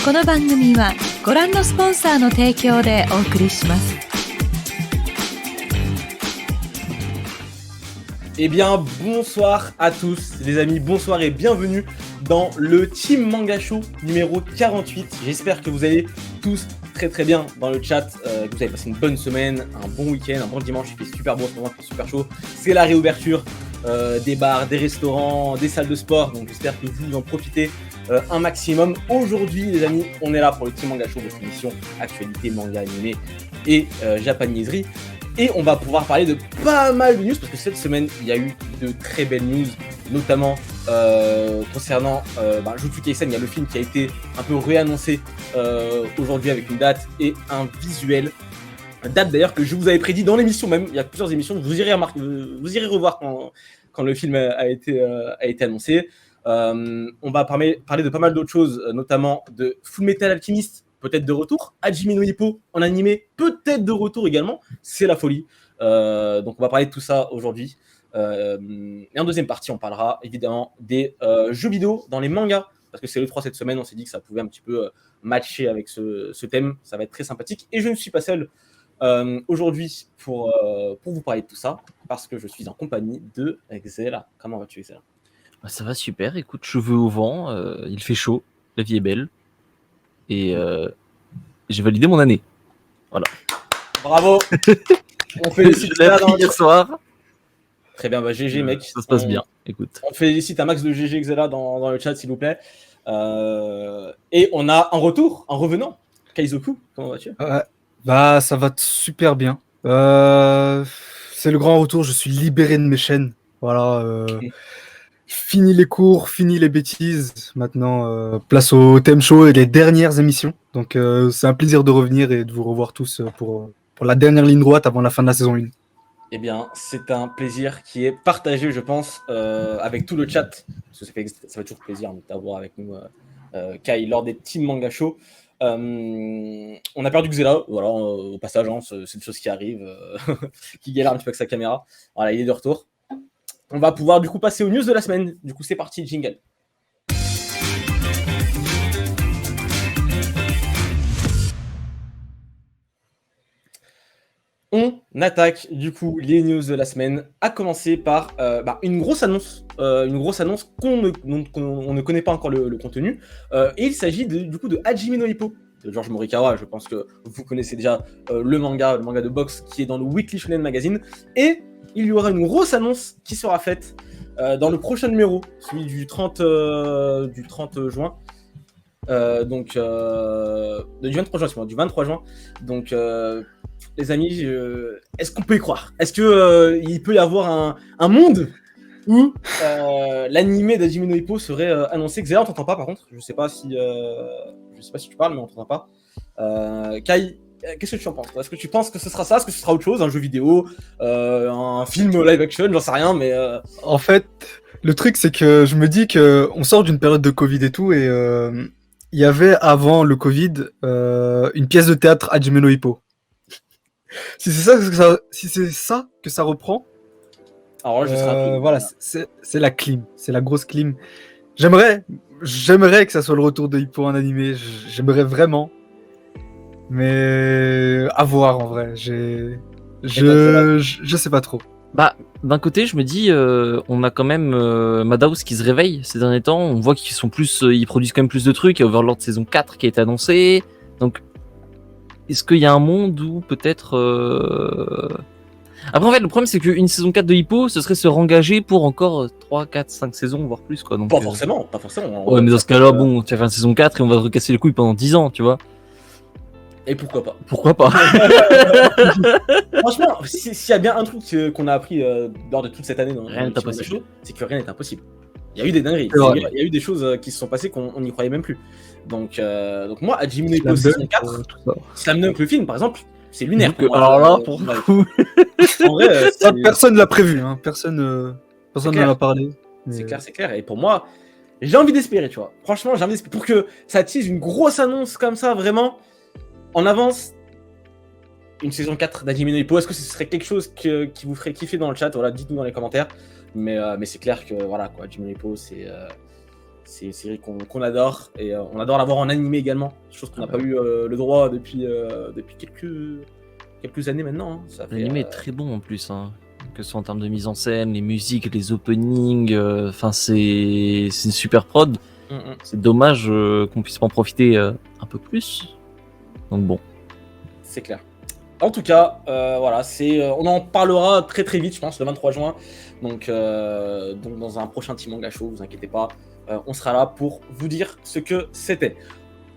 この番組はご覧のスポンサーの提供でお送りします。Eh bien, bonsoir à tous les amis, bonsoir et bienvenue dans le Team Manga Show numéro 48. J'espère que vous allez tous très bien dans le chat, que vous avez passé une bonne semaine, un bon week-end, un bon dimanche. Il fait super beau en ce moment, il fait super chaud. C'est la réouverture des bars, des restaurants, des salles de sport, donc j'espère que vous en profitez un maximum. Aujourd'hui les amis, on est là pour le Team Manga Show, votre émission actualité, manga, animé et japaniserie. Et on va pouvoir parler de pas mal de news parce que cette semaine il y a eu de très belles news, notamment concernant Jujutsu Kaisen. Il y a le film qui a été un peu réannoncé aujourd'hui avec une date et un visuel. Date d'ailleurs que je vous avais prédit dans l'émission même. Il y a plusieurs émissions, vous irez revoir quand le film a été annoncé. On va parler de pas mal d'autres choses, notamment de Fullmetal Alchemist, peut-être de retour, Hajime no Ippo en animé, peut-être de retour également, c'est la folie. Donc on va parler de tout ça aujourd'hui. Et en deuxième partie, on parlera évidemment des jeux vidéo dans les mangas, parce que c'est le 3 cette semaine, on s'est dit que ça pouvait un petit peu matcher avec ce thème, ça va être très sympathique. Et je ne suis pas seul aujourd'hui pour vous parler de tout ça, parce que je suis en compagnie de Xela. Comment vas-tu, Xela ? Ça va super, écoute, cheveux au vent, il fait chaud, la vie est belle, et j'ai validé mon année. Voilà. Bravo. On félicite Xela hier soir. Très bien, GG mec. Ça se passe bien, écoute. On félicite un max de GG Xela dans le chat s'il vous plaît. Et on a un revenant, Kaizoku, comment vas-tu ? Bah ça va super bien. C'est le grand retour, je suis libéré de mes chaînes. Voilà. Fini les cours, fini les bêtises. Maintenant, place au thème show et les dernières émissions. Donc c'est un plaisir de revenir et de vous revoir tous pour la dernière ligne droite avant la fin de la saison 1. Eh bien, c'est un plaisir qui est partagé, je pense, avec tout le chat. Parce que ça fait toujours plaisir de t'avoir avec nous, Kai, lors des Team Manga Show. On a perdu Xela, voilà, au passage, hein, c'est une chose qui arrive, qui galère un petit peu avec sa caméra. Voilà, il est de retour. On va pouvoir du coup passer aux news de la semaine. Du coup, c'est parti, jingle. On attaque du coup les news de la semaine, à commencer par une grosse annonce qu'on ne connaît pas encore le contenu. Et il s'agit du coup de Hajime no Ippo de George Morikawa. Je pense que vous connaissez déjà le manga de boxe qui est dans le Weekly Shonen Magazine. Et il y aura une grosse annonce qui sera faite dans le prochain numéro, celui du 30 juin. Du 23 juin, c'est moi, du 23 juin. Donc, les amis, est-ce qu'on peut y croire ? Est-ce qu'il peut y avoir un monde où l'animé d'Hajime no Ippo serait annoncé ? Xela, on t'entend pas par contre. Je sais pas si tu parles, mais on t'entend pas. Kai, qu'est-ce que tu en penses ? Est-ce que tu penses que ce sera ça ? Est-ce que ce sera autre chose ? Un jeu vidéo, un film live action ? J'en sais rien, mais... En fait, le truc, c'est que je me dis qu'on sort d'une période de Covid et tout, et il y avait avant le Covid une pièce de théâtre Hajime no Ippo. Si c'est ça que ça reprend, alors là, je serai voilà, c'est la clim, c'est la grosse clim. J'aimerais que ça soit le retour de Hippo en animé, j'aimerais vraiment, mais à voir en vrai. Je sais pas trop. Bah, d'un côté, je me dis, on a quand même Madhouse qui se réveille ces derniers temps. On voit ils produisent quand même plus de trucs. Il y a Overlord saison 4 qui a été annoncé. Donc, est-ce qu'il y a un monde où peut-être... Après, en fait, le problème, c'est qu'une saison 4 de Hippo, ce serait se rengager pour encore 3, 4, 5 saisons, voire plus, quoi. Donc, pas forcément. Ouais, mais dans ce cas-là, bon, tu vas faire une saison 4 et on va te recasser les couilles pendant 10 ans, tu vois. Et pourquoi pas ? Franchement, s'il y a bien un truc qu'on a appris lors de toute cette année dans rien n'est impossible, c'est que rien n'est impossible. Il y a eu des dingueries, il y a eu des choses qui se sont passées qu'on n'y croyait même plus. Donc moi, Hajime no Ippo saison 4, Slam Dunk le film par exemple, c'est lunaire. Alors là, pour le coup... En vrai, personne l'a prévu, hein. Personne n'en a parlé. Mais... C'est clair. Et pour moi, j'ai envie d'espérer, tu vois. Franchement, j'ai envie d'espérer. Pour que ça tease une grosse annonce comme ça, vraiment, en avance, une saison 4 d'Hajime no Ippo, est-ce que ce serait quelque chose qui vous ferait kiffer dans le chat ? Voilà, dites-nous dans les commentaires. Mais c'est clair que, voilà, quoi, Hajime no Ippo, c'est une série qu'on adore et on adore l'avoir en animé également. Chose qu'on n'a pas eu le droit depuis quelques années maintenant. Hein. Ça fait, L'anime est très bon en plus, hein. Que ce soit en termes de mise en scène, les musiques, les openings, enfin c'est une super prod. C'est dommage qu'on puisse pas en profiter un peu plus. Donc bon. C'est clair. En tout cas, voilà, on en parlera très très vite, je pense, le 23 juin. Donc dans un prochain Team Manga Show, vous inquiétez pas, on sera là pour vous dire ce que c'était.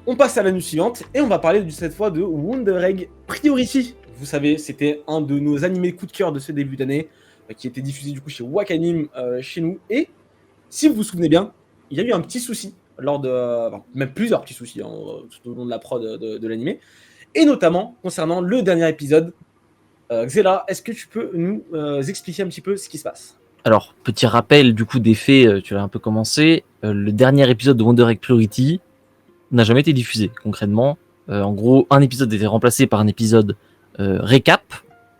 On passe à la news suivante et on va parler cette fois de Wonder Egg Priority. Vous savez, c'était un de nos animés coup de cœur de ce début d'année, qui était diffusé du coup chez Wakanim chez nous. Et si vous vous souvenez bien, il y a eu un petit souci lors de, même plusieurs petits soucis hein, tout au long de la prod de l'animé, et notamment concernant le dernier épisode. Xela, est-ce que tu peux nous expliquer un petit peu ce qui se passe? Alors, petit rappel du coup des faits, tu l'as un peu commencé. Le dernier épisode de Wonder Egg Priority n'a jamais été diffusé concrètement. En gros, un épisode était remplacé par un épisode récap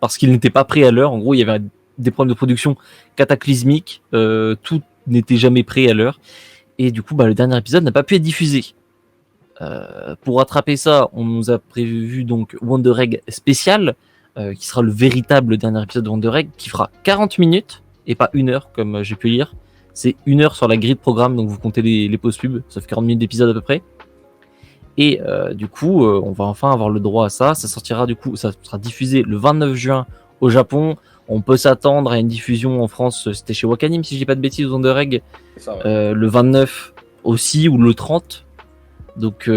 parce qu'il n'était pas prêt à l'heure. En gros, il y avait des problèmes de production cataclysmiques, tout n'était jamais prêt à l'heure. Et du coup, le dernier épisode n'a pas pu être diffusé. Pour rattraper ça, on nous a prévu donc Wonder Egg spécial, qui sera le véritable dernier épisode de Wonder Egg, qui fera 40 minutes et pas 1 heure comme j'ai pu lire. C'est 1 heure sur la grille de programme, donc vous comptez les pauses pub, ça fait 40 minutes d'épisode à peu près. Et du coup, on va enfin avoir le droit à ça. Ça sortira du coup, ça sera diffusé le 29 juin au Japon. On peut s'attendre à une diffusion en France, c'était chez Wakanim si je dis pas de bêtises, Wonder Egg, Ça, ouais. le 29 aussi ou le 30. Donc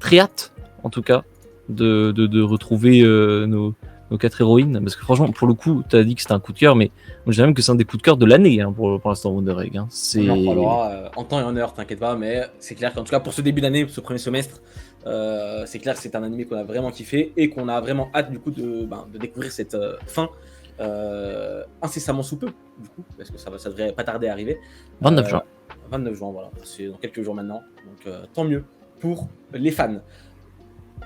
très hâte en tout cas de retrouver nos 4 héroïnes, parce que franchement pour le coup tu as dit que c'était un coup de cœur, mais moi je dirais même que c'est un des coups de cœur de l'année hein, pour l'instant Wonder Egg hein. On en reparlera en temps et en heure, t'inquiète pas, mais c'est clair qu'en tout cas pour ce début d'année, pour ce premier semestre, c'est clair que c'est un animé qu'on a vraiment kiffé et qu'on a vraiment hâte du coup de découvrir cette fin incessamment sous peu, du coup, parce que ça devrait pas tarder à arriver. 29 juin. 29 juin, voilà, c'est dans quelques jours maintenant, donc tant mieux pour les fans.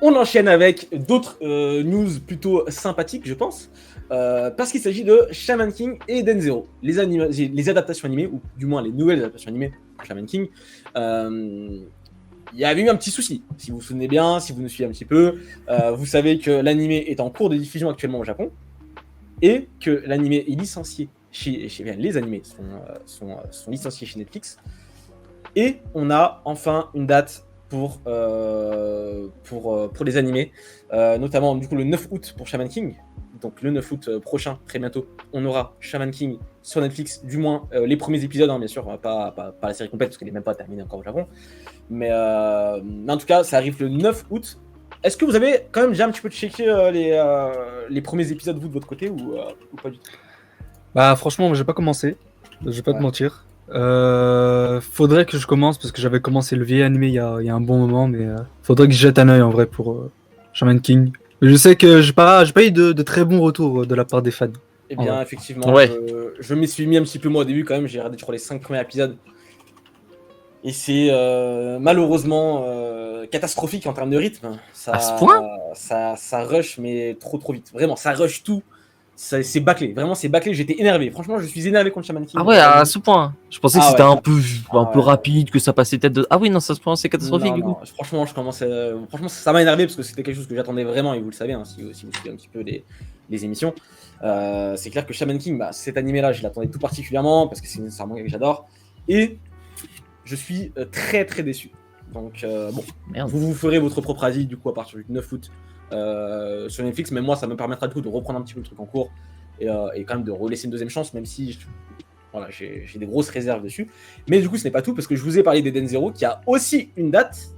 On enchaîne avec d'autres news plutôt sympathiques, je pense, parce qu'il s'agit de Shaman King et Eden Zero, les adaptations animées, ou du moins les nouvelles adaptations animées de Shaman King. Il y avait eu un petit souci, si vous vous souvenez bien, si vous nous suivez un petit peu, vous savez que l'animé est en cours de diffusion actuellement au Japon, et que l'animé est licencié les animés sont licenciés chez Netflix, et on a enfin une date pour les animés, notamment du coup le 9 août pour Shaman King. Donc le 9 août prochain, très bientôt, on aura Shaman King sur Netflix, du moins les premiers épisodes, hein, bien sûr, pas la série complète parce qu'elle n'est même pas terminée encore au Japon. Mais en tout cas, ça arrive le 9 août. Est-ce que vous avez quand même déjà un petit peu checké les premiers épisodes, vous, de votre côté, ou pas du tout? Franchement, j'ai pas commencé, je vais pas te mentir. Faudrait que je commence parce que j'avais commencé le vieil animé il y a un bon moment, mais faudrait que je jette un œil en vrai pour Shaman King. Mais je sais que j'ai pas eu de très bons retours de la part des fans. Eh bien, Ouais. effectivement, Ouais. je m'y suis mis un petit peu moi au début quand même. J'ai regardé, je crois, les 5 premiers épisodes. Et c'est malheureusement catastrophique en termes de rythme. À ce point ça rush, mais trop vite. Vraiment, ça rush tout. C'est bâclé. Vraiment, c'est bâclé. J'étais énervé. Franchement, je suis énervé contre Shaman King. Ah ouais, à ce point. Je pensais que Ah c'était ouais. un peu Ouais. rapide, que ça passait tête de. Ah oui, non, ça se point, c'est catastrophique Non, du coup. non, franchement, franchement, ça m'a énervé parce que c'était quelque chose que j'attendais vraiment, et vous le savez, hein, si vous suivez un petit peu les émissions. C'est clair que Shaman King, cet animé-là, je l'attendais tout particulièrement parce que c'est un manga que j'adore. Et je suis très très déçu. Donc, bon, Merde. vous ferez votre propre avis du coup à partir du 9 août sur Netflix, mais moi, ça me permettra du coup de reprendre un petit peu le truc en cours et quand même de relaisser une deuxième chance, même si voilà, j'ai des grosses réserves dessus. Mais du coup, ce n'est pas tout, parce que je vous ai parlé d'Eden Zero, qui a aussi une date,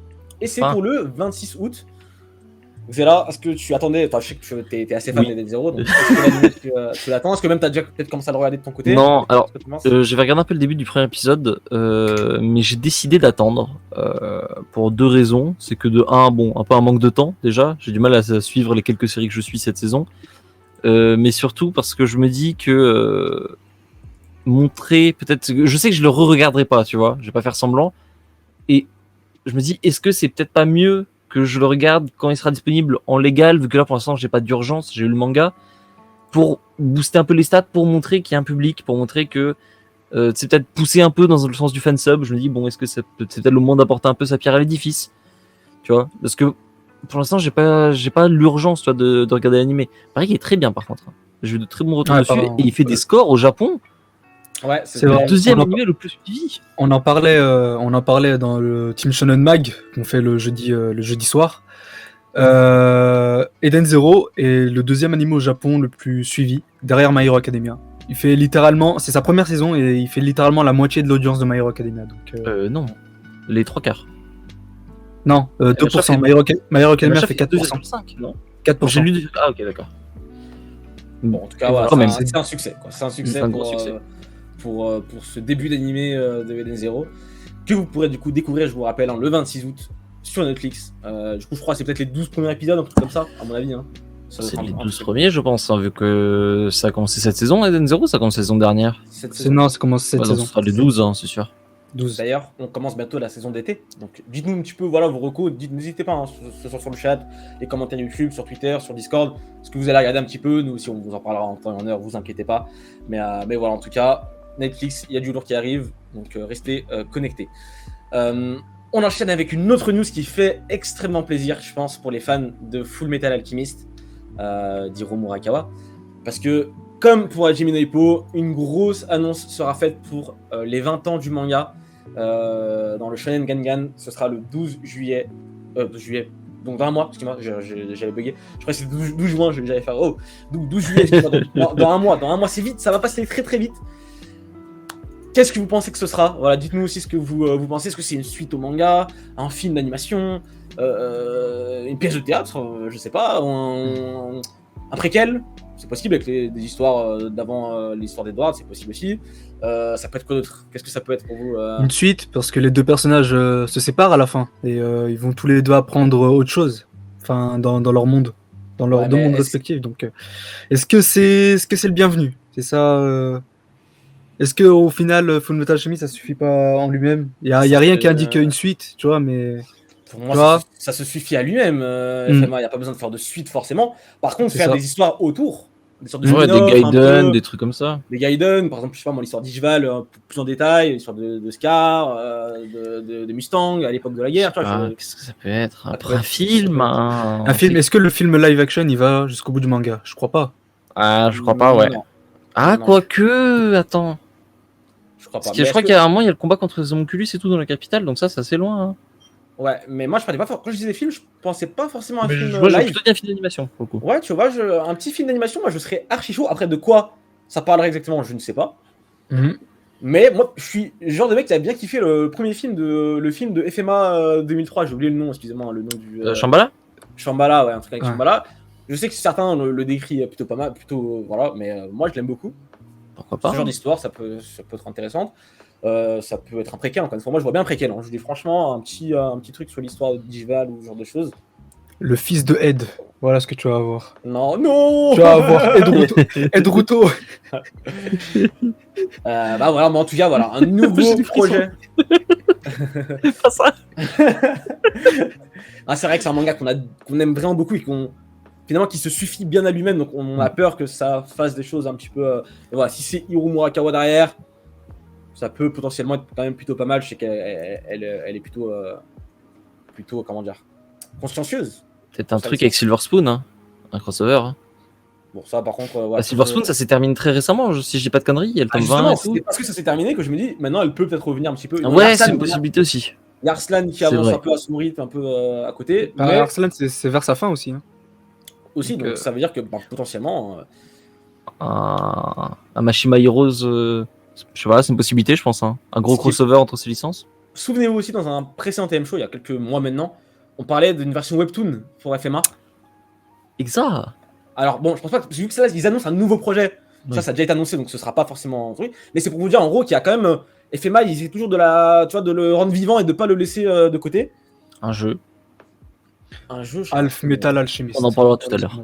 et c'est pour le 26 août. Donc c'est là, est-ce que tu attendais, enfin, je sais que tu es assez fan d'Eden Zero, donc est-ce que l'anime, tu l'attends? Est-ce que même tu as déjà peut-être commencé à le regarder de ton côté? Non, alors, Est-ce que tu commences j'avais regardé un peu le début du premier épisode, mais j'ai décidé d'attendre pour 2 raisons. C'est que de 1, bon, un peu un manque de temps déjà. J'ai du mal à suivre les quelques séries que je suis cette saison. Mais surtout parce que je me dis que montrer, peut-être, je sais que je le re-regarderai pas, tu vois, je vais pas faire semblant. Et je me dis, est-ce que c'est peut-être pas mieux que je le regarde quand il sera disponible en légal, vu que là pour l'instant j'ai pas d'urgence, j'ai eu le manga, pour booster un peu les stats, pour montrer qu'il y a un public, pour montrer que C'est peut-être pousser un peu dans le sens du fan sub. Je me dis, bon, est-ce que c'est peut-être le moment d'apporter un peu sa pierre à l'édifice, tu vois? Parce que pour l'instant, j'ai pas l'urgence, tu vois, de regarder l'animé. Il paraît qu'il est très bien, par contre. J'ai eu de très bons retours Ouais, dessus, pardon. et il fait des scores au Japon. Ouais, C'est c'est vrai. Le deuxième on en- animé le plus suivi. On en parlait dans le Team Shonen Mag qu'on fait le jeudi soir. Eden Zero est le deuxième anime au Japon le plus suivi, derrière My Hero Academia. Il fait littéralement, c'est sa première saison et il fait littéralement la moitié de l'audience de My Hero Academia. Donc, Non, les 3/4. non, 2%. fait- My Hero Academia fait 4%. 4%. 2,5, non? 4%. J'ai lu. Ah, ok, d'accord. Bon, en tout cas, voilà, Quand même. c'est un succès. Quoi. C'est un succès, C'est un gros succès. Pour ce début d'animé de Eden Zero, que vous pourrez du coup découvrir, je vous rappelle, le 26 août sur Netflix. Du coup, je crois que c'est peut-être les 12 premiers épisodes, un truc comme ça, à mon avis. Hein. Ça doit C'est être les un 12 truc. premiers, je pense, hein, vu que ça a commencé cette saison, Eden Zero, ça a commencé la saison dernière. Cette C'est saison. non, ça commence cette Ouais, donc saison. ce sera les 12, hein, c'est sûr. 12. D'ailleurs, on commence bientôt la saison d'été. Donc, dites-nous un petit peu, voilà, vos recos. N'hésitez pas, hein, ce soit sur le chat, les commentaires YouTube, sur Twitter, sur Discord. Ce que vous allez regarder un petit peu. Nous aussi, on vous en parlera en temps et en heure, vous inquiétez pas. Mais voilà, en tout cas, Netflix, il y a du lourd qui arrive. Donc, restez connectés. On enchaîne avec une autre news qui fait extrêmement plaisir, je pense, pour les fans de Full Metal Alchemist, d'Hiro Murakawa. Parce que, comme pour Hajime no Ippo, une grosse annonce sera faite pour les 20 ans du manga dans le Shonen Gangan. Ce sera le 12 juillet. 12 juillet. Donc dans un mois, excuse-moi, j'avais bugué. Je crois que c'est 12 juin, j'allais faire. Oh, 12 juillet, excuse-moi. Dans un mois, c'est vite, ça va passer très très vite. Qu'est-ce que vous pensez que ce sera? Voilà, dites-nous aussi ce que vous pensez. Est-ce que c'est une suite au manga, un film d'animation, une pièce de théâtre, je sais pas, un préquel? C'est possible avec des histoires d'avant l'histoire d'Edward, c'est possible aussi. Ça peut être quoi d'autre? Qu'est-ce que ça peut être pour vous Une suite, parce que les deux personnages se séparent à la fin et ils vont tous les deux apprendre autre chose, enfin dans leur monde, dans leurs Ouais, deux mais mondes est-ce- respectifs. Donc, est-ce que c'est le bienvenu? C'est ça. Est-ce que au final, Full Metal Alchemist, ça suffit pas en lui-même? Il y a rien qui indique une suite, tu vois, mais Pour tu moi, vois, ça se suffit à lui-même. Mm. FMA, il n'y a pas besoin de faire de suite forcément. Par contre, C'est faire ça. des histoires autour, des sortes de Ouais, des spin-off, un Gaiden, peu, des trucs comme ça. des Gaiden, par exemple, je sais pas moi, l'histoire d'Ishval plus en détail, l'histoire de Scar, de Mustang à l'époque de la guerre. Tu vois, Ah, qu'est-ce que ça peut être? Ça peut Après un être- film, un film. Est-ce que le film live action, il va jusqu'au bout du manga? Je crois pas. Ah, je crois pas, ouais. Non, Ah, Non. quoique, attends. je crois pas. Parce que Mais je crois est-ce qu'il y a un moment, il y a le combat contre les homunculus et tout dans la capitale, donc ça, c'est assez loin. Hein. Ouais, mais moi, je parlais pas. Quand je disais film, je pensais pas forcément à un Mais film je vois, j'ai live. plutôt dit un film d'animation, pour le coup. Ouais, tu vois, un petit film d'animation, moi, je serais archi chaud. Après, de quoi ça parlerait exactement, je ne sais pas. Mais moi, je suis le genre de mec qui a bien kiffé le film de FMA 2003. J'ai oublié le nom, excusez-moi, le nom du. Shambhala? Shambhala, ouais, un truc avec Ouais. Shambhala. Je sais que certains le décrivent plutôt pas mal, voilà, mais moi je l'aime beaucoup. Pourquoi Ce pas? genre d'histoire, ça peut être intéressant. Ça peut être un préquel, encore une fois. Moi je vois bien un préquel. Hein. Je vous dis franchement, un petit truc sur l'histoire d'Ival ou ce genre de choses. Le fils de Ed. Voilà ce que tu vas avoir. Non Tu vas avoir Ed Ruto. Bah voilà, mais en tout cas, voilà, un nouveau J'ai des projet. Pas ça. Ah, c'est vrai que c'est un manga qu'on aime vraiment beaucoup et finalement qui se suffit bien à lui-même, donc on a peur que ça fasse des choses un petit peu. Et voilà, si c'est Hiro Murakawa derrière, ça peut potentiellement être quand même plutôt pas mal. Je sais qu'elle est plutôt comment dire, consciencieuse. Peut-être un Ça, truc ça. avec Silver Spoon, hein. Un crossover. Hein. Bon, ça par contre. Voilà, Bah, Silver Spoon, ça s'est terminé très récemment, si je dis pas de conneries. Il y a le tome 20 justement, et tout. c'est parce que ça s'est terminé que je me dis maintenant elle peut peut-être revenir un petit peu. Ah Il y a ouais, Arslan, c'est une possibilité aussi. il y a Arslan qui C'est avance vrai. un peu à son rythme, un peu à côté. Ah, Mais Arslan, c'est vers sa fin aussi. Hein. aussi, Donc, donc ça veut dire que potentiellement. Un Mashima Heroes, je sais pas, c'est une possibilité, je pense. Hein. Un gros Ce qui est- crossover entre ces licences. Souvenez-vous aussi, dans un précédent TM Show, il y a quelques mois maintenant, on parlait d'une version webtoon pour FMA. Exact. Alors bon, je pense pas que vu que ça, ils annoncent un nouveau projet, Oui. ça a déjà été annoncé, donc ce sera pas forcément un truc. Mais c'est pour vous dire en gros qu'il y a quand même FMA, ils essaient toujours de le rendre vivant et de pas le laisser de côté. Un jeu. Un jeu. je sais Alf pas. Metal Alchemist. On en parlera tout à l'heure.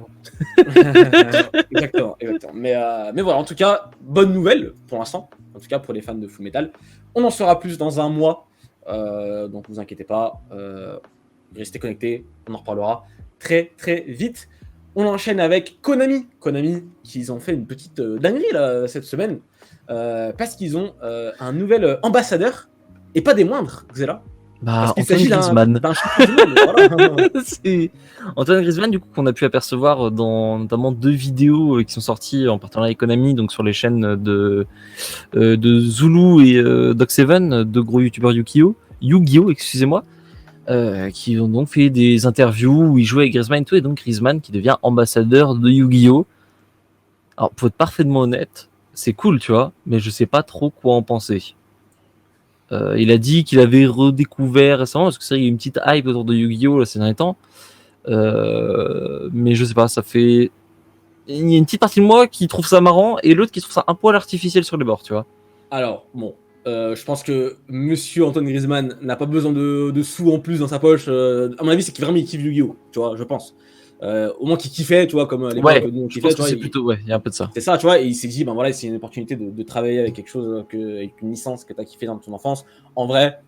exactement. Mais voilà, en tout cas, bonne nouvelle pour l'instant. En tout cas, pour les fans de Full Metal. On en saura plus dans un mois. Donc, vous inquiétez pas. Restez connectés. On en reparlera très, très vite. On enchaîne avec Konami. Konami, qui ont fait une petite dinguerie là, cette semaine. Parce qu'ils ont un nouvel ambassadeur. Et pas des moindres, vous êtes là. Bah, Parce qu'il Antoine s'agit Griezmann. d'un champion du monde. Voilà. C'est Antoine Griezmann, du coup, qu'on a pu apercevoir dans notamment 2 vidéos qui sont sorties en partenariat avec Konami, donc sur les chaînes de Zulu et Doc7, 2 gros youtubeurs Yu-Gi-Oh, excusez-moi, qui ont donc fait des interviews où ils jouaient avec Griezmann et tout, et donc Griezmann qui devient ambassadeur de Yu-Gi-Oh. Alors, pour être parfaitement honnête, c'est cool, tu vois, mais je sais pas trop quoi en penser. Il a dit qu'il avait redécouvert récemment, parce que c'est vrai qu'il y a une petite hype autour de Yu-Gi-Oh là, ces derniers temps. Mais je sais pas, ça fait. Il y a une petite partie de moi qui trouve ça marrant et l'autre qui trouve ça un poil artificiel sur les bords, tu vois. Alors, bon, je pense que monsieur Antoine Griezmann n'a pas besoin de sous en plus dans sa poche. À mon avis, c'est qu'il vraiment il kiffe Yu-Gi-Oh, tu vois, je pense. Au moins qu'il kiffait, tu vois, comme à l'époque, Ouais, nous on je kiffait, pense tu que vois, c'est plutôt. Ouais, il y a un peu de ça. c'est ça, tu vois, et il s'est dit, ben voilà, c'est une opportunité de travailler avec quelque chose, avec une licence que tu as kiffé dans ton enfance. En vrai,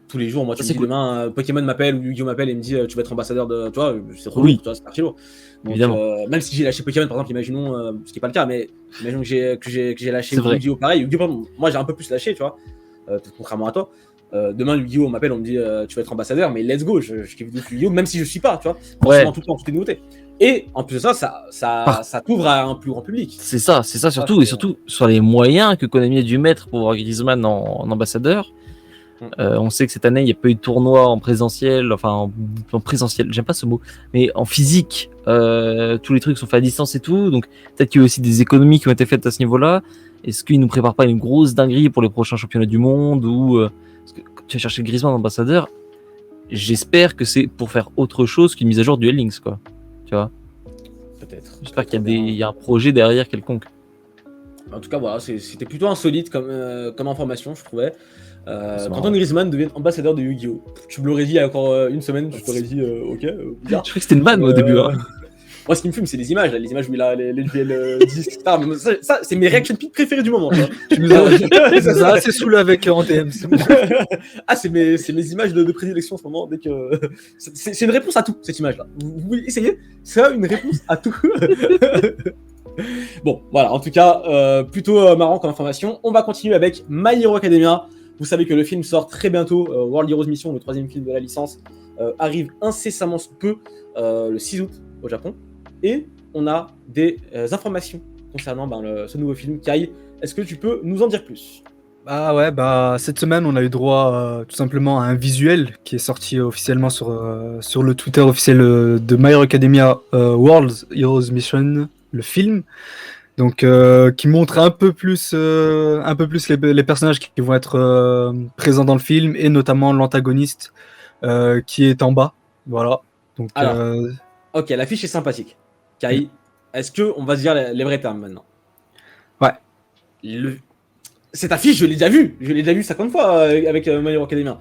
tous les jours, moi, tu Ça, me c'est dis cool. demain, Pokémon m'appelle ou Yu-Gi-Oh m'appelle et me dit, tu vas être ambassadeur de. Tu vois, c'est relou, Oui. tu vois, c'est archi lourd. Donc, Évidemment. même si j'ai lâché Pokémon, par exemple, imaginons, ce qui n'est pas le cas, mais imaginons que j'ai lâché C'est vrai. Yu-Gi-Oh pareil. Yu-Gi-Oh, pardon, moi, j'ai un peu plus lâché, tu vois, contrairement à toi. Demain, Yu-Gi-Oh, on m'appelle, on me dit, tu vas être ambassadeur, mais let's go, je kiffe de Yu-Gi-Oh, même si je suis pas, tu vois, forcément, Ouais. tout le temps, toutes les nouveautés. Et en plus de ça, ça t'ouvre à un plus grand public. C'est ça surtout, c'est- et surtout sur les moyens que Konami a dû mettre pour avoir Griezmann en ambassadeur. On sait que cette année, il n'y a pas eu de tournoi en présentiel, enfin en présentiel, j'aime pas ce mot, mais en physique. Tous les trucs sont faits à distance et tout, donc peut-être qu'il y a aussi des économies qui ont été faites à ce niveau-là. Est-ce qu'ils nous préparent pas une grosse dinguerie pour les prochains championnats du monde ou parce que quand tu vas chercher Griezmann ambassadeur, j'espère que c'est pour faire autre chose qu'une mise à jour du L-Links, quoi. Tu vois. Peut-être. J'espère qu'il y a un projet derrière quelconque. En tout cas, voilà, c'était plutôt insolite comme information, je trouvais. C'est marrant. Qu'Antoine Griezmann devienne ambassadeur de Yu-Gi-Oh! Tu me l'aurais dit il y a encore une semaine, je t'aurais dit ok, bizarre. Je croyais que c'était une vanne au début. Hein. Moi, ce qui me fume, c'est les images, là, les images où il a les duels 10, etc. Mais ça, c'est mes reaction pics préférés du moment. Tu vois. Tu nous as assez saoulé avec en DM, c'est bon. Ah, c'est mes images de prédilection en ce moment. Dès que c'est une réponse à tout, cette image-là. Vous pouvez essayer, c'est une réponse à tout. Bon, voilà, en tout cas, plutôt marrant comme information. On va continuer avec My Hero Academia. Vous savez que le film sort très bientôt. World Heroes Mission, le 3e film de la licence, arrive incessamment sous peu, le 6 août au Japon. Et on a des informations concernant ce nouveau film. Kai, est-ce que tu peux nous en dire plus? Bah ouais, cette semaine on a eu droit tout simplement à un visuel qui est sorti officiellement sur le Twitter officiel de My Hero Academia World Heroes Mission, le film. Donc qui montre un peu plus les personnages qui vont être présents dans le film et notamment l'antagoniste qui est en bas. Voilà. Donc Alors, ok, l'affiche est sympathique. Kai, est-ce qu'on va se dire les vrais termes maintenant? Ouais. Cette affiche, je l'ai déjà vue. Je l'ai déjà vue 50 fois avec My Hero Academia.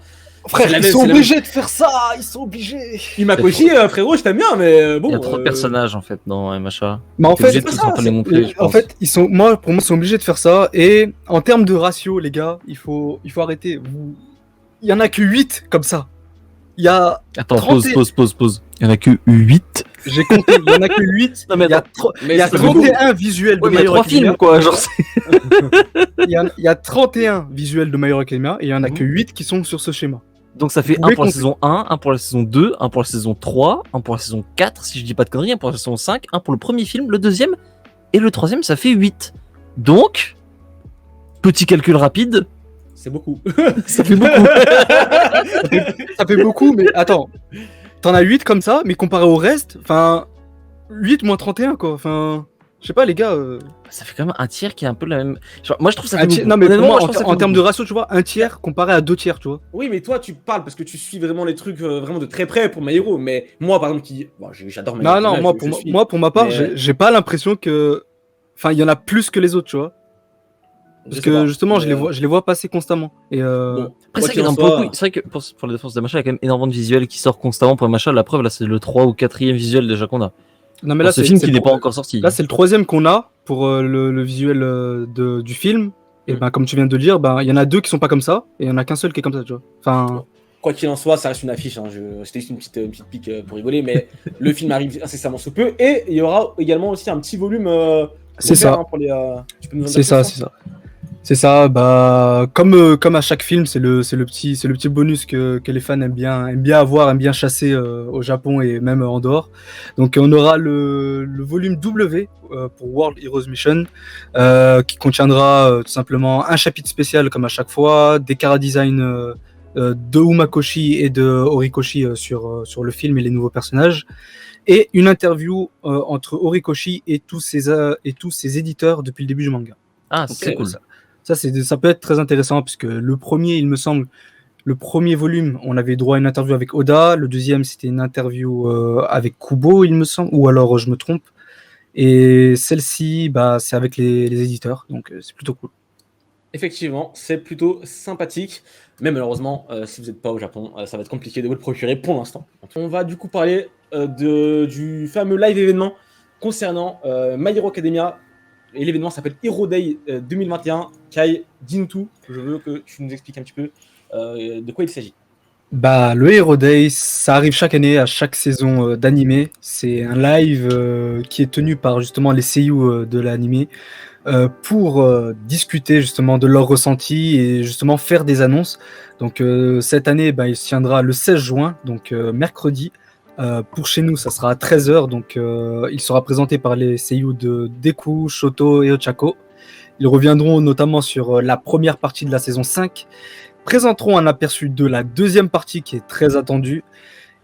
frère, c'est ils la- sont c'est la- obligés de faire ça, ils sont obligés. Imakoshi, frérot, je t'aime bien, mais bon. Il y a trop de personnages en fait dans MHA. Mais en T'es obligé fait, de c'est tous un peu les montrer, je en pense. fait, pour moi, ils sont obligés de faire ça. Et en termes de ratio, les gars, il faut arrêter. Il y en a que 8 comme ça. Il y a, Attends, 30 pause. Il y en a que 8. j'ai compté, il y en a que 8. Non, mais Il y a, attends. Mais il y a c'est 31 visuels de Ouais, mais My il y a Hero 3 Academia. films quoi, genre. Il y a 31 visuels de My Hero Academia et il y en a que 8 qui sont sur ce schéma. Donc ça fait Vous un pouvez pour la compter. saison 1, un pour la saison 2, un pour la saison 3, un pour la saison 4, si je dis pas de conneries, un pour la saison 5, un pour le premier film, le deuxième, et le troisième, ça fait 8. Donc, petit calcul rapide, C'est beaucoup. ça fait beaucoup. Ça fait beaucoup, mais attends. T'en as 8 comme ça, mais comparé au reste, enfin, 8 moins 31 quoi. Enfin, je sais pas les gars. Ça fait quand même un tiers qui est un peu la même. Genre, moi je trouve ça fait Un tiers- beaucoup. non mais pour Honnêtement, moi, je trouve ça fait en termes de beaucoup. ratio, tu vois, un tiers comparé à 2 tiers, tu vois. Oui, mais toi, tu parles parce que tu suis vraiment les trucs vraiment de très près pour My Hero. Mais moi, par exemple, bon, j'adore My Hero. Non, non, Academia, je suis. moi, pour ma part, Mais- j'ai pas l'impression que. Enfin, il y en a plus que les autres, tu vois. Je Parce sais que pas, justement, mais, je les vois passer constamment. Et bon, Après, quoi c'est qu'il en vrai, pour le soit- coup, c'est vrai que pour la défense des machins, il y a quand même énormément de visuels qui sortent constamment pour les machins. La preuve, là, c'est le 3 ou 4e visuel déjà qu'on a. non, mais Pour là, ce c'est film c'est qui le n'est pas tro- encore sorti. Là, c'est le 3e qu'on a pour le visuel du film. Et Mm. ben, comme tu viens de le dire, ben, il y en a 2 qui sont pas comme ça, et il y en a qu'un seul qui est comme ça, tu vois. Enfin, quoi qu'il en soit, ça reste une affiche. Hein. C'était juste une petite pique pour rigoler, mais le film arrive incessamment sous peu. Et il y aura également aussi un petit volume. C'est ça. Hein, pour les, tu peux nous en dire C'est ça, plus, c'est ça. C'est ça, bah comme à chaque film, c'est le petit bonus que les fans aiment bien avoir, aiment bien chasser au Japon et même en dehors. Donc on aura le volume W pour World Heroes Mission qui contiendra tout simplement un chapitre spécial comme à chaque fois, des chara-design de Umakoshi et de Horikoshi sur le film et les nouveaux personnages, et une interview entre Horikoshi et tous ses éditeurs depuis le début du manga. Ah, Ok, c'est cool. Ça peut être très intéressant puisque le premier volume, on avait droit à une interview avec Oda. Le deuxième, c'était une interview avec Kubo, il me semble, ou alors je me trompe. Et celle-ci, bah, c'est avec les éditeurs, donc c'est plutôt cool. Effectivement, c'est plutôt sympathique. Mais malheureusement, si vous n'êtes pas au Japon, ça va être compliqué de vous le procurer pour l'instant. On va du coup parler du fameux live événement concernant My Hero Academia. Et l'événement s'appelle Hero Day 2021. Kai, dis-nous tout. Je veux que tu nous expliques un petit peu de quoi il s'agit. Bah, le Hero Day, ça arrive chaque année, à chaque saison d'animé. C'est un live qui est tenu par justement les seiyuu de l'animé pour discuter justement de leurs ressentis et justement faire des annonces. Donc cette année, bah, il se tiendra le 16 juin, donc mercredi. Pour chez nous, ça sera à 13h, donc il sera présenté par les seiyuu de Deku, Shoto et Ochako. Ils reviendront notamment sur la première partie de la saison 5, présenteront un aperçu de la deuxième partie qui est très attendue,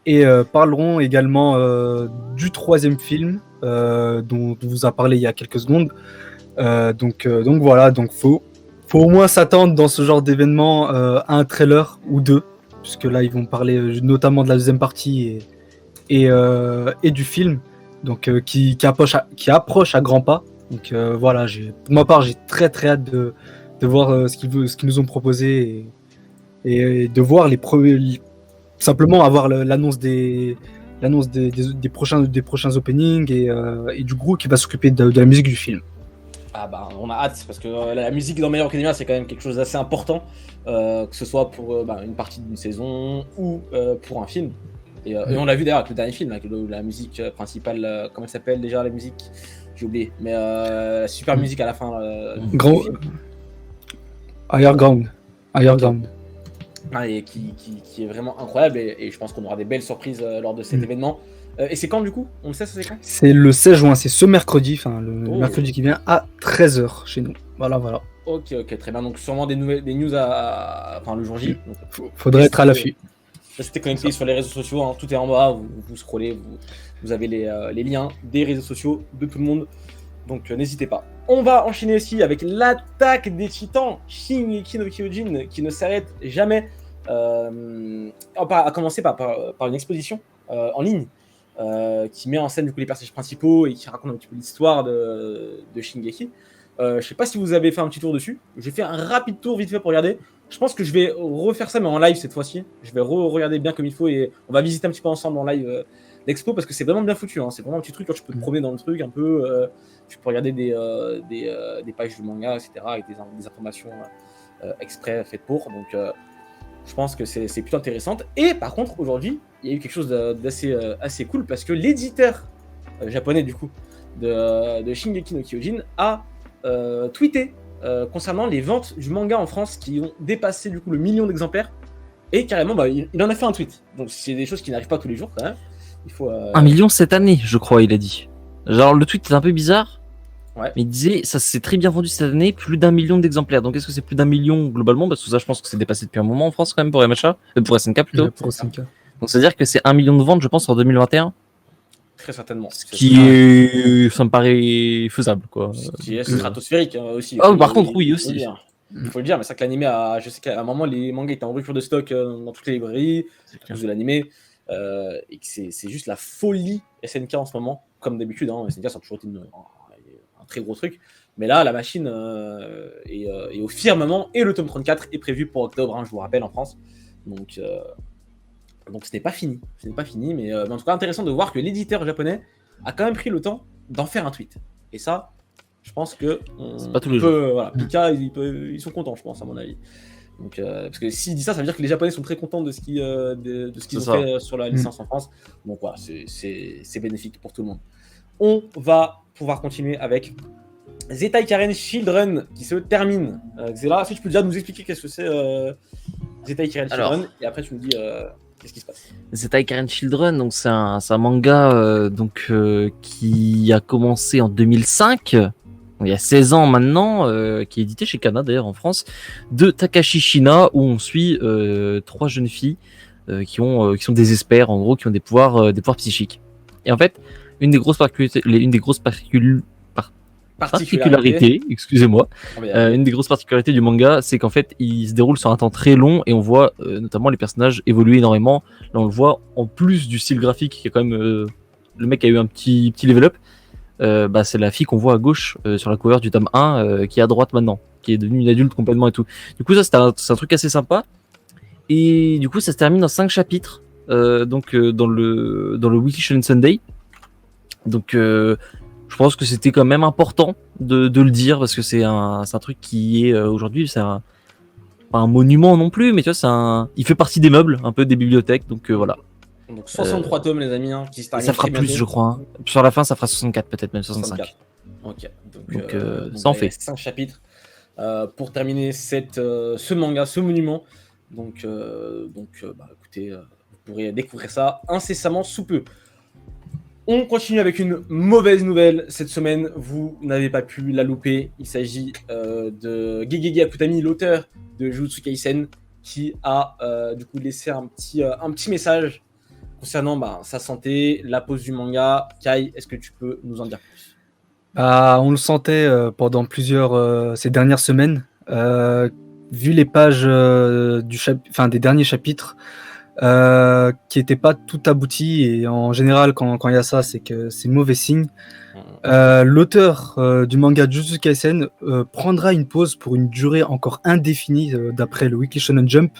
et parleront également du troisième film dont on vous a parlé il y a quelques secondes. Donc voilà, donc faut au moins s'attendre dans ce genre d'événement à un trailer ou deux, puisque là ils vont parler notamment de la deuxième partie et du film, donc qui approche à grands pas. Donc voilà, pour ma part, j'ai très très hâte de voir ce qu'ils nous ont proposé et de voir simplement avoir l'annonce des prochains openings et du groupe qui va s'occuper de la musique du film. Ah bah on a hâte parce que la musique dans My Hero Academia c'est quand même quelque chose d'assez important, que ce soit pour une partie d'une saison ou pour un film. Et on l'a vu d'ailleurs avec le dernier film, avec la musique principale, comment elle s'appelle déjà la musique? J'ai oublié, mais la super musique à la fin. Grand Higher Ground. Et qui est vraiment incroyable et je pense qu'on aura des belles surprises lors de cet événement. Et c'est quand du coup? On le sait, ça c'est quand? C'est le 16 juin, c'est ce mercredi, mercredi qui vient à 13h chez nous. Voilà. Ok, très bien. Donc sûrement des news enfin le jour J. Donc, faudrait être à l'affût. Restez connectés sur les réseaux sociaux, hein, tout est en bas, vous scrollez, vous avez les liens des réseaux sociaux de tout le monde, donc n'hésitez pas. On va enchaîner aussi avec l'attaque des titans, Shingeki no Kyojin, qui ne s'arrête jamais, à commencer par une exposition en ligne, qui met en scène du coup les personnages principaux et qui raconte un petit peu l'histoire de Shingeki. Je sais pas si vous avez fait un petit tour dessus, j'ai fait un rapide tour vite fait pour regarder. Je pense que je vais refaire ça mais en live cette fois-ci. Je vais regarder bien comme il faut et on va visiter un petit peu ensemble en live l'expo parce que c'est vraiment bien foutu. Hein. C'est vraiment un petit truc quand tu peux te promener dans le truc un peu. Tu peux regarder des pages du manga, etc. avec des informations exprès faites pour. Donc je pense que c'est plutôt intéressant. Et par contre aujourd'hui il y a eu quelque chose d'assez cool parce que l'éditeur japonais du coup de Shingeki no Kyojin a tweeté concernant les ventes du manga en France qui ont dépassé du coup le 1 million d'exemplaires et carrément il en a fait un tweet. Donc c'est des choses qui n'arrivent pas tous les jours quand même. Il faut 1 million cette année, je crois, il a dit. Genre le tweet est un peu bizarre. Ouais. Mais il disait ça s'est très bien vendu cette année, plus d'1 million d'exemplaires. Donc est-ce que c'est plus d'1 million globalement? Parce que ça je pense que c'est dépassé depuis un moment en France quand même pour MHA, pour SNK plutôt. Pour SNK. Donc c'est à dire que c'est 1 million de ventes je pense en 2021. très certainement. Ce qui est, ça me paraît faisable quoi. Ce qui est stratosphérique aussi. Oh par contre oui aussi. Il faut le dire, mais c'est que l'animé je sais qu'à un moment les mangas étaient en rupture de stock dans toutes les librairies à cause de l'animé et que c'est juste la folie SNK en ce moment, comme d'habitude. Hein, SNK ça a toujours été un très gros truc, mais là la machine est au firmament et le tome 34 est prévu pour octobre, hein, je vous rappelle en France. Donc ce n'est pas fini, mais en tout cas intéressant de voir que l'éditeur japonais a quand même pris le temps d'en faire un tweet. Et ça, je pense que c'est pas tous les jours. Voilà, Pika, ils sont contents, je pense, à mon avis. Donc, parce que s'il dit ça, ça veut dire que les Japonais sont très contents de ce qu'ils C'est ont ça. fait sur la licence en France. Donc voilà, c'est bénéfique pour tout le monde. On va pouvoir continuer avec Zetai Karen Children qui se termine. Xela, est-ce que tu peux déjà nous expliquer qu'est-ce que c'est Zetai Karen Alors. Children et après tu nous dis qu'est-ce qui se passe. Zetai Karen Children, donc c'est un manga qui a commencé en 2005, il y a 16 ans maintenant, qui est édité chez Kana d'ailleurs en France, de Takashi Shina, où on suit 3 jeunes filles qui sont des experts, en gros, qui ont des pouvoirs psychiques. Et en fait, une des grosses particularités, excusez-moi, une des grosses particularités du manga, c'est qu'en fait, il se déroule sur un temps très long et on voit notamment les personnages évoluer énormément. Là, on le voit en plus du style graphique, qui est quand même le mec a eu un petit level up. C'est la fille qu'on voit à gauche sur la cover du tome 1 qui est à droite maintenant, qui est devenue une adulte complètement et tout. Du coup, ça c'est un truc assez sympa. Et du coup, ça se termine en 5 chapitres, dans le Weekly Shonen Sunday. Donc, je pense que c'était quand même important de le dire parce que c'est un truc qui est aujourd'hui, c'est pas un monument non plus, mais tu vois, il fait partie des meubles, un peu des bibliothèques. Donc voilà. Donc 63 tomes les amis, qui se terminent. Ça fera très plus, bientôt. je crois. Hein. Sur la fin, ça fera 64, peut-être même 65. 64. Ok. Donc, ça en fait. 5 chapitres pour terminer ce manga, ce monument. Donc, écoutez, vous pourrez découvrir ça incessamment sous peu. On continue avec une mauvaise nouvelle cette semaine. Vous n'avez pas pu la louper. Il s'agit de Gegege Akutami, l'auteur de Jujutsu Kaisen, qui a du coup laissé un petit message concernant sa santé, la pause du manga. Kai, est-ce que tu peux nous en dire plus? On le sentait pendant ces dernières semaines. Vu les pages des derniers chapitres, qui n'étaient pas tout aboutis, et en général quand il y a ça, c'est que c'est mauvais signe. L'auteur du manga Jujutsu Kaisen prendra une pause pour une durée encore indéfinie d'après le Weekly Shonen Jump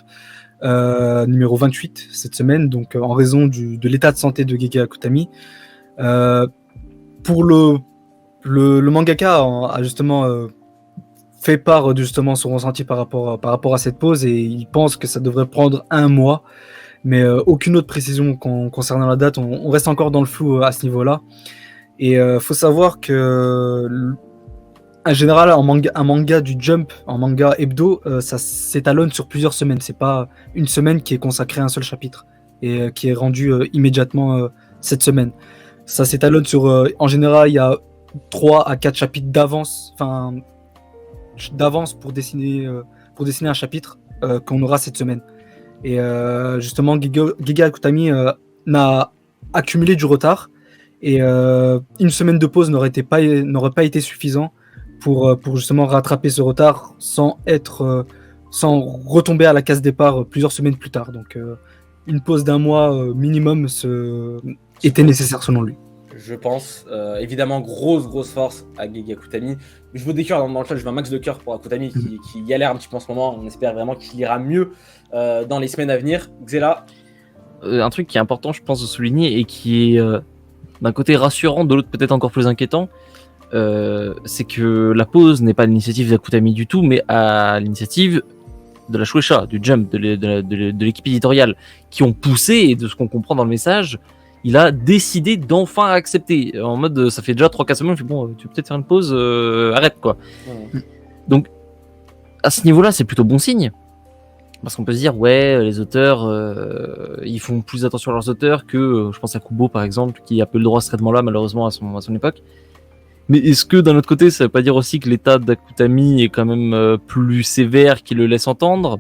numéro 28 cette semaine, donc en raison de l'état de santé de Gegege Akutami. Pour le mangaka a justement fait part de justement son ressenti par rapport à cette pause, et il pense que ça devrait prendre 1 mois, mais aucune autre précision concernant la date. On reste encore dans le flou à ce niveau-là. Et faut savoir que en général, un manga du Jump, en manga hebdo, ça s'étalonne sur plusieurs semaines. C'est pas une semaine qui est consacrée à un seul chapitre et qui est rendu immédiatement cette semaine. Ça s'étalonne sur, en général, il y a 3 à 4 chapitres d'avance pour dessiner un chapitre qu'on aura cette semaine. Et justement, Gegege Akutami n'a accumulé du retard, et une semaine de pause n'aurait pas été suffisant pour justement rattraper ce retard sans retomber à la case départ plusieurs semaines plus tard. Donc une pause d'1 mois minimum était nécessaire selon lui. Je pense. Évidemment, grosse force à Gegege Akutami. Je veux des cœurs dans le chat, je veux un max de cœur pour Akutami qui galère un petit peu en ce moment. On espère vraiment qu'il ira mieux dans les semaines à venir. Xela. Un truc qui est important, je pense, de souligner et qui est d'un côté rassurant, de l'autre peut-être encore plus inquiétant, c'est que la pause n'est pas à l'initiative d'Akutami du tout, mais à l'initiative de la Shueisha, du Jump, de l'équipe éditoriale, qui ont poussé, et de ce qu'on comprend dans le message, il a décidé d'enfin accepter. En mode, ça fait déjà 3-4 semaines, je fais bon, tu peux peut-être faire une pause, arrête quoi. Donc, à ce niveau-là, c'est plutôt bon signe. Parce qu'on peut se dire, ouais, les auteurs, ils font plus attention à leurs auteurs que, je pense à Kubo par exemple, qui a peu le droit à ce traitement-là, malheureusement, à son époque. Mais est-ce que d'un autre côté, ça veut pas dire aussi que l'état d'Akutami est quand même plus sévère qu'il le laisse entendre?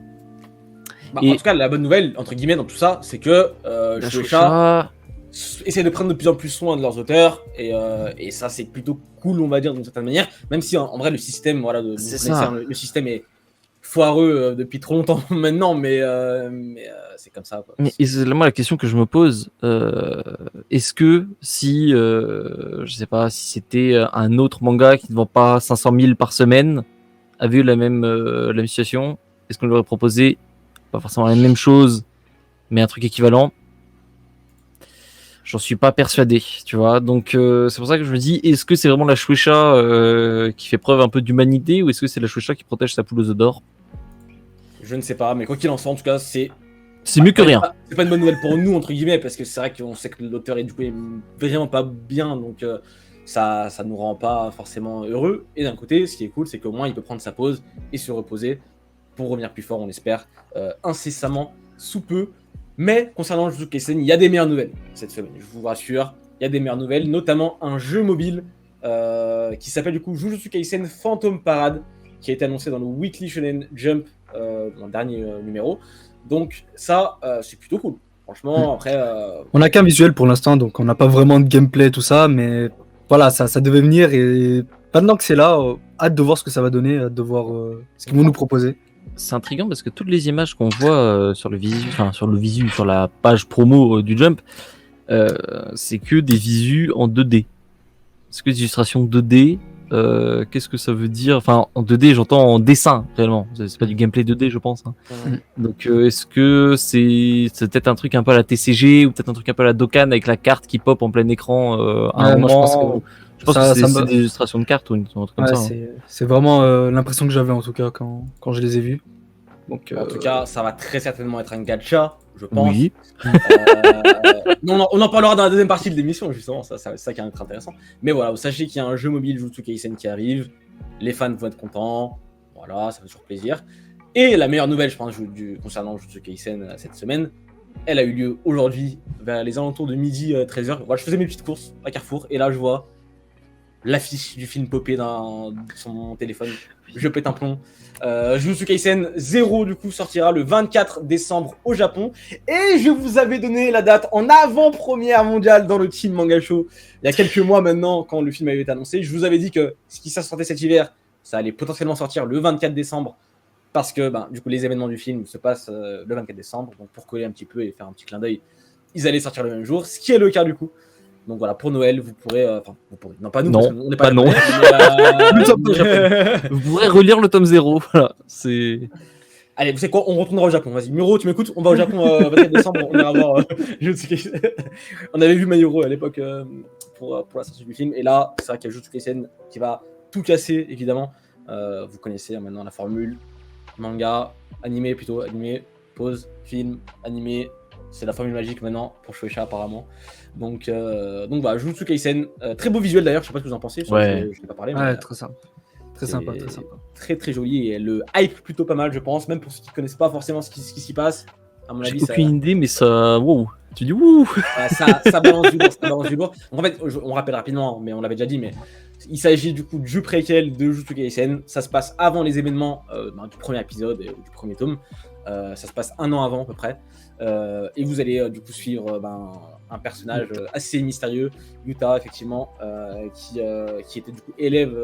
En tout cas, la bonne nouvelle, entre guillemets, dans tout ça, c'est que La Shueisha essaie de prendre de plus en plus soin de leurs auteurs, et ça, c'est plutôt cool, on va dire, d'une certaine manière, même si en vrai, le système, voilà, le système est foireux depuis trop longtemps maintenant, mais c'est comme ça, quoi. Mais moi, la question que je me pose, est-ce que si, je sais pas, si c'était un autre manga qui ne vend pas 500 000 par semaine, avait eu la même situation, est-ce qu'on lui aurait proposé pas forcément la même chose, mais un truc équivalent? J'en suis pas persuadé, tu vois. Donc c'est pour ça que je me dis, est-ce que c'est vraiment la Shueisha qui fait preuve un peu d'humanité, ou est-ce que c'est la Shueisha qui protège sa poule aux œufs d'or? Je ne sais pas, mais quoi qu'il en soit, en tout cas, c'est C'est mieux que rien. C'est pas une bonne nouvelle pour nous, entre guillemets, parce que c'est vrai qu'on sait que l'auteur est du coup est vraiment pas bien, donc ça nous rend pas forcément heureux. Et d'un côté, ce qui est cool, c'est qu'au moins il peut prendre sa pause et se reposer pour revenir plus fort, on l'espère, incessamment sous peu. Mais concernant Jujutsu Kaisen, il y a des meilleures nouvelles cette semaine, je vous rassure. Il y a des meilleures nouvelles, notamment un jeu mobile qui s'appelle du coup Jujutsu Kaisen Phantom Parade, qui a été annoncé dans le Weekly Shonen Jump dans le dernier numéro. Donc ça, c'est plutôt cool. Franchement, après... On n'a qu'un visuel pour l'instant, donc on n'a pas vraiment de gameplay, tout ça, mais voilà, ça devait venir et maintenant que c'est là, hâte de voir ce que ça va donner, hâte de voir ce qu'ils vont nous proposer. C'est intriguant parce que toutes les images qu'on voit sur le visu, sur la page promo du Jump, c'est que des visus en 2D. C'est que des illustrations 2D. Qu'est-ce que ça veut dire? Enfin, en 2D, j'entends en dessin, réellement. C'est pas du gameplay 2D, je pense. Hein. Donc, est-ce que c'est peut-être un truc un peu à la TCG ou peut-être un truc un peu à la Dokkan avec la carte qui pop en plein écran à un Moi, moment? Je pense ça- que ça c'est me- des illustrations de cartes ou un truc comme Ouais, ça. Hein. c'est vraiment l'impression que j'avais en tout cas quand je les ai vus. Donc, En tout cas, ça va très certainement être un gacha, je pense. Oui. Non, on en parlera dans la deuxième partie de l'émission, justement, c'est ça qui va être intéressant. Mais voilà, vous sachez qu'il y a un jeu mobile Jujutsu Kaisen qui arrive, les fans vont être contents, voilà, ça fait toujours plaisir. Et la meilleure nouvelle, je pense, concernant Jujutsu Kaisen cette semaine, elle a eu lieu aujourd'hui, vers les alentours de midi 13h. Voilà, je faisais mes petites courses à Carrefour, et là je vois l'affiche du film popper sur mon téléphone. Je pète un plomb. Jujutsu Kaisen 0 du coup sortira le 24 décembre au Japon. Et je vous avais donné la date en avant-première mondiale dans le Team Manga Show il y a quelques mois maintenant quand le film avait été annoncé. Je vous avais dit que ce qui sortait cet hiver, ça allait potentiellement sortir le 24 décembre parce que du coup les événements du film se passent le 24 décembre. Donc pour coller un petit peu et faire un petit clin d'œil, ils allaient sortir le même jour, ce qui est le cas du coup. Donc voilà, pour Noël, vous pourrez... non, pas nous, Non, parce qu'on n'est pas non. japonais, Vous pourrez relire le tome 0. Voilà, c'est... Allez, vous savez quoi, on retournera au Japon. Vas-y, Muro, tu m'écoutes? On va au Japon 24 décembre, on ira voir Jujutsu Kaisen. On avait vu Mayuro à l'époque pour la sortie du film. Et là, c'est vrai qu'il y a Jujutsu Kaisen qui va tout casser, évidemment. Vous connaissez maintenant la formule. Manga, animé plutôt, animé, pause, film, animé. C'est la formule magique maintenant pour Shueisha apparemment. Donc voilà, Jujutsu Kaisen. Très beau visuel d'ailleurs, je sais pas ce que vous en pensez. Ouais. Je n'ai pas parlé. ouais, Mais, très sympa. Très sympa, très sympa. très très joli et le hype plutôt pas mal, je pense, même pour ceux qui connaissent pas forcément ce qui s'y passe. À mon J'ai avis, aucune idée, mais ça... Wow. Tu dis wouh. ça balance du lourd, ça balance du lourd. Donc, en fait, on rappelle rapidement, mais on l'avait déjà dit, mais il s'agit du coup du préquel de Jujutsu Kaisen. Ça se passe avant les événements du premier épisode et du premier tome. Ça se passe 1 an avant à peu près. Et vous allez du coup suivre un personnage assez mystérieux, Yuta effectivement, qui était du coup élève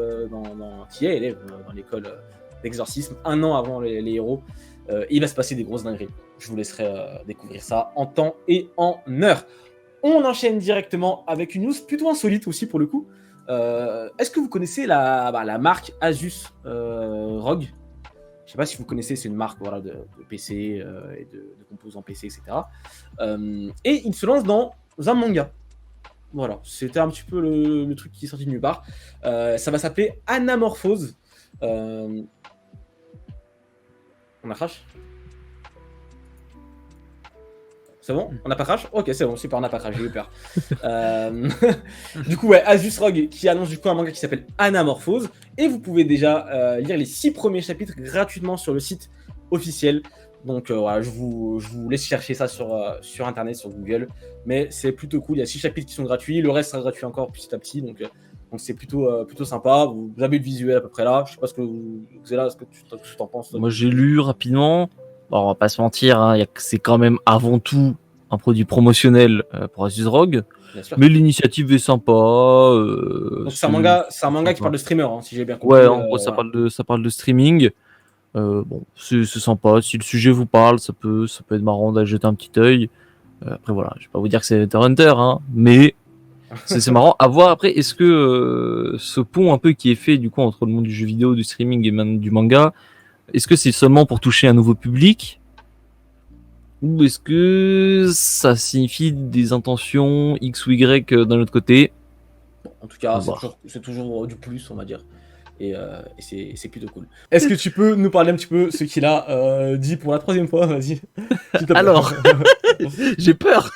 qui est élève dans l'école d'exorcisme 1 an avant les héros. Et il va se passer des grosses dingueries. Je vous laisserai découvrir ça en temps et en heure. On enchaîne directement avec une news plutôt insolite aussi pour le coup. Est-ce que vous connaissez la marque Asus ROG? Je sais pas si vous connaissez, c'est une marque de PC et de composants PC, etc. Et il se lance dans un manga. Voilà, c'était un petit peu le truc qui est sorti de nulle part. Ça va s'appeler Anamorphose. On a crash? C'est bon? On n'a pas crash? Ok, c'est bon, super, on n'a pas crash, j'ai eu peur. Du coup, ouais, Asus ROG qui annonce du coup un manga qui s'appelle Anamorphose. Et vous pouvez déjà lire les 6 premiers chapitres gratuitement sur le site officiel. Donc voilà, je vous laisse chercher ça sur internet, sur Google. Mais c'est plutôt cool, il y a 6 chapitres qui sont gratuits, le reste sera gratuit encore petit à petit. Donc c'est plutôt sympa. Vous avez le visuel à peu près là. Je sais pas ce que vous là, ce que tu t'en penses. Moi, j'ai lu rapidement. Bon, on va pas se mentir, hein, c'est quand même avant tout un produit promotionnel pour Asus ROG. Bien sûr. Mais l'initiative est sympa. Donc c'est un manga qui parle de streamer, hein, si j'ai bien compris. Ouais, en gros, ça parle de streaming. Bon, c'est sympa. Si le sujet vous parle, ça peut être marrant d'aller jeter un petit œil. Après, voilà, je vais pas vous dire que c'est Hunter, hein, mais c'est marrant à voir. Après, est-ce que ce pont un peu qui est fait du coup entre le monde du jeu vidéo, du streaming et même du manga, est-ce que c'est seulement pour toucher un nouveau public? Ou est-ce que ça signifie des intentions X ou Y d'un autre côté? En tout cas, Au revoir. c'est toujours du plus, on va dire. c'est plutôt cool. Est-ce que tu peux nous parler un petit peu ce qu'il a dit pour la 3e fois? Vas-y. S'il te plaît. Alors, j'ai peur.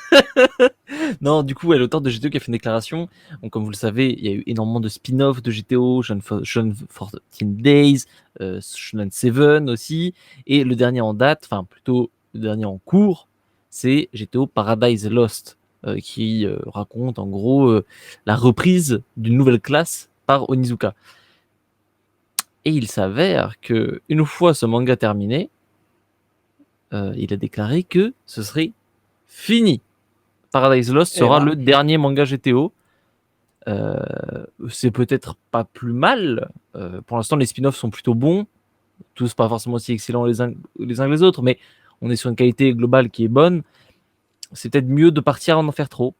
Non, du coup, l'auteur de GTO qui a fait une déclaration. Donc, comme vous le savez, il y a eu énormément de spin-off de GTO, Shonen 14 Days, Shonen 7 aussi. Et le dernier en date, enfin plutôt le dernier en cours, c'est GTO Paradise Lost, qui raconte en gros la reprise d'une nouvelle classe par Onizuka. Et il s'avère que une fois ce manga terminé, il a déclaré que ce serait fini. Paradise Lost sera le dernier manga GTO. C'est peut-être pas plus mal. Pour l'instant, les spin-offs sont plutôt bons. Tous pas forcément aussi excellents les uns que les autres, mais on est sur une qualité globale qui est bonne. C'est peut-être mieux de partir en faire trop.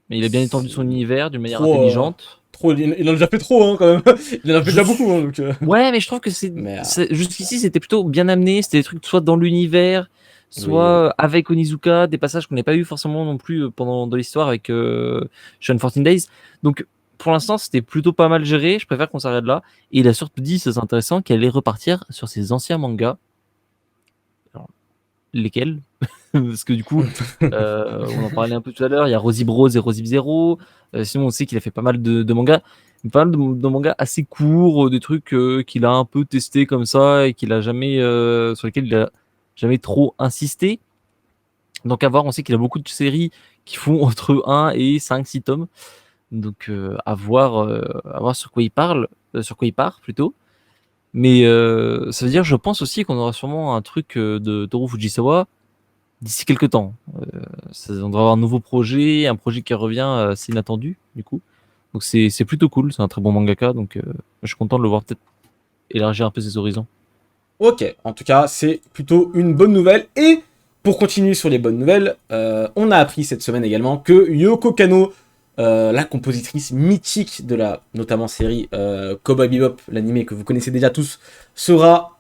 Mais il a bien étendu son univers d'une manière intelligente. Trop, il en a déjà fait trop, hein, quand même. Il en a fait déjà beaucoup. Hein, donc, Ouais, mais je trouve que jusqu'ici, c'était plutôt bien amené. C'était des trucs soit dans l'univers, soit avec Onizuka, des passages qu'on n'a pas eu forcément non plus dans l'histoire avec Shonen 14 Days. Donc, pour l'instant, c'était plutôt pas mal géré. Je préfère qu'on s'arrête là. Et il a surtout dit, c'est intéressant, qu'elle allait repartir sur ses anciens mangas. Alors, lesquels? Parce que du coup, on en parlait un peu tout à l'heure, il y a Rosy Bros et Rosy Zero. Sinon, on sait qu'il a fait pas mal de mangas. Pas mal de mangas assez courts, des trucs qu'il a un peu testé comme ça et qu'il a jamais, sur lesquels il a jamais trop insisté. Donc à voir, on sait qu'il a beaucoup de séries qui font entre 1 et 5-6 tomes. Donc à voir sur quoi il parle, sur quoi il part plutôt. Mais ça veut dire, je pense aussi qu'on aura sûrement un truc de Toru Fujisawa d'ici quelques temps. On doit avoir un nouveau projet, un projet qui revient assez inattendu du coup. Donc c'est plutôt cool, c'est un très bon mangaka, donc je suis content de le voir peut-être élargir un peu ses horizons. Ok, en tout cas, c'est plutôt une bonne nouvelle. Et pour continuer sur les bonnes nouvelles, on a appris cette semaine également que Yoko Kanno, la compositrice mythique de la notamment série Cowboy Bebop, l'anime que vous connaissez déjà tous, sera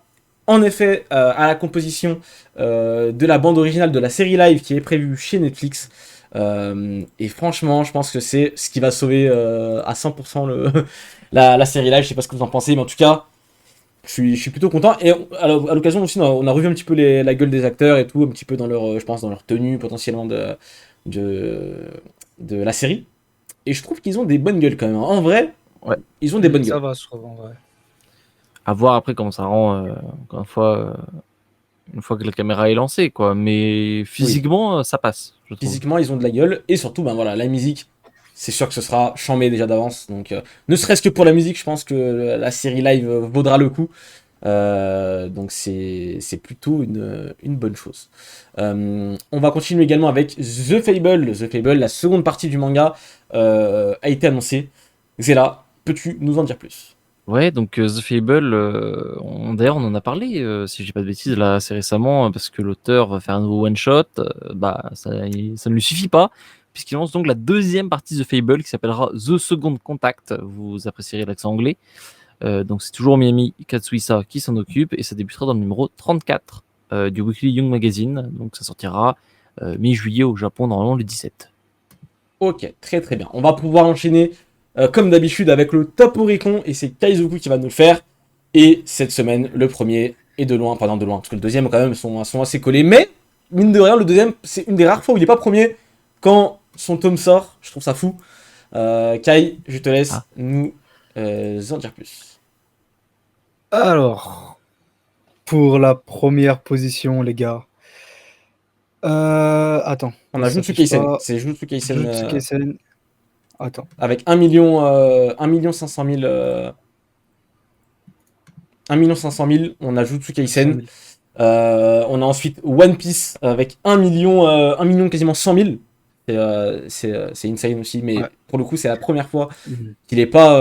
en effet à la composition de la bande originale de la série live qui est prévue chez Netflix. Et franchement, je pense que c'est ce qui va sauver à 100% la série live. Je sais pas ce que vous en pensez, mais en tout cas, je suis plutôt content. Et à l'occasion aussi, on a revu un petit peu la gueule des acteurs et tout, un petit peu dans leur, je pense, dans leur tenue potentiellement de la série. Et je trouve qu'ils ont des bonnes gueules quand même. En vrai, ouais, ils ont des bonnes gueules. Ça va, je trouve, en vrai. À voir après comment ça rend, encore une fois que la caméra est lancée, quoi. Mais physiquement, ça passe. Je trouve. Physiquement, ils ont de la gueule. Et surtout, ben voilà, la musique, c'est sûr que ce sera chambé déjà d'avance. Donc, ne serait-ce que pour la musique, je pense que la série live vaudra le coup. Donc, c'est plutôt une bonne chose. On va continuer également avec The Fable. The Fable, la seconde partie du manga, a été annoncée. Zéla, peux-tu nous en dire plus? Ouais, donc The Fable, d'ailleurs on en a parlé, si je dis pas de bêtises, là assez récemment, parce que l'auteur va faire un nouveau one-shot, ça ne lui suffit pas, puisqu'il lance donc la deuxième partie de The Fable qui s'appellera The Second Contact, vous apprécierez l'accent anglais. Donc c'est toujours Miami Katsuhisa qui s'en occupe, et ça débutera dans le numéro 34 du Weekly Young Magazine, donc ça sortira mi-juillet au Japon, normalement le 17. Ok, très très bien. On va pouvoir enchaîner comme d'habitude avec le top Oricon, et c'est Kaizoku qui va nous le faire. Et cette semaine, le premier est de loin, parce que le deuxième quand même sont assez collés, mais mine de rien, le deuxième, c'est une des rares fois où il n'est pas premier quand son tome sort. Je trouve ça fou. Kai, je te laisse nous en dire plus. Alors, pour la première position, les gars. Attends. On a Jutsu Kaisen. C'est Jutsu Kaisen. Jutsu Kaisen. Attends. Avec 1 500 000. 1 500 000, on a Jutsu Kaisen. On a ensuite One Piece avec 1 million quasiment 100 000. C'est insane aussi, mais pour le coup, c'est la première fois qu'il n'est pas.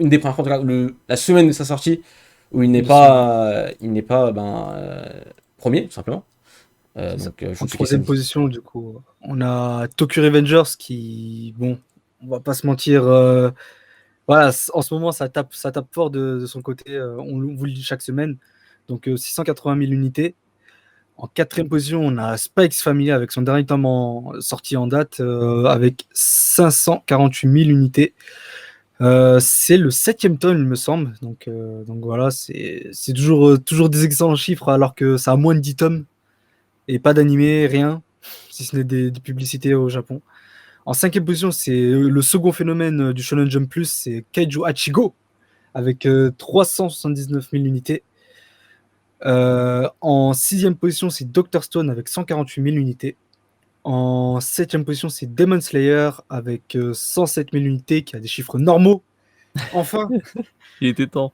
Une des premières fois, la semaine de sa sortie, où il n'est pas, premier, tout simplement. Donc, en troisième position, du coup, on a Tokyo Revengers qui, bon, on va pas se mentir, voilà, en ce moment ça tape fort de son côté, on vous le dit chaque semaine, donc 680 000 unités. En quatrième position, on a Spy X Family avec son dernier tome sorti en date avec 548 000 unités. C'est le 7e tome, il me semble. Donc voilà, c'est toujours des excellents chiffres alors que ça a moins de 10 tomes et pas d'animé, rien, si ce n'est des publicités au Japon. En 5e position, c'est le second phénomène du Shonen Jump Plus, c'est Kaiju Hachigo avec 379 000 unités. En 6e position, c'est Dr. Stone avec 148 000 unités. En 7e position, c'est Demon Slayer avec 107 000 unités, qui a des chiffres normaux. Enfin, Il était temps.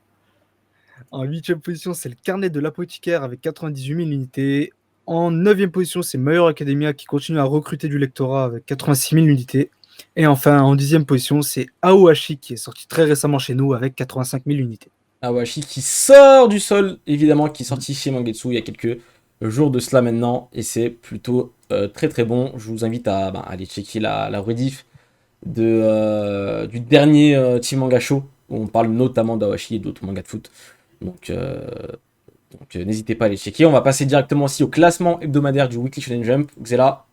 en 8e position, c'est le Carnet de l'apothicaire avec 98 000 unités. En 9e position, c'est My Hero Academia qui continue à recruter du lectorat avec 86 000 unités. Et enfin, en 10e position, c'est Aohashi qui est sorti très récemment chez nous avec 85 000 unités. Awashi qui sort du sol, évidemment, qui est sorti chez Mangetsu il y a quelques jours de cela maintenant, et c'est plutôt très très bon. Je vous invite à aller checker la rediff du dernier Team Manga Show, où on parle notamment d'Awashi et d'autres mangas de foot. Donc n'hésitez pas à aller checker. On va passer directement aussi au classement hebdomadaire du Weekly Shonen Jump. Xela,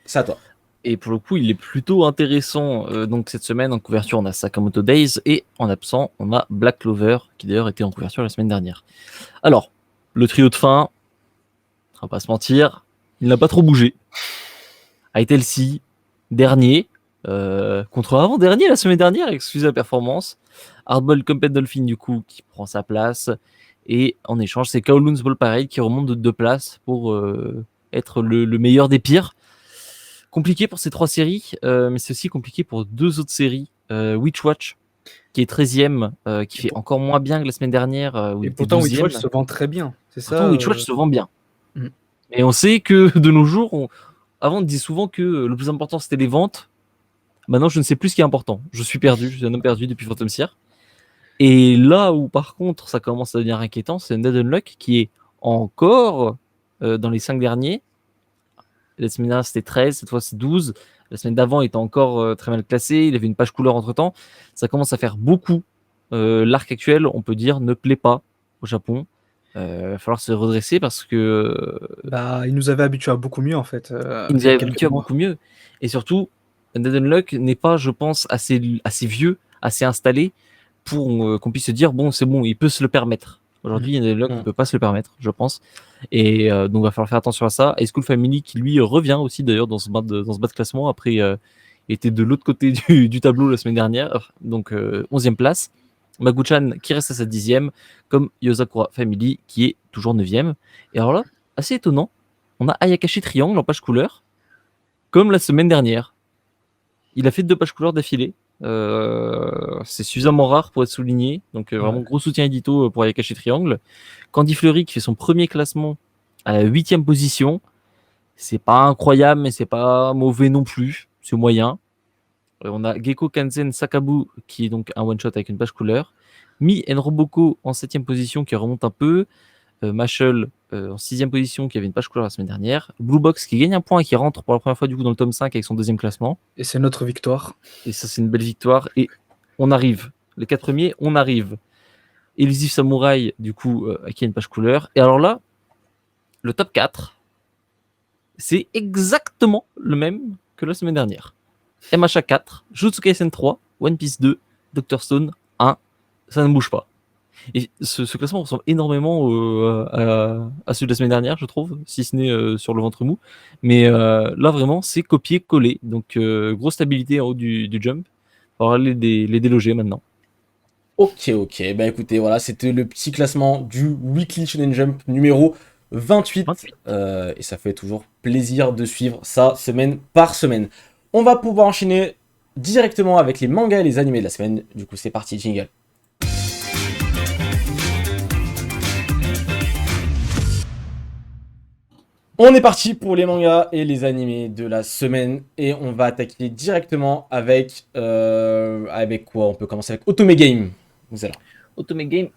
c'est à toi. Et pour le coup, il est plutôt intéressant. Donc cette semaine, en couverture, on a Sakamoto Days et en absent, on a Black Clover, qui d'ailleurs était en couverture la semaine dernière. Alors, le trio de fin, on va pas se mentir, il n'a pas trop bougé. Aitelsi, dernier, contre avant-dernier la semaine dernière, excusez la performance. Hardball Compet Dolphin, du coup, qui prend sa place. Et en échange, c'est Kowloon's Ball Parade qui remonte de 2 places pour être le meilleur des pires. Compliqué pour ces 3 séries, mais c'est aussi compliqué pour 2 autres séries. Witch Watch, qui est 13e, qui fait encore moins bien que la semaine dernière. Où il Et était pourtant, Witch 12e. Watch se vend très bien. C'est Pourtant, ça. Witch Watch se vend bien. Mm. Et on sait que de nos jours, avant on disait souvent que le plus important c'était les ventes. Maintenant, je ne sais plus ce qui est important. Je suis perdu, je suis un homme perdu depuis Phantom Seer. Et là où par contre ça commence à devenir inquiétant, c'est Dead Unlock qui est encore dans les 5 derniers. La semaine dernière c'était 13, cette fois c'est 12. La semaine d'avant il était encore très mal classé, il avait une page couleur entre temps. Ça commence à faire beaucoup. L'arc actuel, on peut dire, ne plaît pas au Japon. Il va falloir se redresser parce que Il nous avait habitués à beaucoup mieux en fait. il nous il y a avait quelques habitués à mois. beaucoup mieux. Et surtout, Dead Unlock n'est pas, je pense, assez vieux, assez installé pour qu'on puisse se dire bon, c'est bon, il peut se le permettre. Aujourd'hui, Dead Unlock ne peut pas se le permettre, je pense. Et donc, il va falloir faire attention à ça. Et School Family qui lui revient aussi d'ailleurs dans ce bas de classement. Après, il était de l'autre côté du tableau la semaine dernière. Donc, 11e place. Magu-chan qui reste à sa 10e, comme Yosakura Family qui est toujours 9e. Et alors là, assez étonnant, on a Ayakashi Triangle en page couleur, comme la semaine dernière. Il a fait 2 pages couleurs d'affilée. C'est suffisamment rare pour être souligné. Donc vraiment gros soutien édito pour Ayakashi Triangle. Candy Fleury qui fait son premier classement à la 8e position. C'est pas incroyable, mais c'est pas mauvais non plus. C'est moyen. On a Gecko Kanzen Sakabu qui est donc un one-shot avec une page couleur. Mi Enroboko en 7e position qui remonte un peu. Mashal en 6e position qui avait une page couleur la semaine dernière. Blue Box qui gagne un point et qui rentre pour la première fois du coup dans le tome 5 avec son 2e classement. Et c'est notre victoire. Et ça c'est une belle victoire. Et on arrive. Les 4 premiers, on arrive. Elusive Samurai du coup qui a une page couleur. Et alors là, le top 4, c'est exactement le même que la semaine dernière. MHA 4, Jutsu Kaisen 3, One Piece 2, Dr. Stone 1, ça ne bouge pas. Et ce classement ressemble énormément à celui de la semaine dernière, je trouve, si ce n'est sur le ventre mou. Mais là, vraiment, c'est copier-coller. Donc, grosse stabilité en haut du jump. Il va falloir les déloger maintenant. Ok. Écoutez, voilà, c'était le petit classement du Weekly Shonen Jump numéro 28. Et ça fait toujours plaisir de suivre ça semaine par semaine. On va pouvoir enchaîner directement avec les mangas et les animés de la semaine. Du coup, c'est parti, jingle. On est parti pour les mangas et les animés de la semaine. Et on va attaquer directement avec quoi? On peut commencer avec Otome Game. Otome Game,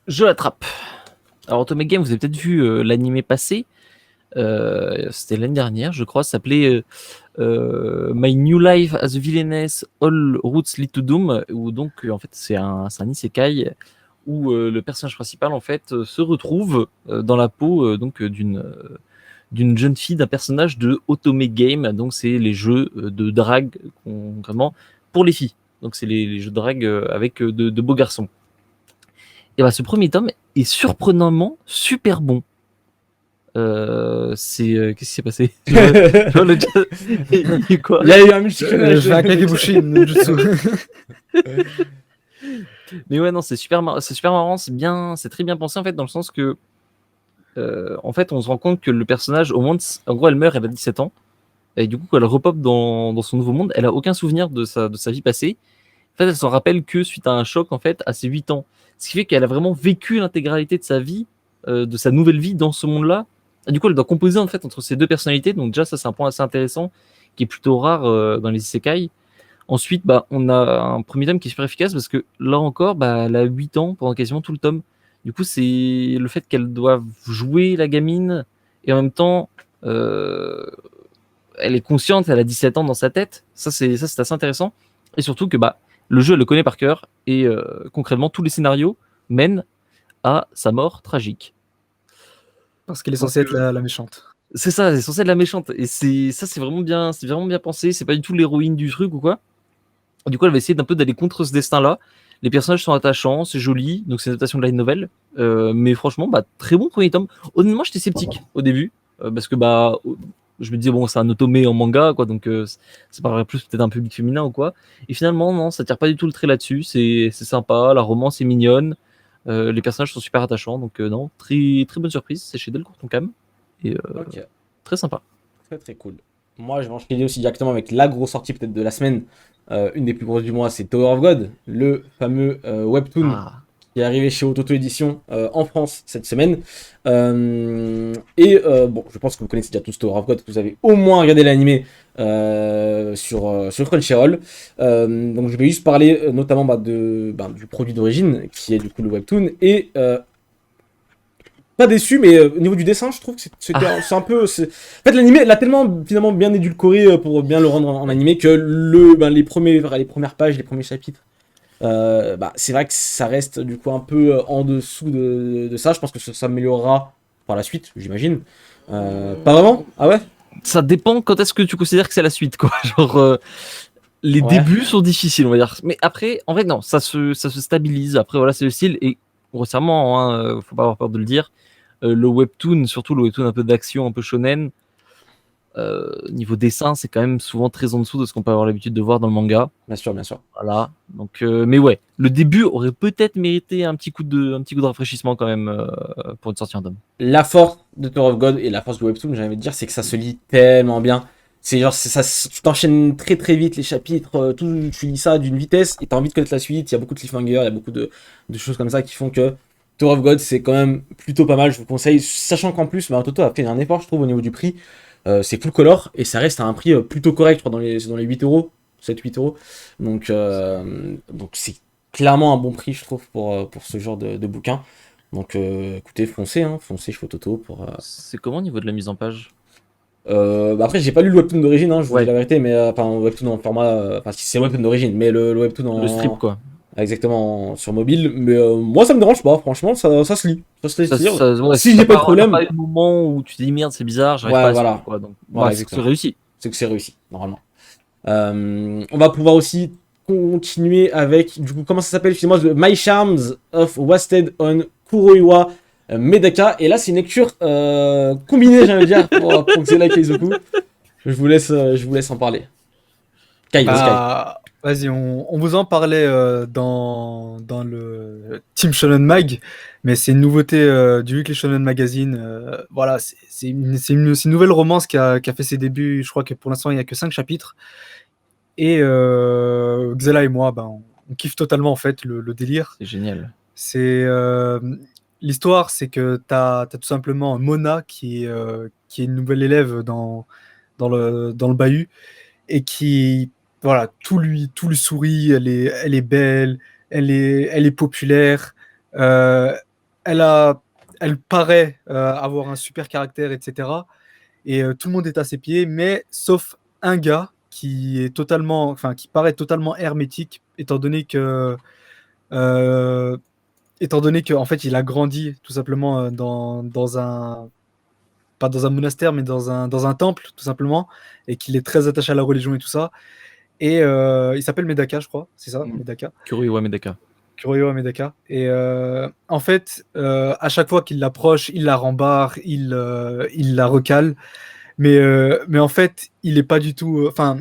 je l'attrape. Alors, Otome Game, vous avez peut-être vu l'animé passé. C'était l'année dernière, je crois. Ça s'appelait My New Life as a Villainess, All Routes Lead to Doom. Où donc, en fait, c'est un isekai où le personnage principal en fait se retrouve dans la peau d'une jeune fille, d'un personnage de Otome Game. Donc c'est les jeux de drague concrètement pour les filles. Donc c'est les jeux de drague avec de beaux garçons. Et bah ce premier tome est surprenamment super bon. Qu'est-ce qui s'est passé? Je vois le chat- quoi? Il y a eu un multiclonage. Je vais à Kagebushi no Jutsu. Mais ouais, non, c'est super marrant, c'est très bien pensé en fait, dans le sens que, en fait, on se rend compte que le personnage, au monde, en gros, elle meurt, elle a 17 ans, et du coup, quand elle repop dans son nouveau monde, elle a aucun souvenir de sa vie passée. En fait, elle s'en rappelle que suite à un choc, en fait, à ses 8 ans. Ce qui fait qu'elle a vraiment vécu l'intégralité de sa vie, de sa nouvelle vie dans ce monde-là. Et du coup, elle doit composer, en fait, entre ces deux personnalités. Donc déjà, ça, c'est un point assez intéressant, qui est plutôt rare dans les isekai. Ensuite, bah, on a un premier tome qui est super efficace parce que là encore, bah, elle a 8 ans pendant quasiment tout le tome. Du coup, c'est le fait qu'elle doive jouer la gamine et en même temps, elle est consciente, elle a 17 ans dans sa tête. Ça, c'est assez intéressant. Et surtout que bah, le jeu, elle le connaît par cœur et concrètement, tous les scénarios mènent à sa mort tragique. Parce qu'elle est censée être la méchante. C'est ça, c'est censé être la méchante. Et c'est vraiment bien pensé. C'est pas du tout l'héroïne du truc ou quoi. Du coup, elle va essayer d'un peu d'aller contre ce destin-là. Les personnages sont attachants, c'est joli, donc c'est une adaptation de light novel. Mais franchement, bah, très bon premier tome. Honnêtement, j'étais sceptique au début, parce que bah, je me disais, bon, c'est un otome en manga, quoi, donc ça paraît plus peut-être un public féminin ou quoi. Et finalement, non, ça tire pas du tout le trait là-dessus. C'est sympa, la romance est mignonne, les personnages sont super attachants, donc non, très, très bonne surprise. C'est chez Delcourt Tonkam. Et Ok, très sympa. très très cool. Moi, je vais enchaîner aussi directement avec la grosse sortie peut-être de la semaine. Une des plus grosses du mois, c'est Tower of God, le fameux webtoon Ah. qui est arrivé chez Ototo Édition en France cette semaine. Bon, je pense que vous connaissez déjà tous Tower of God, que vous avez au moins regardé l'animé sur Crunchyroll. Donc je vais juste parler notamment du produit d'origine, qui est du coup le webtoon, et pas déçu, mais au niveau du dessin, je trouve que c'est un peu. En fait, l'animé l'a tellement finalement bien édulcoré pour bien le rendre en animé que les premières pages, les premiers chapitres, c'est vrai que ça reste du coup un peu en dessous de ça. Je pense que ça s'améliorera par la suite, j'imagine. Pas vraiment? Ah ouais? Ça dépend quand est-ce que tu considères que c'est la suite, quoi. Genre, les Ouais. débuts sont difficiles, on va dire. Mais après, en fait, non, ça se stabilise. Après, voilà, c'est le style. Et grossièrement, hein, faut pas avoir peur de le dire, le webtoon, surtout le webtoon un peu d'action, un peu shonen, niveau dessin, c'est quand même souvent très en dessous de ce qu'on peut avoir l'habitude de voir dans le manga. Bien sûr, bien sûr. Voilà. Donc, mais ouais, le début aurait peut-être mérité un petit coup de rafraîchissement quand même pour une sortie en tome. La force de Tower of God et la force du webtoon, j'ai envie de dire, c'est que ça se lit tellement bien. C'est genre, tu t'enchaînes très très vite les chapitres, tu lis ça d'une vitesse et t'as envie de connaître la suite. Il y a beaucoup de cliffhangers, il y a beaucoup de choses comme ça qui font que Tower of God, c'est quand même plutôt pas mal. Je vous conseille, sachant qu'en plus, Toto a fait un effort, je trouve, au niveau du prix. C'est full color et ça reste à un prix plutôt correct, je crois, dans les 8 euros, 7-8 euros. Donc c'est clairement un bon prix, je trouve, pour ce genre de bouquin. Donc écoutez, foncez chez Toto pour. C'est comment au niveau de la mise en page? Après, j'ai pas lu le webtoon d'origine, je vous Ouais. dis la vérité, mais enfin, un webtoon en format. Enfin, si c'est le webtoon d'origine, mais le webtoon en. Le strip, quoi. Exactement, sur mobile. Mais moi, ça me dérange pas, franchement, ça se lit. Ça se laisse lire. Ouais, Si j'ai pas de problème. T'as pas eu de moment où tu te dis merde, c'est bizarre, j'arrive Ouais, pas à voilà. suivre, quoi. Donc, Voilà, c'est exactement. réussi. C'est que c'est réussi, normalement. On va pouvoir aussi continuer avec, du coup, comment ça s'appelle, excusez-moi, The My Charms of Wasted on Kuroiwa Medaka. Et là, c'est une lecture combinée, j'ai envie de dire, pour Xela Keizoku. Je vous laisse en parler. Kai, vas-y, Kai. Vas-y, on vous en parlait dans le Team Shonen Mag, mais c'est une nouveauté du Weekly Shonen Magazine. Voilà, c'est une nouvelle romance qui a fait ses débuts. Je crois que pour l'instant, il n'y a que 5 chapitres. Et Xela et moi, on kiffe totalement en fait le délire. C'est génial. C'est l'histoire, c'est que t'as tout simplement Mona qui est une nouvelle élève dans le bahut et qui voilà, tout lui sourit. Elle est belle, elle est populaire, elle paraît avoir un super caractère, etc. Et tout le monde est à ses pieds, mais sauf un gars qui paraît totalement hermétique, étant donné que en fait il a grandi tout simplement dans un pas dans un monastère mais dans un temple tout simplement, et qu'il est très attaché à la religion et tout ça. Et il s'appelle Medaka, je crois, c'est ça, Medaka. Kuroiwa Medaka. Kuroiwa Medaka. Et en fait, à chaque fois qu'il l'approche, il la rembarre, il la recale. Mais en fait, il est pas du tout. Enfin,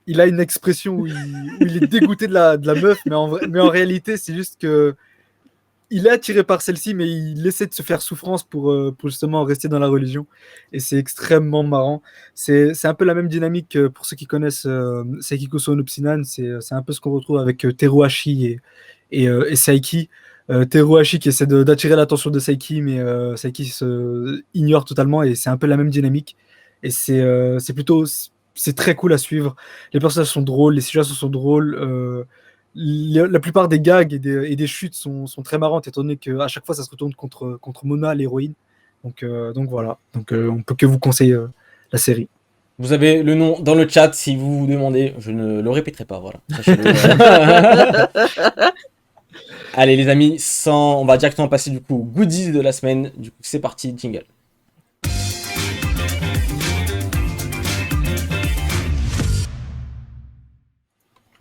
il a une expression où il est dégoûté de la meuf, mais en réalité, c'est juste que il est attiré par celle-ci, mais il essaie de se faire souffrance pour justement rester dans la religion. Et c'est extrêmement marrant. C'est un peu la même dynamique pour ceux qui connaissent Sekikoso no Psinan. C'est un peu ce qu'on retrouve avec Teruhashi et Saiki. Teruhashi qui essaie d'attirer l'attention de Saiki, mais Saiki se ignore totalement. Et c'est un peu la même dynamique. Et c'est plutôt. C'est très cool à suivre. Les personnages sont drôles, les situations sont drôles. La plupart des gags et des chutes sont très marrantes, étant donné qu'à chaque fois ça se retourne contre Mona, l'héroïne. Donc voilà. Donc on peut que vous conseiller la série. Vous avez le nom dans le chat si vous vous demandez. Je ne le répéterai pas, voilà. Sachez-le. Allez les amis, on va directement passer du coup aux goodies de la semaine. Du coup, c'est parti, jingle.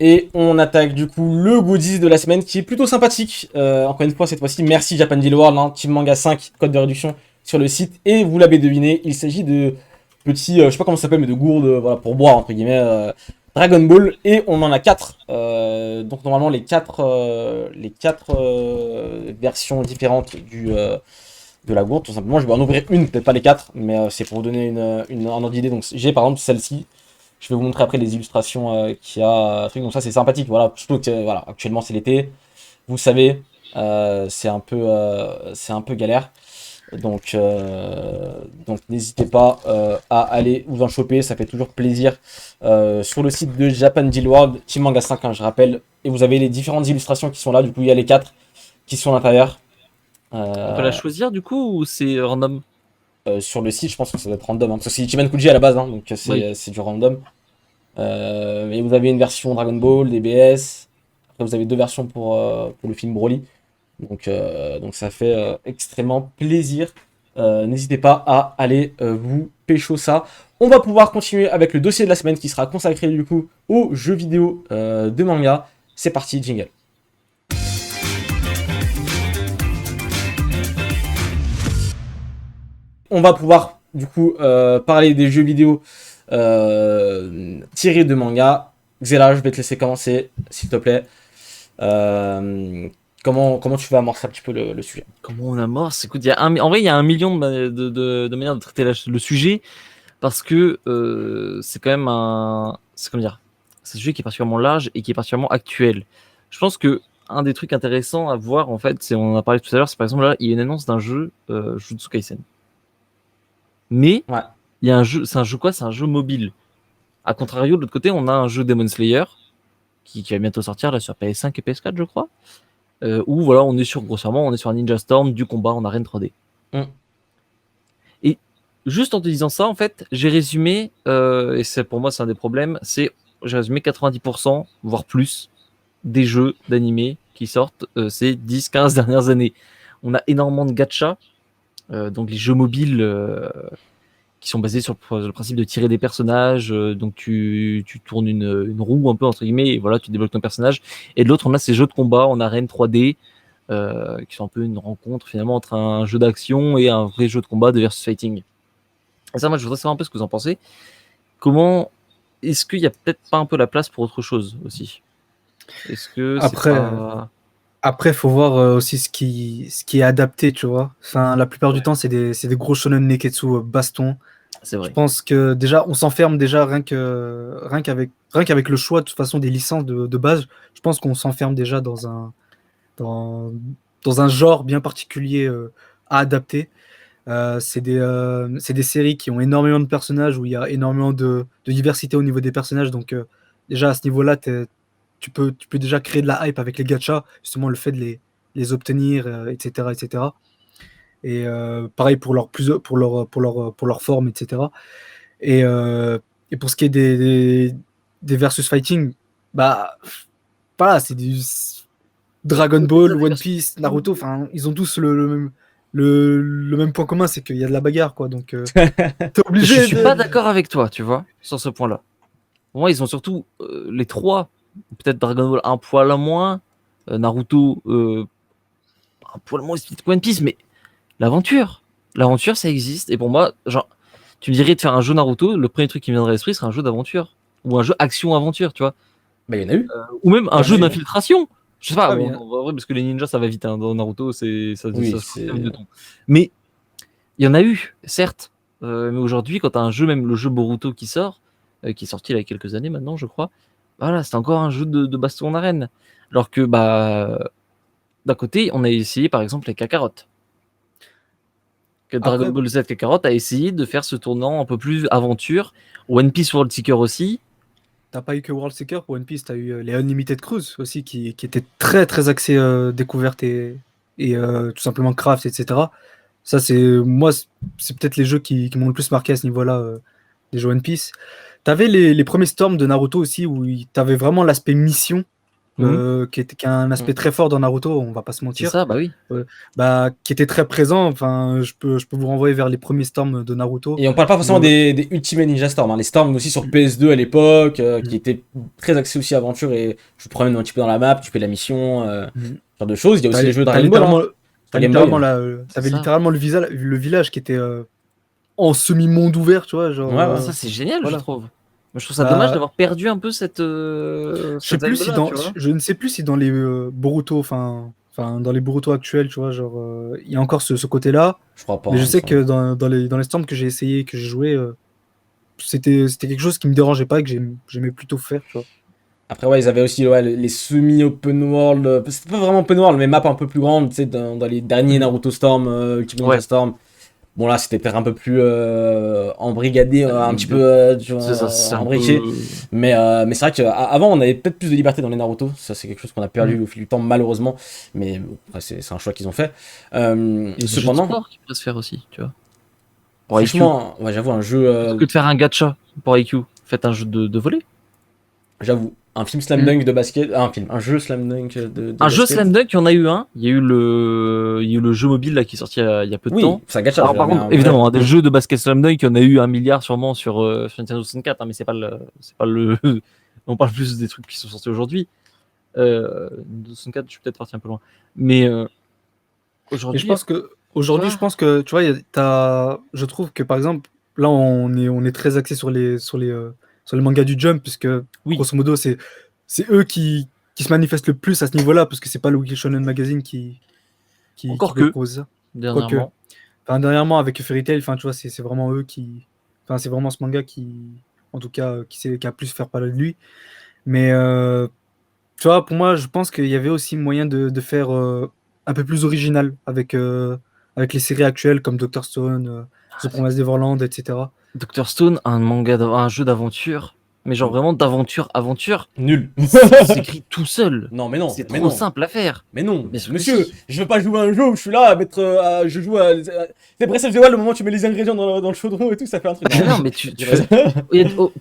Et on attaque du coup le goodies de la semaine qui est plutôt sympathique. Encore une fois, cette fois-ci, merci Japan Deal World, hein, Team Manga 5, code de réduction sur le site. Et vous l'avez deviné, il s'agit de petits, je sais pas comment ça s'appelle, mais de gourdes voilà, pour boire, entre guillemets, Dragon Ball. Et on en a 4. Donc normalement, les 4 versions différentes de la gourde. Tout simplement, je vais en ouvrir une, peut-être pas les 4, mais c'est pour vous donner un ordre d'idée. Donc j'ai par exemple celle-ci. Je vais vous montrer après les illustrations qu'il y a. Donc ça c'est sympathique. Voilà, surtout que voilà, actuellement c'est l'été. Vous savez, c'est un peu galère. Donc n'hésitez pas à aller vous en choper. Ça fait toujours plaisir. Sur le site de Japan Deal World, Team Manga 5, hein, je rappelle. Et vous avez les différentes illustrations qui sont là. Du coup, il y a les 4 qui sont à l'intérieur. On peut la choisir du coup ou c'est random? Sur le site, je pense que ça doit être random, hein, parce que c'est Ichiban Kuji à la base, hein, donc Oui. c'est du random. Et vous avez une version Dragon Ball, DBS. Après, vous avez 2 versions pour le film Broly. Donc ça fait extrêmement plaisir. N'hésitez pas à aller vous pécho ça. On va pouvoir continuer avec le dossier de la semaine qui sera consacré du coup aux jeux vidéo de manga. C'est parti, jingle. On va pouvoir du coup parler des jeux vidéo tirés de manga. Xela, je vais te laisser commencer, s'il te plaît. Comment tu vas amorcer un petit peu le sujet? Comment on amorce? Écoute, en vrai, il y a 1 million de manières de traiter le sujet parce que c'est quand même c'est comment dire, c'est un sujet qui est particulièrement large et qui est particulièrement actuel. Je pense que un des trucs intéressants à voir en fait, on en a parlé tout à l'heure, c'est par exemple là, il y a une annonce d'un jeu Jujutsu Kaisen. Mais Ouais. il y a un jeu, c'est un jeu quoi? C'est un jeu mobile. A contrario, de l'autre côté, on a un jeu Demon Slayer qui va bientôt sortir là sur PS5 et PS4, je crois. Où voilà, on est sur Ninja Storm, du combat en arène 3D. Et juste en te disant ça, en fait, j'ai résumé, et pour moi c'est un des problèmes, j'ai résumé 90%, voire plus, des jeux d'animé qui sortent ces 10-15 dernières années. On a énormément de gacha, donc les jeux mobiles qui sont basés sur le principe de tirer des personnages. Donc tu tournes une roue un peu entre guillemets et voilà, tu débloques ton personnage. Et de l'autre, on a ces jeux de combat en arène 3D qui sont un peu une rencontre finalement entre un jeu d'action et un vrai jeu de combat de versus fighting. Et ça, moi, je voudrais savoir un peu ce que vous en pensez. Est-ce qu'il y a peut-être pas un peu la place pour autre chose aussi? Est-ce que Après, faut voir aussi ce qui est adapté, tu vois. Enfin, la plupart du temps, c'est des gros shonen neketsu baston. C'est vrai. Je pense que déjà, on s'enferme déjà rien qu'avec le choix de toute façon des licences de base. Je pense qu'on s'enferme déjà dans un genre bien particulier à adapter. C'est des séries qui ont énormément de personnages, où il y a énormément de diversité au niveau des personnages. Donc déjà à ce niveau-là, tu peux déjà créer de la hype avec les gachas, justement le fait de les obtenir, etc., etc. Et pareil pour leur forme, etc. Et pour ce qui est des versus fighting, bah voilà, c'est du Dragon Ball, One Piece, Naruto, enfin ils ont tous le même point commun, c'est qu'il y a de la bagarre, quoi. Donc t'es obligé. Je suis pas d'accord avec toi, tu vois, sur ce point-là. Pour moi, ils ont surtout les trois. Peut-être Dragon Ball un poil à moins, Naruto un poil moins Split One Piece, mais l'aventure, ça existe. Et pour moi, genre, tu me dirais de faire un jeu Naruto, le premier truc qui me viendrait à l'esprit serait un jeu d'aventure ou un jeu action-aventure, tu vois, Bah, il y en a eu. ou même un Ah, jeu oui. d'infiltration. Je sais pas, Ah, bon, mais- en vrai, parce que les ninjas ça va vite hein, dans Naruto, Oui, ça se c'est- passe vite de temps. Mais il y en a eu, certes. Mais aujourd'hui, quand tu as un jeu, même le jeu Boruto qui sort, qui est sorti il y a quelques années maintenant, je crois, voilà, c'est encore un jeu de baston en arène. Alors que, bah, d'un côté, on a essayé par exemple les Kakarot. Que Dragon Après, Ball Z Kakarot a essayé de faire ce tournant un peu plus aventure. One Piece World Seeker aussi. t'as pas eu que World Seeker pour One Piece, t'as eu les Unlimited Cruise aussi qui étaient très très axés découverte et tout simplement craft, etc. Ça, c'est peut-être les jeux qui m'ont le plus marqué à ce niveau-là, des jeux One Piece. T'avais les premiers Storms de Naruto aussi, où t'avais vraiment l'aspect mission, qui a un aspect très fort dans Naruto, on va pas se C'est mentir, ça, bah oui. qui était très présent. Enfin, je peux vous renvoyer vers les premiers Storms de Naruto. Et on parle pas forcément Où- des Ultimate Ninja Storm, hein. Les Storm aussi sur PS2 à l'époque, qui étaient très axés aussi aventure et je te promène un petit peu dans la map, tu fais de la mission, Mm. ce genre de choses. Il y a aussi les jeux T'as Dragon Ball, hein, littéralement, sur t'as Game Boy. littéralement C'est t'avais ça. littéralement le village qui était en semi-monde ouvert, tu vois, genre. Ouais, ouais. Ça, c'est génial, voilà. je trouve. Moi, je trouve ça Bah, dommage d'avoir perdu un peu cette. Je sais cette plus si vibe-là, dans, tu vois. je ne sais plus si dans les Boruto, enfin dans les Boruto actuels, tu vois, genre il y a encore ce côté-là. Je crois pas, Mais hein, je il me sais semble. que dans les Storms que j'ai essayé, que j'ai joué, c'était quelque chose qui me dérangeait pas et que j'aimais plutôt faire, tu vois. Après, ouais, ils avaient aussi ouais, les semi-open world. C'était pas vraiment open world, mais maps un peu plus grandes, tu sais, dans les derniers Mhm. Naruto Storm, Ultimate Ninja Ouais. Storm. Bon, là, c'était peut-être un peu plus embrigadé, un petit peu tu vois, C'est ça, c'est un embriqué. peu. Mais c'est vrai qu'avant, on avait peut-être plus de liberté dans les Naruto. Ça, c'est quelque chose qu'on a perdu Mhm. au fil du temps, malheureusement. Mais bon, après, c'est un choix qu'ils ont fait. Il y a des jeux de Cependant, sport qui pourraient se faire aussi, tu vois. Pour IQ. franchement, ouais, j'avoue, un jeu. Plutôt que de faire un gacha pour IQ, faites un jeu de volley. J'avoue, un film slam dunk de basket. Un jeu slam dunk de Un jeu basket. Slam Dunk, il y en a eu un. Il y a eu le jeu mobile là, qui est sorti il y a peu de Oui, temps. ça gacha. Alors, par contre, évidemment, hein, des jeux de basket Slam Dunk, il y en a eu un milliard sûrement sur Nintendo 64, hein, mais c'est pas le. On parle plus des trucs qui sont sortis aujourd'hui. Nintendo 64, je suis peut-être parti un peu loin. Mais Et aujourd'hui, je pense que aujourd'hui, Ouais. je pense que tu vois, je trouve que par exemple, là, on est très axé sur les mangas du Jump, puisque Oui. grosso modo, c'est eux qui se manifestent le plus à ce niveau-là, parce que c'est pas le Weekly Shonen Magazine qui Encore peut que, proposer ça. dernièrement. Enfin, dernièrement, avec Fairy Tail, enfin, tu vois, c'est vraiment eux qui. Enfin, c'est vraiment ce manga en tout cas, qui a plus faire parler de lui. Mais, tu vois, pour moi, je pense qu'il y avait aussi moyen de faire un peu plus original avec les séries actuelles comme Dr. Stone, The Promised Neverland, etc. Dr. Stone, un jeu d'aventure, mais genre vraiment d'aventure, Nul. ça s'écrit tout seul. Non, mais non. C'est mais trop non. simple à faire. Mais non, Mais ce monsieur, coup-ci. je veux pas jouer à un jeu où je suis là à mettre. Je joue à. C'est Breath of the Wild, le moment où tu mets les ingrédients dans le chaudron et tout, ça fait un truc. Mais non, mais tu fais.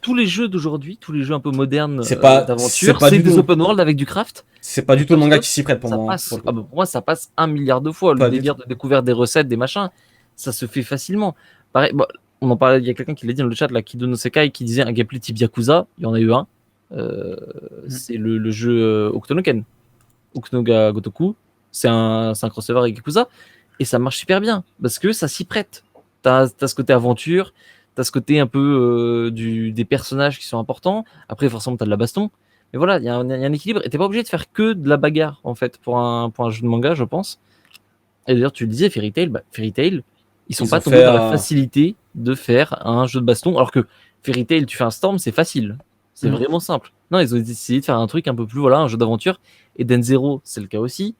Tous les jeux d'aujourd'hui, tous les jeux un peu modernes C'est pas- d'aventure, c'est pas c'est du des tout. open world avec du craft. C'est pas du tout le manga qui s'y prête pour Ça moi. passe. pour le coup. Ah bah, pour moi, ça passe 1 milliard de fois. Le Pas du délire de découverte des recettes, des machins, ça se fait facilement. Pareil, bon, on en parlait, il y a quelqu'un qui l'a dit dans le chat, là, Kido no Sekai, qui disait un gameplay type Yakuza. Il y en a eu un. C'est le jeu Octonoken. Okunoga Gotoku. C'est un crossover avec Yakuza. Et ça marche super bien. Parce que ça s'y prête. T'as ce côté aventure. T'as ce côté un peu des personnages qui sont importants. Après, forcément, t'as de la baston. Mais voilà, il y a un équilibre. Et t'es pas obligé de faire que de la bagarre, en fait, pour un jeu de manga, je pense. Et d'ailleurs, tu le disais, Fairy Tail, ils sont Ils pas ont tombés fait, dans la facilité de faire un jeu de baston. Alors que Fairy Tail, tu fais un Storm, c'est facile. C'est Mhm. vraiment simple. Non, ils ont essayé de faire un truc un peu plus, voilà, un jeu d'aventure. Et Zero, c'est le cas aussi.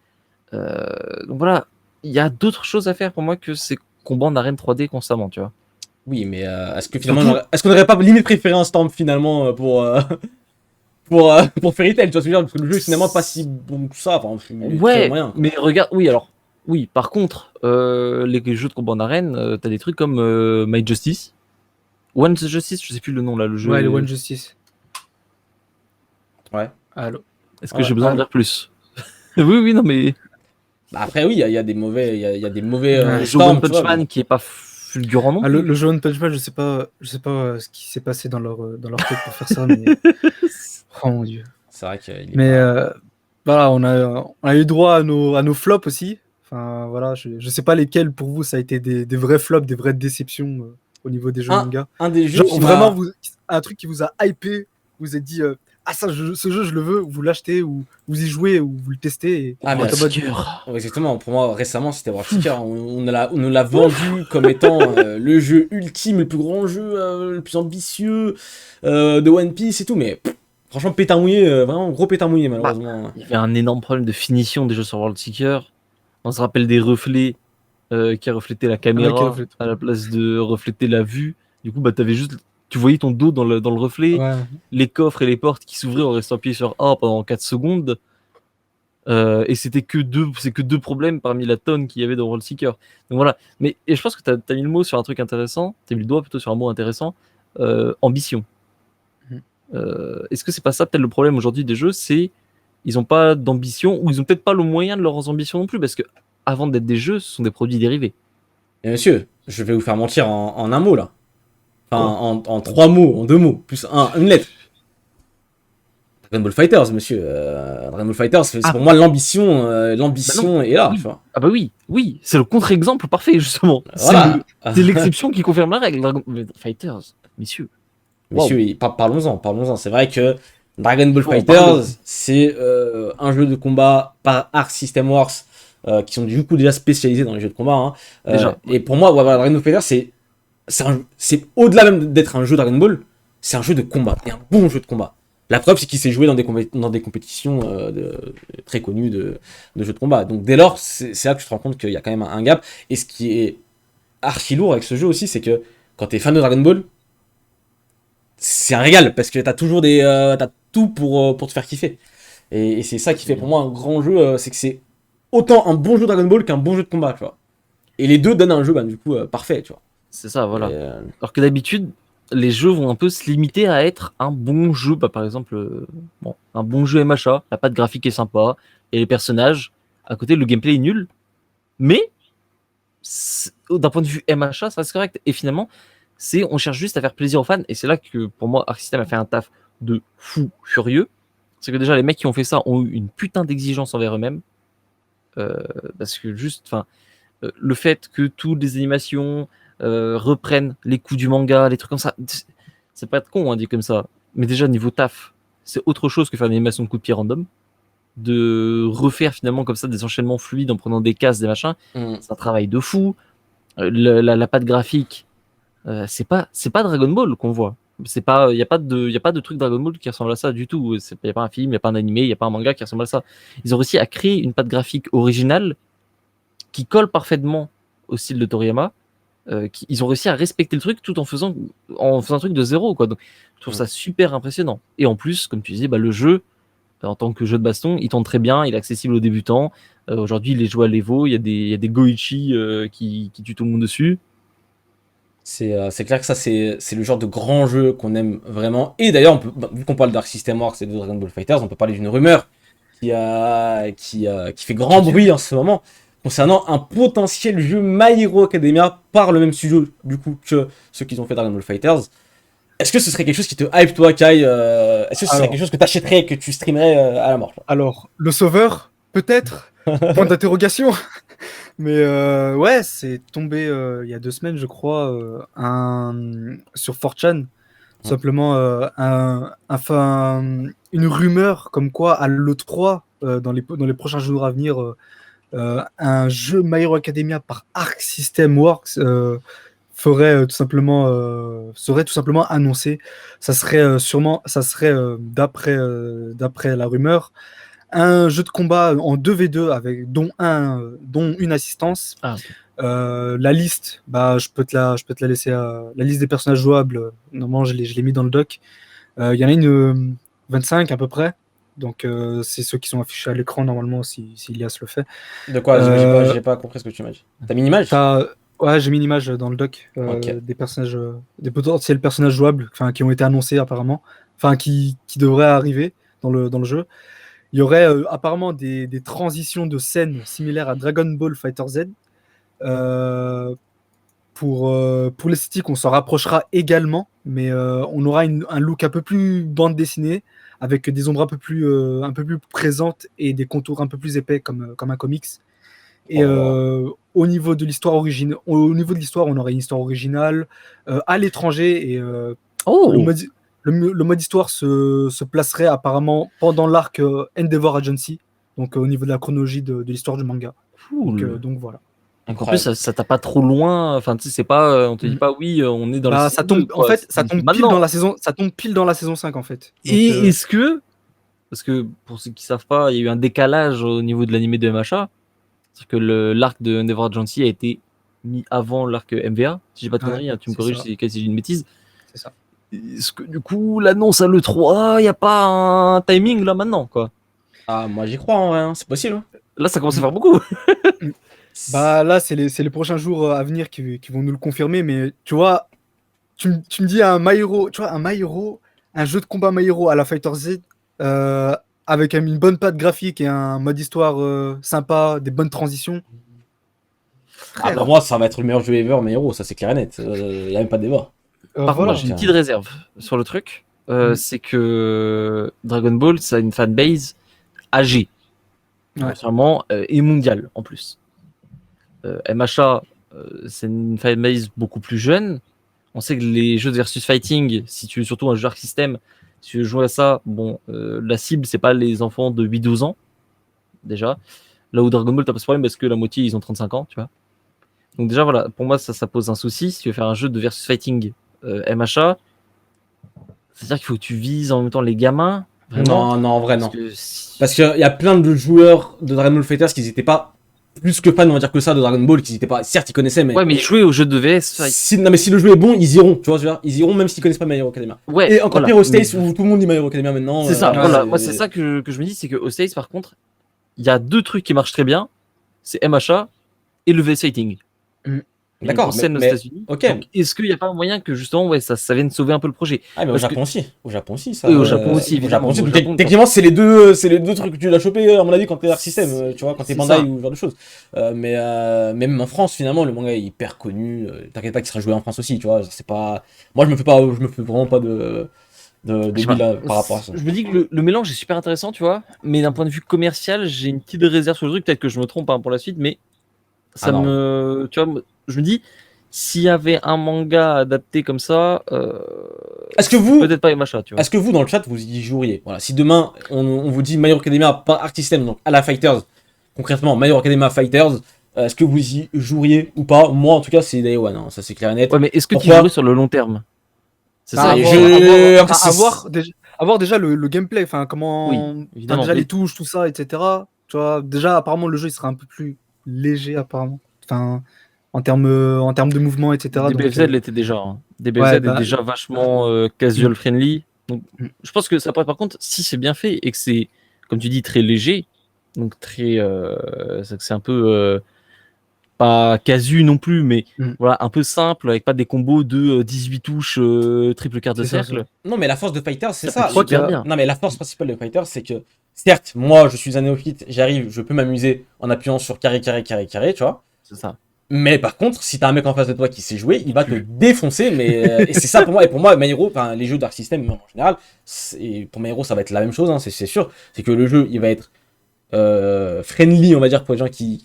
Donc voilà, il y a d'autres choses à faire pour moi que ces combats en arène 3D constamment, tu vois. Oui, mais est-ce que finalement. Est-ce qu'on aurait pas limite préféré un Storm finalement pour Fairy Tail, tu vois ce que je veux dire? Parce que le jeu est finalement pas si bon que ça. Enfin, il est très Ouais, moyen. mais regarde, oui, alors, oui, par contre, les jeux de combat en arène, t'as des trucs comme My Justice. One Justice, je sais plus le nom là, le jeu. Ouais, le One Justice. Ouais. Allô. Est-ce que Ouais, j'ai besoin de dire plus? Oui, oui, non, mais. Bah après, oui, il y a des mauvais. Il y a des mauvais Le jeu Storm, One tu Punch vois, mais- Man qui est pas fulgurant non Ah, plus. le jeu One Punch Man, je sais pas ce qui s'est passé dans leur tête pour faire ça, mais oh mon dieu. C'est vrai qu'il est Mais pas... voilà, on a eu droit à nos flops aussi. Enfin voilà, je sais pas lesquels pour vous ça a été des vrais flops, des vraies déceptions au niveau des jeux manga. Un des jeux Genre qui vraiment m'a... un truc qui vous a hypé, vous vous êtes dit ah ça ce jeu je le veux, vous l'achetez ou vous y jouez ou vous le testez et Ah, vous mais êtes en mode, Seeker. Ouais, exactement, pour moi récemment c'était World Seeker. On nous l'a vendu comme étant le jeu ultime, le plus grand jeu, le plus ambitieux de One Piece et tout, mais franchement pétard mouillé, vraiment gros pétard mouillé malheureusement. Il y avait un énorme problème de finition des jeux sur World Seeker. On se rappelle des reflets qui reflétaient la caméra reflètent. à la place de refléter la vue. Du coup, bah, tu voyais ton dos dans le reflet, ouais. les coffres et les portes qui s'ouvraient en restant appuyé sur A pendant 4 secondes. Et c'est que deux problèmes parmi la tonne qu'il y avait dans World Seeker. Donc voilà. Et je pense que t'as mis le mot sur un truc intéressant. T'as mis le doigt plutôt sur un mot intéressant. Ambition. Mhm. Est-ce que c'est pas ça peut-être le problème aujourd'hui des jeux, c'est ils ont pas d'ambition ou ils ont peut-être pas le moyen de leurs ambitions non plus parce que avant d'être des jeux, ce sont des produits dérivés. Et monsieur, je vais vous faire mentir en un mot là. Enfin, en 3 mots, en 2 mots, plus une lettre. Dragon Ball Fighters, monsieur. Dragon Ball Fighters, c'est pour moi l'ambition. L'ambition est là, Oui. tu vois. Ah bah oui, c'est le contre-exemple parfait justement. Voilà. C'est l'exception qui confirme la règle. Dragon Ball Fighters, messieurs. Messieurs, parlons-en. C'est vrai que Dragon Ball Bon, Fighters, parlons. c'est un jeu de combat par Arc System Works, qui sont du coup déjà spécialisés dans les jeux de combat. Hein. Déjà. Et pour moi, voilà, Dragon Ball Fighters, c'est au-delà même d'être un jeu Dragon Ball, c'est un jeu de combat, et un bon jeu de combat. La preuve, c'est qu'il s'est joué dans des compétitions très connues de jeux de combat. Donc dès lors, c'est là que tu te rends compte qu'il y a quand même un gap. Et ce qui est archi lourd avec ce jeu aussi, c'est que quand t'es fan de Dragon Ball, c'est un régal parce que t'as toujours t'as tout pour te faire kiffer. Et c'est ça qui fait pour moi un grand jeu, c'est que c'est autant un bon jeu Dragon Ball qu'un bon jeu de combat, tu vois. Et les deux donnent un jeu, du coup, parfait, tu vois. C'est ça, voilà. Et, Alors que d'habitude, les jeux vont un peu se limiter à être un bon jeu. Bah, par exemple, un bon jeu MHA, la patte graphique est sympa, et les personnages, à côté, le gameplay est nul, mais d'un point de vue MHA, ça reste correct. Et finalement, on cherche juste à faire plaisir aux fans, et c'est là que pour moi, Arc System a fait un taf de fou furieux. C'est que déjà, les mecs qui ont fait ça ont eu une putain d'exigence envers eux-mêmes. Parce que juste, le fait que toutes les animations reprennent les coups du manga, les trucs comme ça, c'est pas être con, hein, dit comme ça. Mais déjà, niveau taf, c'est autre chose que faire une animation de coups de pied random. De refaire finalement comme ça des enchaînements fluides en prenant des cases, des machins, c'est un travail de fou. La patte graphique, c'est pas Dragon Ball qu'on voit. C'est pas, y a pas de truc Dragon Ball qui ressemble à ça du tout. Y a pas un film, y a pas un animé, y a pas un manga qui ressemble à ça. Ils ont réussi à créer une patte graphique originale qui colle parfaitement au style de Toriyama. Ils ont réussi à respecter le truc tout en faisant un truc de zéro, quoi. Donc, je trouve ça super impressionnant. Et en plus, comme tu disais, le jeu, en tant que jeu de baston, il tourne très bien, il est accessible aux débutants. Aujourd'hui, il est joué à l'Evo, il y a des Goichi qui tuent tout le monde dessus. c'est clair que ça, c'est le genre de grand jeu qu'on aime vraiment. Et d'ailleurs, vu qu'on parle d'Arc System Works et de Dragon Ball Fighters, on peut parler d'une rumeur qui fait grand bruit en ce moment, concernant un potentiel jeu My Hero Academia par le même studio, du coup, que ceux qui ont fait Dragon Ball Fighters. Est-ce que ce serait quelque chose qui te hype, toi, Kai? Est-ce que ce serait quelque chose que t'achèterais et que tu streamerais à la mort? Alors, le sauveur, peut-être. Point d'interrogation. Mais ouais, c'est tombé il y a 2 semaines, je crois, sur 4chan, simplement une rumeur comme quoi à l'E3, dans les prochains jours à venir, un jeu My Hero Academia par Arc System Works serait tout simplement annoncé. Ça serait d'après la rumeur, un jeu de combat en 2v2 dont une assistance. La liste, je peux te la laisser. La liste des personnages jouables, normalement je l'ai mis dans le doc. Il y en a une 25 à peu près. Donc c'est ceux qui sont affichés à l'écran normalement si Ilias le fait. De quoi? J'ai pas compris ce que tu m'as dit. T'as mis une image? Ouais, j'ai mis une image dans le doc des personnages, des potentiels personnages jouables, qui ont été annoncés apparemment, qui devraient arriver dans le jeu. Il y aurait apparemment des transitions de scènes similaires à Dragon Ball Fighter Z. pour l'esthétique, on s'en rapprochera également, mais on aura un look un peu plus bande dessinée, avec des ombres un peu plus présentes et des contours un peu plus épais comme un comics. Et au niveau de l'histoire on aurait une histoire originale à l'étranger, et Oh, le mode histoire se placerait apparemment pendant l'arc Endeavor Agency, donc au niveau de la chronologie de l'histoire du manga. cool. Donc voilà. Donc, en plus, ça t'a pas trop loin. Enfin, tu sais, c'est pas. On te dit pas, oui, on est dans la Bah, saison ça tombe 2, quoi. ça tombe pile Maintenant. dans la saison, ça tombe pile dans la saison 5 en fait. Donc, Et est-ce que. Parce que pour ceux qui savent pas, il y a eu un décalage au niveau de l'animé de MHA. C'est-à-dire que l'arc de Endeavor Agency a été mis avant l'arc MVA. Si j'ai pas de Ouais, conneries, hein, tu me c'est corriges ça. si j'ai une bêtise. c'est ça. Est-ce que du coup, l'annonce à l'E3, il n'y a pas un timing là maintenant, quoi? Ah, moi j'y crois en vrai, hein, c'est possible. Hein. Là, ça commence à faire beaucoup. Bah là, c'est les prochains jours à venir qui vont nous le confirmer, mais tu vois, tu me dis un My Hero, tu vois, un My Hero, un jeu de combat My Hero à la Fighter Z, avec une bonne patte graphique et un mode histoire sympa, des bonnes transitions. Ah, pour moi, ça va être le meilleur jeu ever, mais héros, ça c'est clair et net. Y a même pas de débat. Par Voilà. contre, j'ai une petite réserve sur le truc. Mhm. C'est que Dragon Ball, ça a une fanbase âgée, Ouais. vraiment, et mondiale en plus. MHA, c'est une fanbase beaucoup plus jeune. On sait que les jeux de versus fighting, si tu veux surtout un jeu arc système, si tu veux jouer à ça, bon, la cible, c'est pas les enfants de 8-12 ans, déjà. Là où Dragon Ball, t'as pas ce problème parce que la moitié, ils ont 35 ans, tu vois. Donc déjà, voilà, pour moi, ça pose un souci. Si tu veux faire un jeu de versus fighting MHA, c'est-à-dire qu'il faut que tu vises en même temps les gamins. Vraiment, Non, en vrai, non. parce que si- Parce qu'il y a plein de joueurs de Dragon Ball Fighters qui n'étaient pas plus que fans, on va dire que ça, de Dragon Ball, qui n'étaient pas. Certes, ils connaissaient, mais. Ouais, mais jouer au jeu de VS, fight. Non, mais si le jeu est bon, ils iront, tu vois, je veux dire, ils iront même s'ils connaissent pas My Hero Academia. Ouais, Et encore voilà. pire au States où tout le monde dit My Hero Academia maintenant. C'est ça, ouais, voilà. Moi, c'est ça que je me dis, c'est qu'au States, par contre, il y a deux trucs qui marchent très bien. C'est MHA et le VS Fighting. Il y a une D'accord, grosse scène aux mais- États-Unis. ok. Donc, est-ce qu'il n'y a pas un moyen que justement, ouais, ça vienne sauver un peu le projet? Ah, mais au Parce Japon aussi. Au Japon aussi, ça. Oui, au Japon aussi, Au évidemment. Japon aussi. Au Donc, Japon, techniquement, c'est les deux trucs que tu l'as chopé, à mon avis, quand t'es Arc System, tu vois, quand t'es C'est Bandai ça. ou ce genre de choses. Mais même en France, finalement, le manga est hyper connu. T'inquiète pas qu'il sera joué en France aussi, tu vois. C'est pas. Moi, je me fais vraiment pas de Je sais pas. bilan par rapport à ça. Je me dis que le mélange est super intéressant, tu vois, mais d'un point de vue commercial, j'ai une petite réserve sur le truc. Peut-être que je me trompe pour la suite, mais ça Ah non. tu vois, je me dis, s'il y avait un manga adapté comme ça, Est-ce que vous, peut-être pas MHA, tu vois. Est-ce que vous, dans le chat, vous y joueriez? Voilà. Si demain, on vous dit My Hero Academia, pas Arc System, donc à la Fighters, concrètement, My Hero Academia Fighters, est-ce que vous y joueriez ou pas? Moi, en tout cas, c'est Day One, hein, ça c'est clair et net. Ouais, mais est-ce que tu Pourquoi jouerais sur le long terme? C'est Ah, ça. avoir déjà le gameplay, enfin comment, Oui, évidemment. déjà les touches, tout ça, etc. Tu vois, déjà apparemment le jeu il sera un peu plus léger apparemment. Enfin, en termes de mouvement, etc. Donc, DBFZ l'était déjà. Hein. DBFZ ouais, est bah, déjà vachement casual friendly. Donc, Mm. je pense que ça pourrait, par contre, si c'est bien fait et que c'est, comme tu dis, très léger, donc très, c'est un peu pas casu non plus, mais Mm. voilà, un peu simple, avec pas des combos de 18 touches, triple quart de C'est ça, cercle. Non, mais la force de Fighters, c'est Ça ça. peut être super bien. Non, mais la force principale de Fighters, c'est que, certes, moi, je suis un néophyte, j'arrive, je peux m'amuser en appuyant sur carré, carré, carré, carré, tu vois. C'est ça. Mais par contre, si t'as un mec en face de toi qui sait jouer, il va te défoncer. Mais et c'est ça pour moi. Et pour moi, My Hero, enfin les jeux Dark System en général, pour My Hero, ça va être la même chose. Hein, c'est sûr. C'est que le jeu, il va être friendly, on va dire, pour les gens qui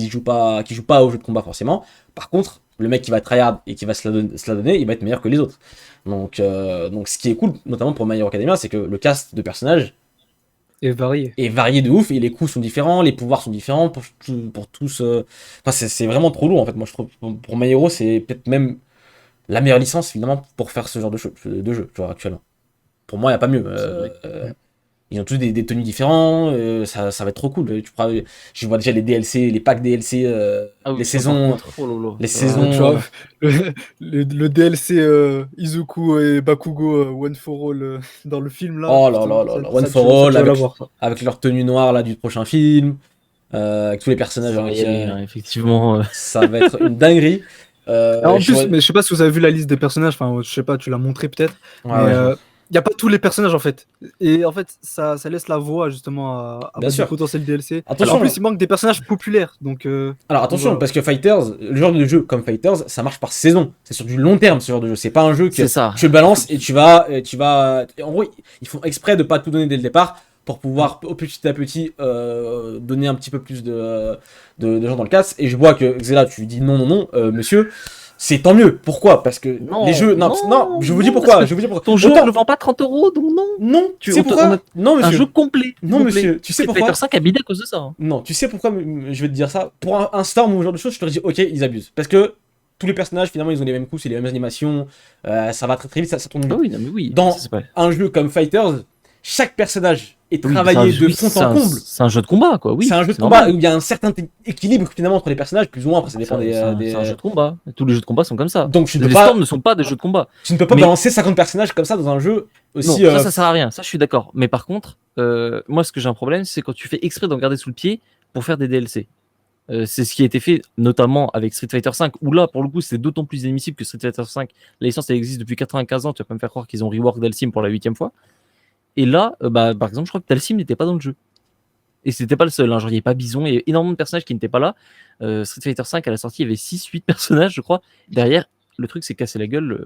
jouent pas au jeu de combat forcément. Par contre, le mec qui va tryhard et qui va se la donner, il va être meilleur que les autres. Donc ce qui est cool, notamment pour My Hero Academia, c'est que le cast de personnages et varié. est varié de ouf et les coups sont différents, les pouvoirs sont différents pour tous. Enfin, c'est vraiment trop lourd en fait. Moi, je trouve pour My Hero, c'est peut-être même la meilleure licence évidemment pour faire ce genre de jeu, tu vois, actuellement. Pour moi, il n'y a pas mieux. Ils ont tous des tenues différents, ça va être trop cool. Je vois déjà les DLC, les packs DLC, les saisons. Les saisons. Tu vois, le DLC Izuku et Bakugo One for All dans le film là. Oh là là là là, One for All avec leur tenue noire là du prochain film, avec tous les personnages. Effectivement. Ça va être une dinguerie. En plus, mais je sais pas si vous avez vu la liste des personnages. Enfin, je sais pas, tu l'as montré peut-être. Ouais, y a pas tous les personnages en fait. Et en fait, ça laisse la voie justement à Bien sûr. des potentiels DLC. Attention. En plus, il manque des personnages populaires. Donc, Alors attention, voilà. parce que Fighters, le genre de jeu comme Fighters, ça marche par saison. C'est sur du long terme ce genre de jeu. C'est pas un jeu que C'est ça. tu le balances et tu vas. En gros, ils font exprès de pas tout donner dès le départ pour pouvoir au petit à petit donner un petit peu plus de gens dans le casse. Et je vois que Xela, tu lui dis non, non, non, monsieur. C'est tant mieux. Pourquoi? Parce que Non, les jeux. Non, non, je vous dis non, pourquoi. parce Je vous dis pourquoi. Ton jeu, Autant- on le vend pas 30 €, donc non. Non, tu sais on pourquoi? a Non, un monsieur. jeu complet. Non, complet. monsieur. Tu sais Street pourquoi? Fighter 5 a bidé à cause de ça. Hein. Non, tu sais pourquoi je vais te dire ça? Pour un Storm ou ce genre de choses, je te dis ok, ils abusent. Parce que tous les personnages, finalement, ils ont les mêmes coups, c'est les mêmes animations, ça va très très vite, ça tourne Ah vite. oui, non, mais oui. Dans ça, c'est pas- un jeu comme Fighters, chaque personnage est Oui, travaillé c'est un- de oui, fond c'est en un- comble. C'est un jeu de combat, quoi. Oui. C'est un jeu de c'est combat normal. où il y a un certain équilibre finalement entre les personnages, plus ou moins, après ça dépend C'est un jeu de combat. Tous les jeux de combat sont comme ça. Donc tu ne Les peux pas, Storms ne sont pas des jeux de combat. tu ne peux pas Mais- balancer 50 personnages comme ça dans un jeu aussi. Non, ça sert à rien. Ça, je suis d'accord. Mais par contre, moi, ce que j'ai un problème, c'est quand tu fais exprès d'en garder sous le pied pour faire des DLC. C'est ce qui a été fait notamment avec Street Fighter V, où là, pour le coup, c'est d'autant plus inadmissible que Street Fighter V, la licence, elle existe depuis 95 ans. Tu vas pas me faire croire qu'ils ont rework Dalsim pour la 8e fois. Et là, par exemple, je crois que Dalsim n'était pas dans le jeu. Et c'était pas le seul. Hein. Genre, il n'y avait pas Bison, il y avait énormément de personnages qui n'étaient pas là. Street Fighter V, à la sortie, il y avait 6-8 personnages, je crois. Derrière, le truc s'est cassé la gueule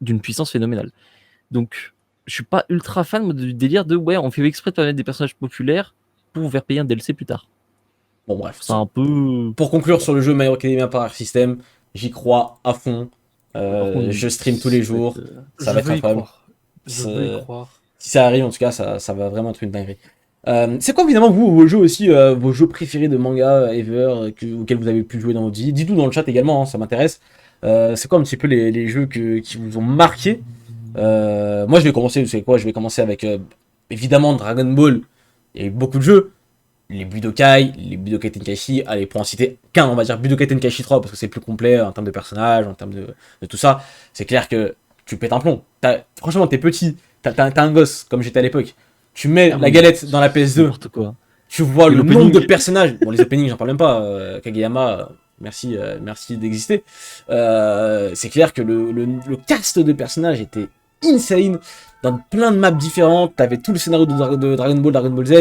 d'une puissance phénoménale. Donc, je suis pas ultra fan moi, du délire de ouais, on fait exprès de pas mettre des personnages populaires pour vous faire payer un DLC plus tard. Bon bref. C'est un peu. Pour conclure sur le jeu My Hero Academia Power System, j'y crois à fond. Je stream tous les jours. Ça va être incroyable. Je veux y croire. Si ça arrive, en tout cas, ça va vraiment être une dinguerie. C'est quoi évidemment vous, vos jeux aussi, vos jeux préférés de manga ever auxquels vous avez pu jouer dans votre vie? Dites-nous dans le chat également, hein, ça m'intéresse. C'est quoi un petit peu les jeux qui vous ont marqué? Moi je vais commencer, vous savez quoi? Je vais commencer avec évidemment Dragon Ball. Il y a eu beaucoup de jeux. Les Budokai, les Budokai Tenkaichi, allez, pour en citer qu'un, on va dire Budokai Tenkaichi 3 parce que c'est le plus complet en termes de personnages, en termes de tout ça. C'est clair que tu pètes un plomb. Franchement, t'es petit, t'as un gosse comme j'étais à l'époque. Tu mets la galette dans la PS2, N'importe quoi. tu vois Et le l'opening. nombre de personnages. Bon, les openings, j'en parle même pas. Kageyama, merci d'exister. C'est clair que le cast de personnages était insane. Dans plein de maps différentes, t'avais tout le scénario de Dragon Ball, Dragon Ball Z,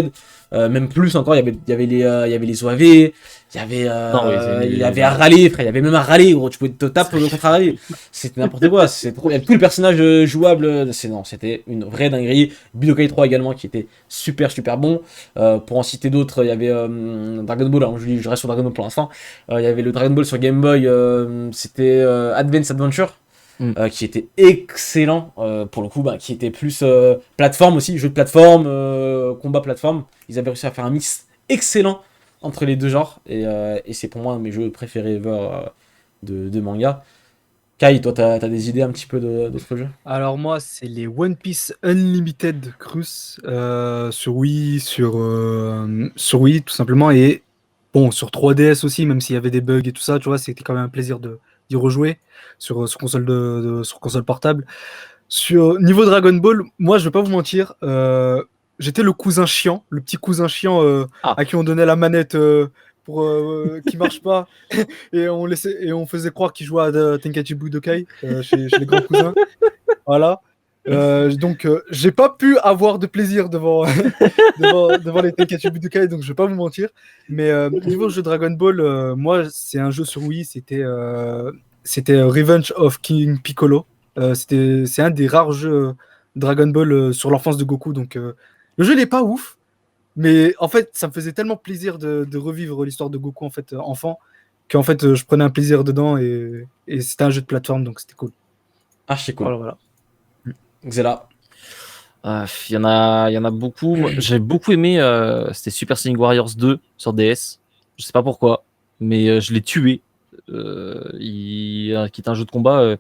même plus encore, il y avait les OAV, il y avait à râler, frère, il y avait même à râler, gros, tu pouvais te taper contre à râler, c'était n'importe quoi, il y avait tous les personnages jouables, c'était une vraie dinguerie. Budokai 3 également qui était super bon. Pour en citer d'autres, il y avait Dragon Ball, alors je reste sur Dragon Ball pour l'instant, il y avait le Dragon Ball sur Game Boy, c'était Advance Adventure. Qui était excellent pour le coup, qui était plus plateforme aussi, jeu de plateforme, combat plateforme. Ils avaient réussi à faire un mix excellent entre les deux genres et c'est pour moi un de mes jeux préférés ever de manga. Kai, toi t'as des idées un petit peu d'autres jeux? Alors moi, c'est les One Piece Unlimited Cruise sur Wii, sur Wii tout simplement, et bon sur 3DS aussi, même s'il y avait des bugs et tout ça, tu vois, c'était quand même un plaisir d'y rejouer sur console sur console portable. Sur niveau Dragon Ball, moi je vais pas vous mentir, j'étais le cousin chiant, le petit cousin chiant à qui on donnait la manette pour qui marche pas et on faisait croire qu'il jouait à Tenkaichi Budokai chez les grands cousins. Voilà. Donc j'ai pas pu avoir de plaisir devant devant les Tenkaichi Budokai, donc je vais pas vous mentir. Mais niveau jeu Dragon Ball, moi c'est un jeu sur Wii, c'était Revenge of King Piccolo. C'est un des rares jeux Dragon Ball sur l'enfance de Goku. Donc le jeu n'est pas ouf, mais en fait ça me faisait tellement plaisir de revivre l'histoire de Goku en fait enfant qu'en fait je prenais un plaisir dedans et c'était un jeu de plateforme, donc c'était cool. Ah, c'est cool. Voilà. Xela. Il y en a beaucoup. Moi, j'ai beaucoup aimé. C'était Super Sonic Warriors 2 sur DS. Je sais pas pourquoi, mais je l'ai tué. Qui est un jeu de combat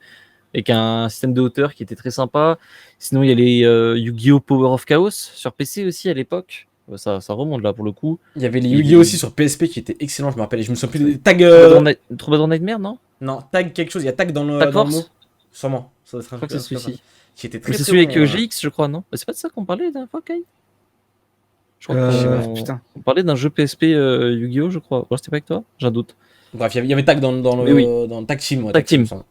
avec un système de hauteur qui était très sympa. Sinon, il y a les Yu-Gi-Oh! Power of Chaos sur PC aussi à l'époque. Ça remonte là pour le coup. Il y avait les Yu-Gi-Oh! Aussi sur PSP qui étaient excellents, je me rappelle. Je me souviens plus des tags. Troubadour Nightmare, non? Non, tag quelque chose, il y a tag dans le Tag dans le Force mot. Sûrement. Ça doit être Je crois que c'est celui-ci. qui était Mais très c'est très celui bon, avec GX, je crois, non? C'est pas de ça qu'on parlait la dernière fois, Kai? Je crois Putain. on parlait d'un jeu PSP Yu-Gi-Oh! Je crois. Alors, c'était pas avec toi? J'ai un doute. Bref, il y avait tag dans Mais oui. le tag team. Ouais, Tag team. ça.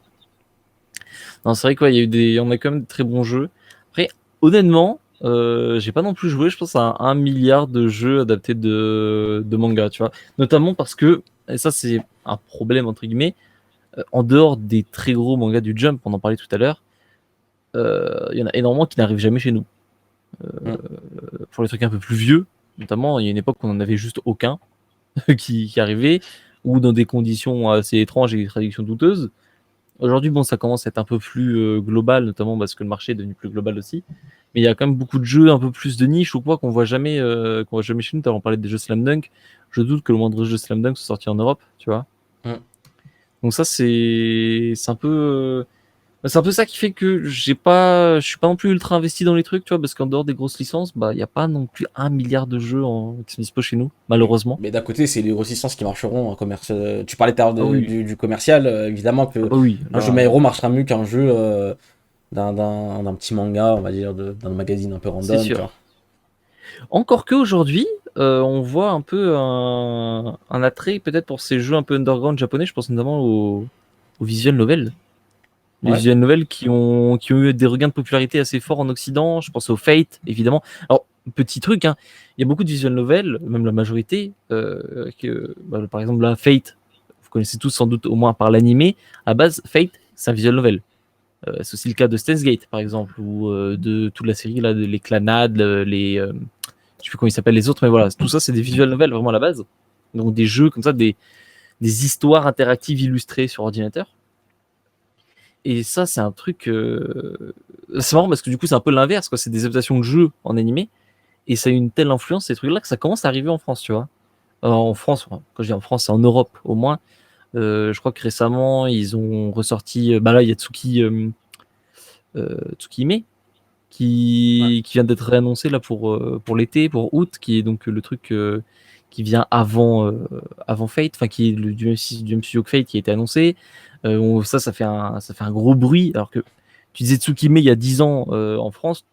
Non, c'est vrai qu'il y a eu on a quand même de très bons jeux. Après, honnêtement, j'ai pas non plus joué, je pense, à 1 milliard de jeux adaptés de manga, tu vois. Notamment parce que, et ça c'est un problème entre guillemets, en dehors des très gros mangas du Jump, on en parlait tout à l'heure, il y en a énormément qui n'arrivent jamais chez nous. Pour les trucs un peu plus vieux, notamment, il y a une époque où on en avait juste aucun qui arrivait, ou dans des conditions assez étranges et des traductions douteuses. Aujourd'hui, bon, ça commence à être un peu plus global, notamment parce que le marché est devenu plus global aussi. Mais il y a quand même beaucoup de jeux un peu plus de niche ou quoi qu'on voit jamais chez nous. On parlait des jeux Slam Dunk. Je doute que le moindre jeu Slam Dunk soit sorti en Europe, tu vois. Donc ça, c'est un peu ça qui fait que je suis pas non plus ultra investi dans les trucs, tu vois, parce qu'en dehors des grosses licences, bah, il y a pas non plus 1 milliard de jeux qui sont dispo chez nous, malheureusement. Mais d'un côté, c'est les grosses licences qui marcheront en commerce. Tu parlais tout à l'heure du commercial, évidemment que Oui, un jeu My Hero marchera mieux qu'un jeu d'un petit manga, on va dire, d'un magazine un peu random. C'est sûr. Tu vois. Encore que aujourd'hui, on voit un peu un attrait peut-être pour ces jeux un peu underground japonais. Je pense notamment aux visual novels. Les visual novels qui ont eu des regains de popularité assez forts en Occident. Je pense au Fate, évidemment. Alors, petit truc, hein, il y a beaucoup de visual novels, même la majorité, par exemple la Fate, vous connaissez tous sans doute au moins par l'animé. À base, Fate, c'est un visual novel. C'est aussi le cas de Steins Gate, par exemple, ou de toute la série là, les Clannad, je sais plus comment ils s'appellent les autres, mais voilà, tout ça c'est des visual novels vraiment à la base. Donc des jeux comme ça, des histoires interactives illustrées sur ordinateur. Et ça, c'est un truc. C'est marrant parce que du coup, c'est un peu l'inverse, quoi. C'est des adaptations de jeux en animé. Et ça a une telle influence, ces trucs-là, que ça commence à arriver en France, tu vois. En France, quand je dis en France, c'est en Europe au moins. Je crois que récemment, ils ont ressorti. Bah là, il y a Tsukihime qui vient d'être réannoncé là pour l'été, pour août, qui est donc le truc qui vient avant Fate, enfin qui est du même studio que Fate qui a été annoncé. Ça fait un gros bruit, alors que tu disais Tsukihime il y a 10 ans en France,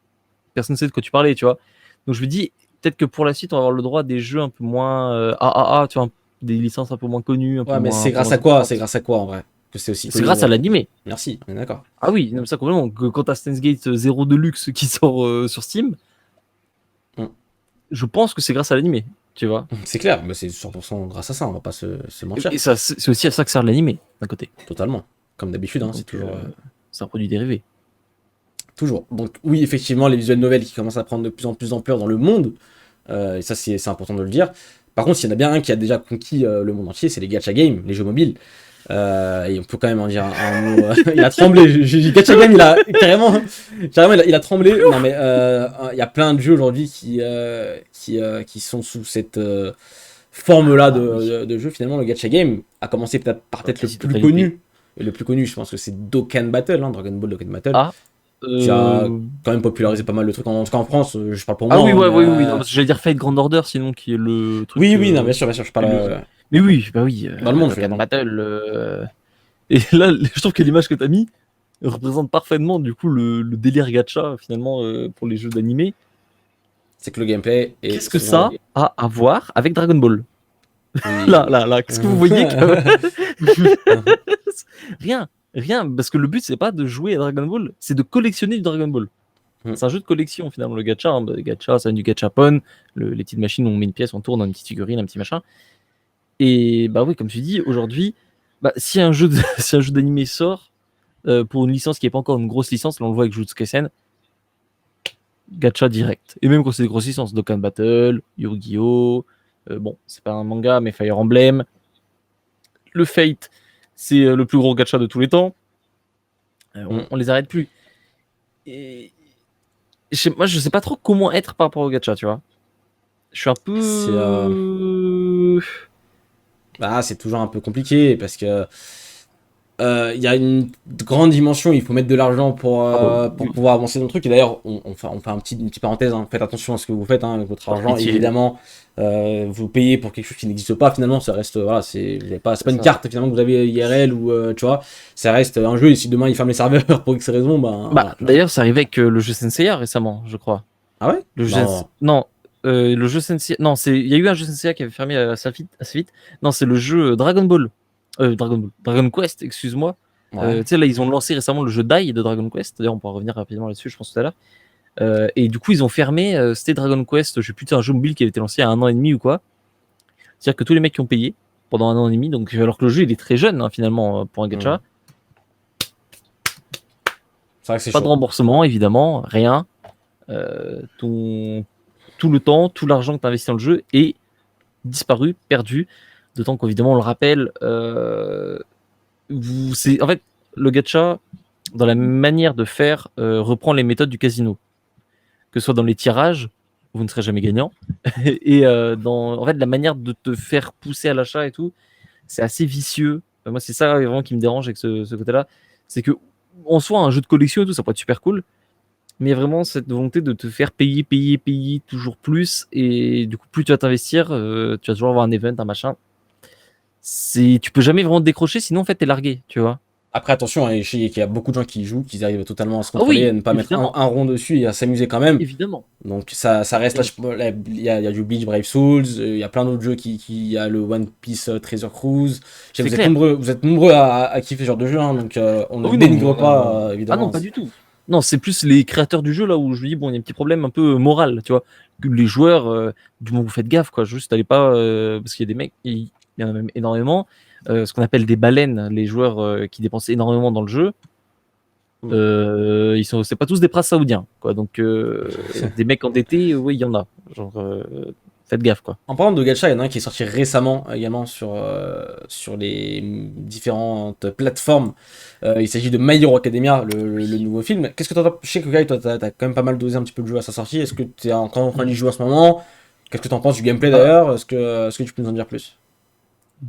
personne ne sait de quoi tu parlais, tu vois. Donc je me dis, peut-être que pour la suite, on va avoir le droit à des jeux un peu moins AAA, tu vois, des licences un peu moins connues. Mais c'est grâce à quoi? C'est grâce à quoi en vrai? Que c'est aussi. C'est grâce à l'animé. Merci, on est d'accord. Ah oui, non, ça complètement. Quand t'as Steins Gate 0 Deluxe qui sort sur Steam, je pense que c'est grâce à l'animé, tu vois. C'est clair, mais c'est 100% grâce à ça, on va pas se mentir. Et ça, c'est aussi à ça que sert l'animé, d'un côté. Totalement. Comme d'habitude, hein, c'est toujours. C'est un produit dérivé. Toujours. Donc, oui, effectivement, les visual novels qui commencent à prendre de plus en plus d'ampleur dans le monde, et ça, c'est important de le dire. Par contre, s'il y en a bien un qui a déjà conquis le monde entier, c'est les gacha games, les jeux mobiles. Et on peut quand même en dire un mot. Il a tremblé. Gacha game, il a carrément, il a tremblé. Non mais il y a plein de jeux aujourd'hui qui sont sous cette forme-là de jeu. Finalement, le gacha game a commencé peut-être le plus connu. Et le plus connu, je pense que c'est Dokkan Battle, hein, Dragon Ball Dokkan Battle. Qui a quand même popularisé pas mal de trucs. En tout cas en France, je parle pour moi. Ah oui, oui. Non, parce que j'allais dire Fate Grand Order, sinon qui est le truc. Oui, non, bien sûr, je parle. Mais oui, bah oui. Dans le monde, Dokkan Battle. Et là, je trouve que l'image que t'as mis représente parfaitement du coup le délire gacha finalement pour les jeux d'animé. C'est que le gameplay est. Qu'est-ce que ça a à voir avec Dragon Ball? Oui. Là, qu'est-ce que vous voyez Rien, parce que le but c'est pas de jouer à Dragon Ball, c'est de collectionner du Dragon Ball. C'est un jeu de collection finalement, le gacha. Hein. Gacha, ça vient du gachapon. Les petites machines, on met une pièce, on tourne, on a une petite figurine, un petit machin. Et bah oui, comme tu dis, aujourd'hui, si un jeu d'animé sort pour une licence qui n'est pas encore une grosse licence, là on le voit avec Jujutsu Kaisen, gacha direct. Et même quand c'est des grosses licences, Dokkan Battle, Yu-Gi-Oh! Bon, c'est pas un manga, mais Fire Emblem. Le Fate, c'est le plus gros gacha de tous les temps. On les arrête plus. Et moi, je sais pas trop comment être par rapport au gacha, tu vois. Je suis un peu. C'est toujours un peu compliqué parce que il y a une grande dimension, il faut mettre de l'argent pour pouvoir avancer dans le truc. Et d'ailleurs, on fait une petite parenthèse, hein. Faites attention à ce que vous faites avec votre argent. Évidemment, vous payez pour quelque chose qui n'existe pas. Finalement, ça reste, c'est pas une carte finalement que vous avez IRL ou tu vois, ça reste un jeu. Et si demain ils ferment les serveurs pour X raison, voilà, d'ailleurs, c'est arrivé avec le jeu Senseiya récemment, je crois. Ah ouais? Le jeu Senseiya, non, il y a eu un jeu Senseiya qui avait fermé assez vite. Non, c'est le jeu Dragon Ball. Dragon Quest, excuse-moi. Ouais. Tu sais, là, ils ont lancé récemment le jeu Dai de Dragon Quest. D'ailleurs, on pourra revenir rapidement là-dessus, je pense, tout à l'heure. Et du coup, ils ont fermé. C'était Dragon Quest, je sais plus, c'est un jeu mobile qui avait été lancé il y a 1 an et demi ou quoi. C'est-à-dire que tous les mecs qui ont payé pendant 1 an et demi, donc alors que le jeu il est très jeune hein, finalement pour un gacha, C'est vrai que c'est pas de chaud. remboursement évidemment, rien. Tout le temps, tout l'argent que tu investis dans le jeu est disparu, perdu. D'autant qu'évidemment, on le rappelle, c'est en fait le gacha dans la manière de faire reprend les méthodes du casino, que ce soit dans les tirages, vous ne serez jamais gagnant, et dans en fait la manière de te faire pousser à l'achat et tout, c'est assez vicieux. Moi, c'est ça vraiment qui me dérange avec ce côté-là, c'est que en soi un jeu de collection et tout, ça peut être super cool. Mais il y a vraiment cette volonté de te faire payer toujours plus. Et du coup, plus tu vas t'investir, tu vas toujours avoir un event, un machin. Tu peux jamais vraiment te décrocher, sinon en fait, t'es largué, tu vois. Après, attention, hein, je sais qu'il y a beaucoup de gens qui y jouent, qui arrivent totalement à se Ah contrôler, oui, à ne pas mettre évidemment. un rond dessus et à s'amuser quand même. Évidemment. Donc ça reste là, il y a du Bleach Brave Souls, il y a plein d'autres jeux il y a le One Piece Treasure Cruise. Je sais, C'est vous êtes clair. nombreux, à kiffer ce genre de jeu, hein, donc on ne Ah oui, non, dénigre pas, ah évidemment. non, pas du tout. Non, c'est plus les créateurs du jeu là où je me dis, bon, il y a un petit problème un peu moral, tu vois. Que les joueurs, du moins, vous faites gaffe, quoi. Juste, allez pas. Parce qu'il y a des mecs, il y en a même énormément. Ce qu'on appelle des baleines, les joueurs qui dépensent énormément dans le jeu. C'est pas tous des princes saoudiens, quoi. Donc, des mecs endettés, oui, il y en a. Genre, faites gaffe, quoi. En parlant de gacha, il y en a un qui est sorti récemment également sur les différentes plateformes. Il s'agit de My Hero Academia, le nouveau film. Qu'est-ce que t'en penses? Je sais que Guy, toi, t'as quand même pas mal dosé un petit peu le jeu à sa sortie. Est-ce que t'es encore en train d'y jouer à ce moment? Qu'est-ce que t'en penses du gameplay d'ailleurs? Est-ce que tu peux nous en dire plus?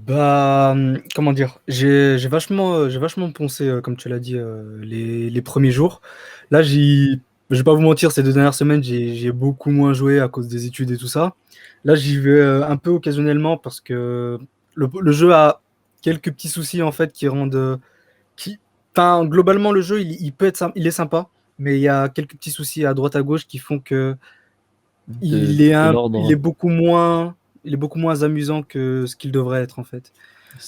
Comment dire? J'ai vachement poncé, comme tu l'as dit, les premiers jours. Là, je vais pas vous mentir, ces 2 dernières semaines, j'ai beaucoup moins joué à cause des études et tout ça. Là, j'y vais, un peu occasionnellement parce que le jeu a quelques petits soucis, en fait, qui rendent, qui enfin, globalement, le jeu, il est sympa, mais il y a quelques petits soucis à droite, à gauche qui font que il est De un l'ordre. il est beaucoup moins amusant que ce qu'il devrait être, en fait.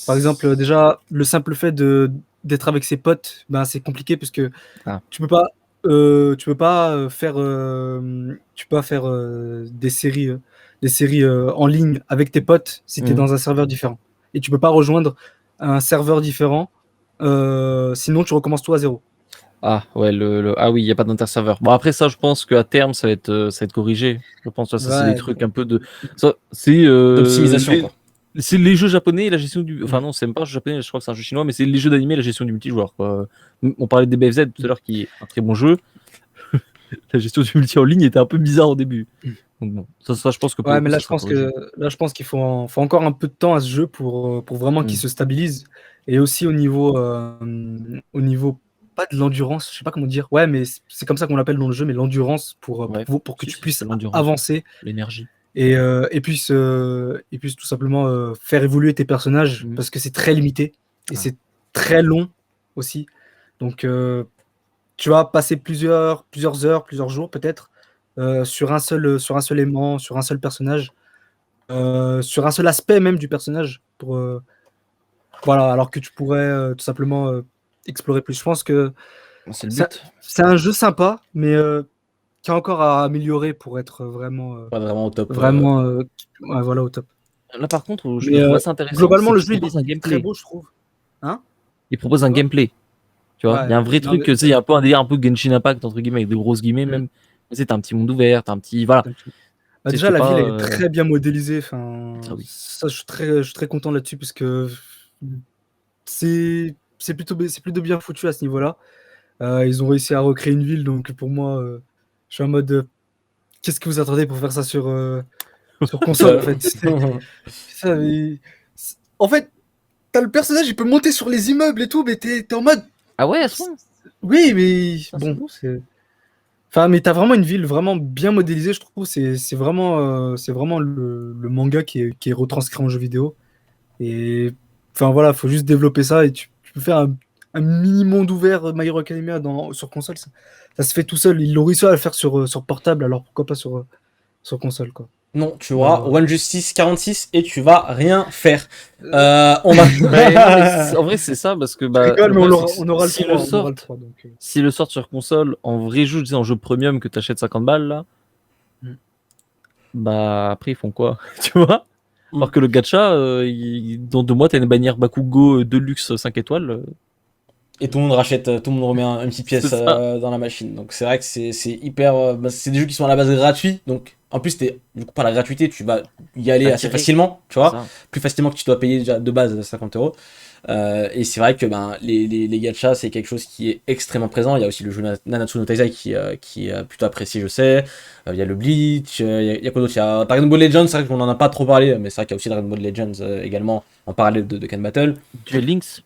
Par exemple, déjà, le simple fait d'être avec ses potes, ben, c'est compliqué parce que Ah. tu peux pas, tu peux pas faire des séries en ligne avec tes potes si tu es Mhm. dans un serveur différent. Et tu peux pas rejoindre un serveur différent, sinon tu recommences tout à zéro. Ah ouais, ah oui, il n'y a pas d'interserveur. Bon après ça, je pense qu'à terme ça va être corrigé. Je pense que ça c'est des Ouais, trucs un peu de, ça c'est D'optimisation, quoi. c'est les jeux japonais, et la gestion du, enfin non, c'est même pas un jeu japonais, je crois que c'est un jeu chinois, mais c'est les jeux d'animé, et la gestion du multijoueur, quoi. On parlait de DBFZ tout à l'heure, qui est un très bon jeu. La gestion du multi en ligne était un peu bizarre au début. Donc bon, ça je pense que pour ouais, le mais coup, là ça je sera pense corrigé. qu'il faut encore un peu de temps à ce jeu pour vraiment qu'il Mm. se stabilise. Et aussi au niveau pas de l'endurance, je sais pas comment dire. Ouais, mais c'est comme ça qu'on l'appelle dans le jeu, mais l'endurance Ouais, pour que si, tu c'est puisses l'endurance, ouais. avancer L'énergie. et puis tout simplement faire évoluer tes personnages Mm. parce que c'est très limité et Ah. c'est très long aussi. Donc tu vas passer plusieurs heures, plusieurs jours peut-être sur un seul aimant, sur un seul personnage, sur un seul aspect même du personnage voilà, alors que tu pourrais tout simplement explorer plus. Je pense que C'est le c'est but. c'est un jeu sympa, mais qui a encore à améliorer pour être Pas vraiment au top. vraiment ouais, voilà, au top. Là par contre, où je le Mais trouve assez intéressant, globalement, c'est le qu'il jeu il propose un est très gameplay. beau, je trouve. Hein? Il propose un Quoi? gameplay. Tu vois, il y Ouais, a un vrai non, truc, mais tu sais, il y a un peu un délire un peu Genshin Impact, entre guillemets, avec de grosses guillemets mmh, même. Tu sais, t'as un petit monde ouvert, t'as un petit. Voilà. bah, Tu sais, déjà t'es la ville pas. elle est très bien modélisée, enfin Ah oui. ça je suis très content là-dessus parce que c'est plutôt bien foutu à ce niveau-là. Ils ont réussi à recréer une ville donc pour moi, je suis en mode, qu'est-ce que vous attendez pour faire ça sur console en fait? Ça mais en fait, tu le personnage, il peut monter sur les immeubles et tout, mais tu en mode Ah ouais, à ce point. oui, mais Ah, c'est bon, beau. mais t'as vraiment une ville vraiment bien modélisée, je trouve. C'est vraiment le manga qui est retranscrit en jeu vidéo. Et enfin voilà, faut juste développer ça et tu peux faire un mini monde ouvert My Hero Academia sur console. Ça se fait tout seul. Ils l'ont réussi à le faire sur portable, alors pourquoi pas sur console, quoi. Non, tu auras Non. One Justice 46 et tu vas rien faire. On va. Ouais, non, mais en vrai, c'est ça parce que Je rigole, mais le on problème, aura, c'est que on aura le si 3, le on aura sort, le 3, donc, si le sort sur console en vrai jeu, tu sais, en jeu premium que t'achètes 50 balles là, Mm. bah après ils font quoi, tu vois? Mm. Alors que le gacha, dans 2 mois, t'as une bannière Bakugo Deluxe 5 étoiles. Et tout le monde rachète, tout le monde remet une petite pièce C'est ça. dans la machine. Donc c'est vrai que c'est hyper. C'est des jeux qui sont à la base gratuits. Donc en plus, du coup, par la gratuité, tu vas y aller assez Attiré. facilement, tu C'est vois. ça. Plus facilement que tu dois payer déjà de base 50 euros. Et c'est vrai que les gachas, c'est quelque chose qui est extrêmement présent. Il y a aussi le jeu Nanatsu no Taizai qui est plutôt apprécié, je sais. Il y a le Bleach, il y a quoi d'autre? Il y a Dragon Ball Legends, c'est vrai qu'on en a pas trop parlé, mais c'est vrai qu'il y a aussi Dragon Ball Legends également en parallèle de Ken Battle. Duel Links.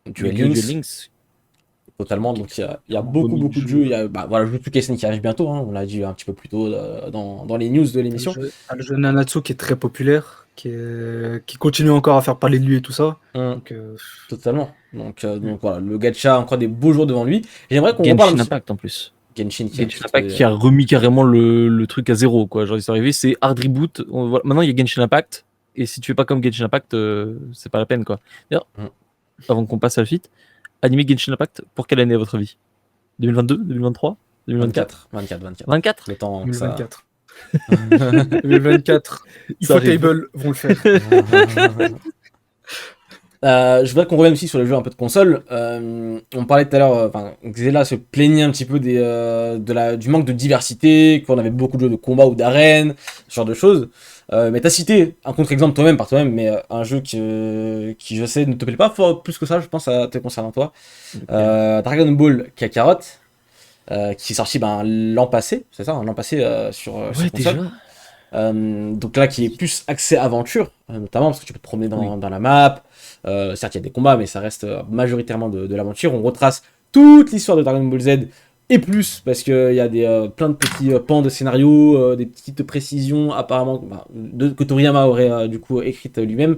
Duel Yu-Gi-Oh! Duel Links, Links. totalement. Donc il y a Beau beaucoup de jeux. mini-jeu. Il y a voilà, le jeu Kaisen qui arrive bientôt, hein, on l'a dit un petit peu plus tôt dans les news de l'émission. le jeu Nanatsu qui est très populaire, qui continue encore à faire parler de lui et tout ça. Hum, Donc, totalement. Donc voilà, le gacha a encore des beaux jours devant lui. Et j'aimerais qu'on reparle un Genshin petit Impact en plus. Genshin qui est un Genshin petit Impact peu- qui a remis carrément le truc à zéro, quoi. Genre, ils sont arrivés, c'est hard reboot. Maintenant, il y a Genshin Impact. Et si tu fais pas comme Genshin Impact, c'est pas la peine, quoi. D'ailleurs, Mm. avant qu'on passe à la suite, animé Genshin Impact, pour quelle année à votre avis? 2022, 2023, 2024, 24. 24? Le temps que ça. 2024. 2024. Ça arrive. Ifotable vont le faire. Je voudrais qu'on revienne aussi sur les jeux un peu de console. On parlait tout à l'heure, Xela se plaignait un petit peu du manque de diversité, qu'on avait beaucoup de jeux de combat ou d'arène, ce genre de choses. Mais t'as cité un contre-exemple toi-même par toi-même, mais un jeu qui je sais ne te plaît pas plus que ça, je pense, à te concernant toi. Dragon Ball Kakarot, qui est sorti l'an passé, c'est ça, hein, l'an passé sur Ouais, console. déjà. Donc là, qui est plus axé aventure, notamment parce que tu peux te promener dans, Oui. dans la map. Certes, il y a des combats, mais ça reste majoritairement de l'aventure. On retrace toute l'histoire de Dragon Ball Z et plus, parce qu'il y a plein de petits pans de scénario, des petites précisions apparemment que Toriyama aurait du coup écrites lui-même.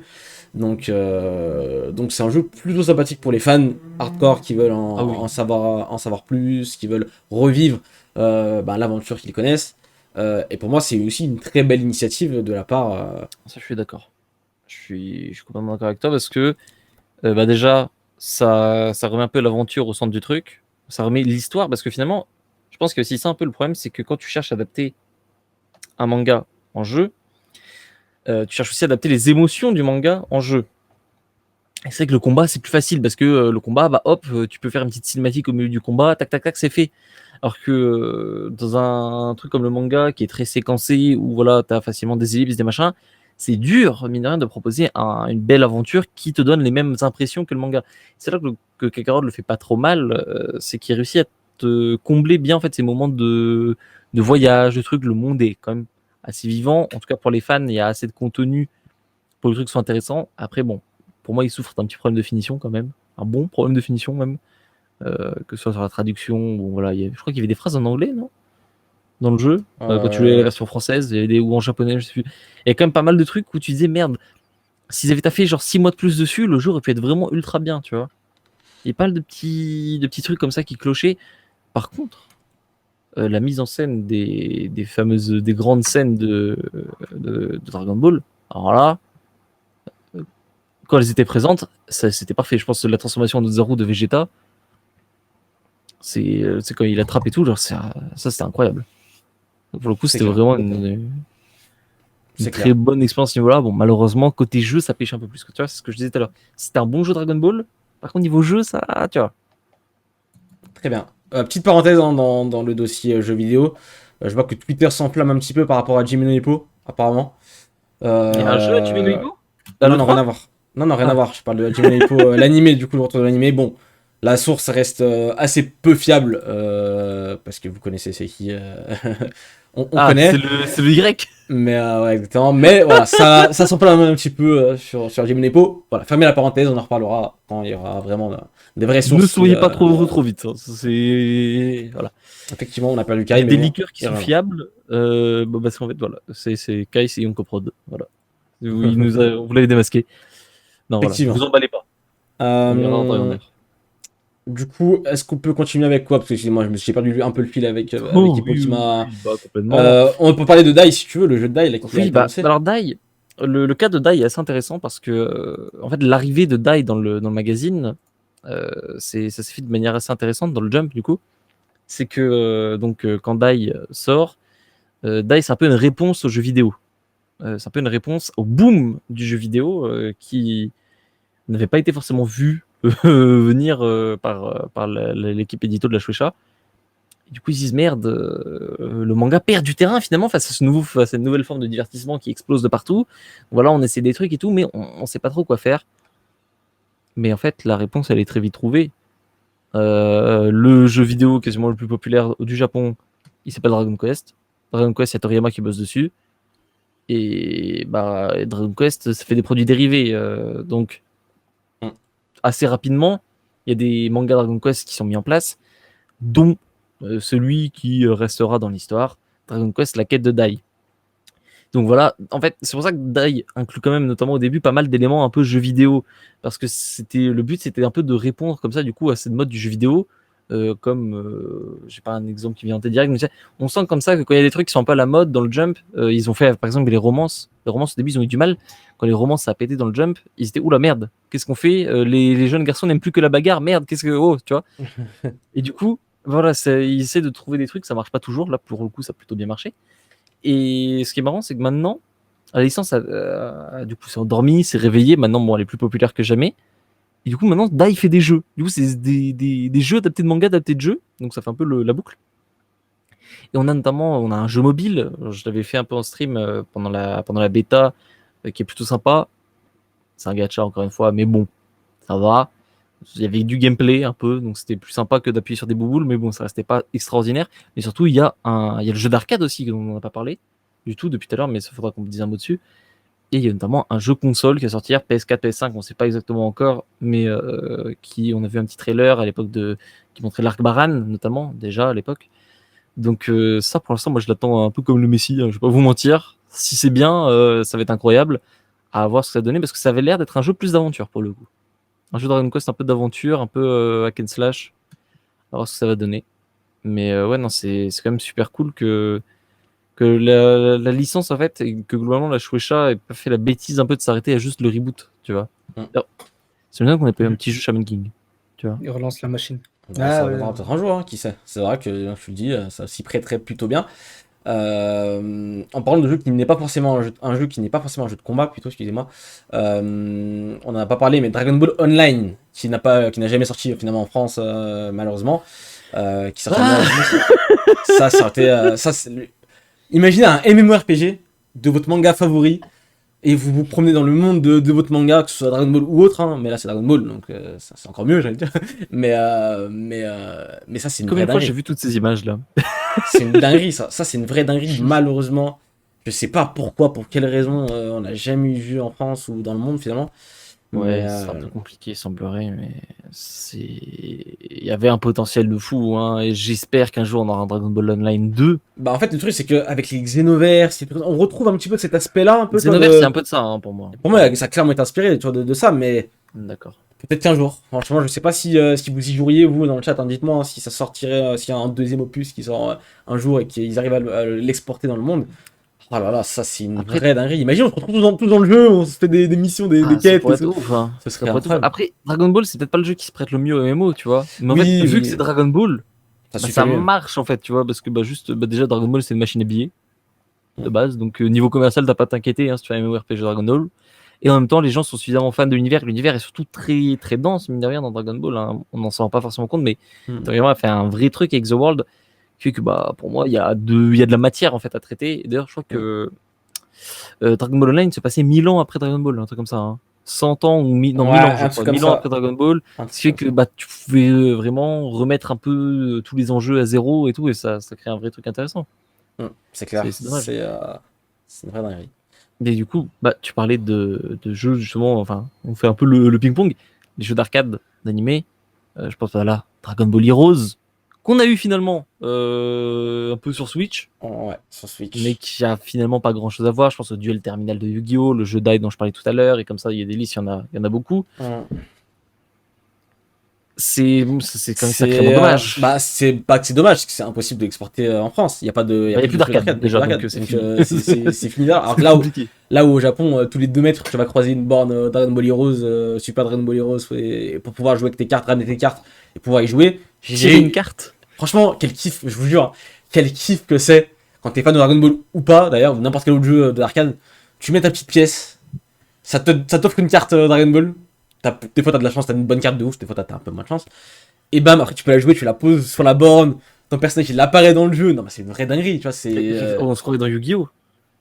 Donc c'est un jeu plutôt sympathique pour les fans hardcore qui veulent Ah oui. en savoir plus, qui veulent revivre l'aventure qu'ils connaissent. Et pour moi, c'est aussi une très belle initiative de la part. Ça, je suis d'accord. Je suis complètement d'accord avec toi parce que déjà, ça remet un peu l'aventure au centre du truc. Ça remet l'histoire parce que finalement, je pense que aussi ça un peu le problème, c'est que quand tu cherches à adapter un manga en jeu, tu cherches aussi à adapter les émotions du manga en jeu. Et c'est vrai que le combat, c'est plus facile parce que le combat, bah hop, tu peux faire une petite cinématique au milieu du combat, tac, tac, tac, c'est fait. Alors que dans un truc comme le manga qui est très séquencé, où voilà, t'as facilement des ellipses, des machins, c'est dur, mine de rien, de proposer une belle aventure qui te donne les mêmes impressions que le manga. C'est là que Kakarot le fait pas trop mal, c'est qu'il réussit à te combler bien en fait ces moments de voyage, de trucs. Le monde est quand même assez vivant. En tout cas, pour les fans, il y a assez de contenu pour que le truc soit intéressant. Après, bon, pour moi, il souffre d'un petit problème de finition quand même. Un bon problème de finition même. Que ce soit sur la traduction, ou voilà, je crois qu'il y avait des phrases en anglais, non? Dans le jeu, quand tu jouais la version française, il y avait ou en japonais, je sais plus. Il y a quand même pas mal de trucs où tu disais merde, s'ils avaient taffé genre 6 mois de plus dessus, le jeu aurait pu être vraiment ultra bien, tu vois. Il y a pas mal de petits trucs comme ça qui clochaient. Par contre, la mise en scène des grandes scènes de Dragon Ball, alors là, quand elles étaient présentes, c'était parfait. Je pense que la transformation de Zaru de Vegeta, c'est quand il attrape et tout, genre ça c'était incroyable. Donc, pour le coup, C'est c'était clair. vraiment une C'est très clair. bonne expérience à ce niveau-là. Bon, malheureusement, côté jeu, ça pêche un peu plus que tu vois, c'est ce que je disais tout à l'heure. C'était un bon jeu Dragon Ball. Par contre, niveau jeu, ça, tu vois. Très bien. Petite parenthèse hein, dans le dossier jeux vidéo. Je vois que Twitter s'enflamme un petit peu par rapport à Jimmy no Hippo, apparemment. Il y a un jeu, tu mets Noibo Non, rien à voir. Non, rien à voir. Je parle de Jimmy no Hippo, l'animé, du coup, le retour de l'animé. Bon, la source reste assez peu fiable, parce que vous connaissez c'est qui. On connaît. C'est le Y. Mais ouais, exactement. Mais voilà, ça s'enflamme un petit peu sur Jimmy no Hippo. Voilà, fermez la parenthèse, on en reparlera quand il y aura vraiment des vraies sources. Ne soyez pas trop vite. Hein. C'est voilà. Effectivement, on a perdu Il y Kai. a mais des bon, liqueurs qui sont fiables. Parce qu'en fait, voilà, c'est Kai, c'est Yonko Prod. Voilà. Vous l'avez démasqué. Non, voilà. Effectivement. Vous emballez pas. On ira en temps et en heure. Du coup, est-ce qu'on peut continuer avec quoi? Parce que excusez-moi, j'ai perdu un peu le fil avec Oh, Hippo qui m'a. bah, complètement. On peut parler de Dai si tu veux, le jeu de Dai là, qui a Oui, été bah, annoncé. alors Dai, le cas de Dai est assez intéressant parce que, en fait, l'arrivée de Dai dans le magazine, ça s'est fait de manière assez intéressante dans le Jump, du coup. C'est que, quand Dai sort, Dai, c'est un peu une réponse aux jeux vidéo. C'est un peu une réponse au boom du jeu vidéo qui n'avait pas été forcément vu venir par l'équipe édito de la Shueisha. Et du coup, ils se disent merde, le manga perd du terrain finalement face à cette nouvelle forme de divertissement qui explose de partout. Voilà, on essaie des trucs et tout, mais on sait pas trop quoi faire. Mais en fait, la réponse, elle est très vite trouvée. Le jeu vidéo quasiment le plus populaire du Japon, il s'appelle Dragon Quest. Dragon Quest, il y a Toriyama qui bosse dessus. Et bah, Dragon Quest, ça fait des produits dérivés. Donc, Mm. assez rapidement, il y a des mangas Dragon Quest qui sont mis en place, dont celui qui restera dans l'histoire, Dragon Quest, la quête de Dai. Donc voilà, en fait, c'est pour ça que Dai inclut quand même, notamment au début, pas mal d'éléments un peu jeux vidéo, parce que le but, c'était un peu de répondre comme ça, du coup, à cette mode du jeu vidéo, j'ai pas un exemple qui vient en tête direct, mais on sent comme ça que quand il y a des trucs qui sont un peu à la mode dans le Jump, ils ont fait, par exemple, les romances. Les romances, au début, ils ont eu du mal. Quand les romances, ça a pété dans le Jump, ils étaient, oula, merde, qu'est-ce qu'on fait? Les jeunes garçons n'aiment plus que la bagarre, merde, oh, tu vois. Et du coup, voilà, ils essaient de trouver des trucs, ça marche pas toujours. Là, pour le coup, ça a plutôt bien marché. Et ce qui est marrant, c'est que maintenant, la licence, du coup, s'est endormie, s'est réveillée. Maintenant, bon, elle est plus populaire que jamais. Et du coup, maintenant, Dai fait des jeux. Du coup, c'est des jeux adaptés de manga, adaptés de jeux. Donc, ça fait un peu la boucle. Et on a un jeu mobile. Je l'avais fait un peu en stream pendant la bêta, qui est plutôt sympa. C'est un gacha, encore une fois, mais bon, ça va. Il y avait du gameplay un peu, donc c'était plus sympa que d'appuyer sur des bouboules, mais bon, ça restait pas extraordinaire. Mais surtout, il y a le jeu d'arcade aussi, dont on n'a pas parlé du tout depuis tout à l'heure, mais il faudra qu'on dise un mot dessus. Et il y a notamment un jeu console qui est sorti hier, PS4, PS5, on ne sait pas exactement encore, mais on a vu un petit trailer à l'époque qui montrait l'Arc Baran, notamment, déjà à l'époque. Donc ça, pour l'instant, moi je l'attends un peu comme le Messi, hein, je vais pas vous mentir. Si c'est bien, ça va être incroyable à voir ce que ça donnait, parce que ça avait l'air d'être un jeu plus d'aventure pour le coup. Un jeu Dragon Quest un peu d'aventure, un peu hack and slash. À voir ce que ça va donner. Mais ouais, non, c'est quand même super cool que la licence, en fait, et que globalement la Shueisha ait pas fait la bêtise un peu de s'arrêter à juste le reboot, tu vois. Mm. C'est bien qu'on ait pas eu un petit jeu Shaman King, tu vois. Il relance la machine. Ouais, Ah, ça ouais. reviendra peut-être un jour, hein, qui sait. C'est vrai que, je te le dis, ça s'y prêterait plutôt bien. En parlant de jeu qui n'est pas forcément un jeu qui n'est pas forcément un jeu de combat, plutôt, excusez-moi. On n'en a pas parlé, mais Dragon Ball Online, qui n'a jamais sorti finalement en France, malheureusement, qui sortira ça, imaginez un MMORPG de votre manga favori et vous vous promenez dans le monde de votre manga, que ce soit Dragon Ball ou autre, hein, mais là c'est Dragon Ball, donc ça, c'est encore mieux, j'allais dire. Mais ça, c'est une Combien vraie de fois j'ai dinguerie. vu toutes ces images-là? C'est une dinguerie, ça. Ça, c'est une vraie dinguerie. Malheureusement, je sais pas pourquoi, pour quelle raison, on n'a jamais eu vu en France ou dans le monde finalement. Ouais, Mais, c'est un peu compliqué, il semblerait, mais il y avait un potentiel de fou, hein, et j'espère qu'un jour on aura un Dragon Ball Online 2. bah, en fait, le truc, c'est qu'avec les Xenoverse, on retrouve un petit peu de cet aspect-là, un peu. Tu vois, Xenoverse, c'est un peu de ça, hein, pour moi. Pour moi, ça a clairement été inspiré, tu vois, de ça, mais D'accord. peut-être qu'un jour. Franchement, je sais pas si vous y joueriez, vous, dans le chat, hein, dites-moi hein, si ça sortirait, s'il y a un deuxième opus qui sort un jour et qu'ils arrivent à l'exporter dans le monde. Oh là là, ça, c'est une Après- vraie dinguerie. Imagine, on se retrouve tous dans le jeu, on se fait des missions, des Ça quêtes. pourrait et être tout. ouf, hein. Ce Ça serait pourrait être ouf. incroyable. Après, Dragon Ball, c'est peut-être pas le jeu qui se prête le mieux au MMO, tu vois. Mais en Oui, fait, vu oui. que c'est Dragon Ball, Ça bah, suffit ça mieux. marche en fait, tu vois, parce que déjà Dragon Ball c'est une machine à billets de base, donc niveau commercial t'as pas à t'inquiéter hein, si tu fais un MMORPG Dragon Ball. Et en même temps, les gens sont suffisamment fans de l'univers. L'univers est surtout très très dense, mine de rien, dans Dragon Ball. Hein. On n'en s'en rend pas forcément compte, mais Hmm. Toriyama a fait un vrai truc avec The World qui fait que bah pour moi il y a de la matière en fait à traiter. Et d'ailleurs, je crois que Dragon Ball Online se passait 1000 ans après Dragon Ball, un truc comme ça. Hein. 100 ans ou 1000 Ouais, ans, je un truc crois. comme 1000 ans ça. après Dragon Ball. Un truc Ce qui fait comme que bah, tu pouvais vraiment remettre un peu tous les enjeux à zéro et tout, et ça crée un vrai truc intéressant. ça. C'est clair. C'est dommage. C'est une vraie dinguerie. Et du coup, bah, tu parlais de jeux, justement, enfin, on fait un peu le ping-pong, les jeux d'arcade, d'animé. Je pense à là, Dragon Ball Heroes, qu'on a eu finalement un peu sur Switch, Oh, ouais, sur Switch. mais qui a finalement pas grand chose à voir. Je pense au duel terminal de Yu-Gi-Oh!, le jeu Dai dont je parlais tout à l'heure, et comme ça, il y a des listes, il y en a beaucoup. Hmm. c'est quand même sacrément dommage. Bah, c'est pas que c'est dommage, c'est que c'est impossible d'exporter en France. Il y a pas de. Il y a plus d'arcade déjà, d'arcade. donc c'est Donc, fini. c'est fini là. Alors que C'est là, compliqué. là où au Japon, tous les 2 mètres, tu vas croiser une borne Dragon Ball Heroes, Super Dragon Ball Heroes, et pour pouvoir jouer avec tes cartes, ramener tes cartes et pouvoir y jouer. Tirer une carte. Franchement, quel kiff, je vous jure, quel kiff que c'est quand t'es fan de Dragon Ball ou pas, d'ailleurs, ou n'importe quel autre jeu de l'arcade. Tu mets ta petite pièce, ça t'offre une carte Dragon Ball. Des fois t'as de la chance, t'as une bonne carte de ouf, des fois t'as un peu moins de chance. Et bam, après tu peux la jouer, tu la poses sur la borne, ton personnage il apparaît dans le jeu. Non, mais c'est une vraie dinguerie, tu vois, c'est. On se croirait dans Yu-Gi-Oh!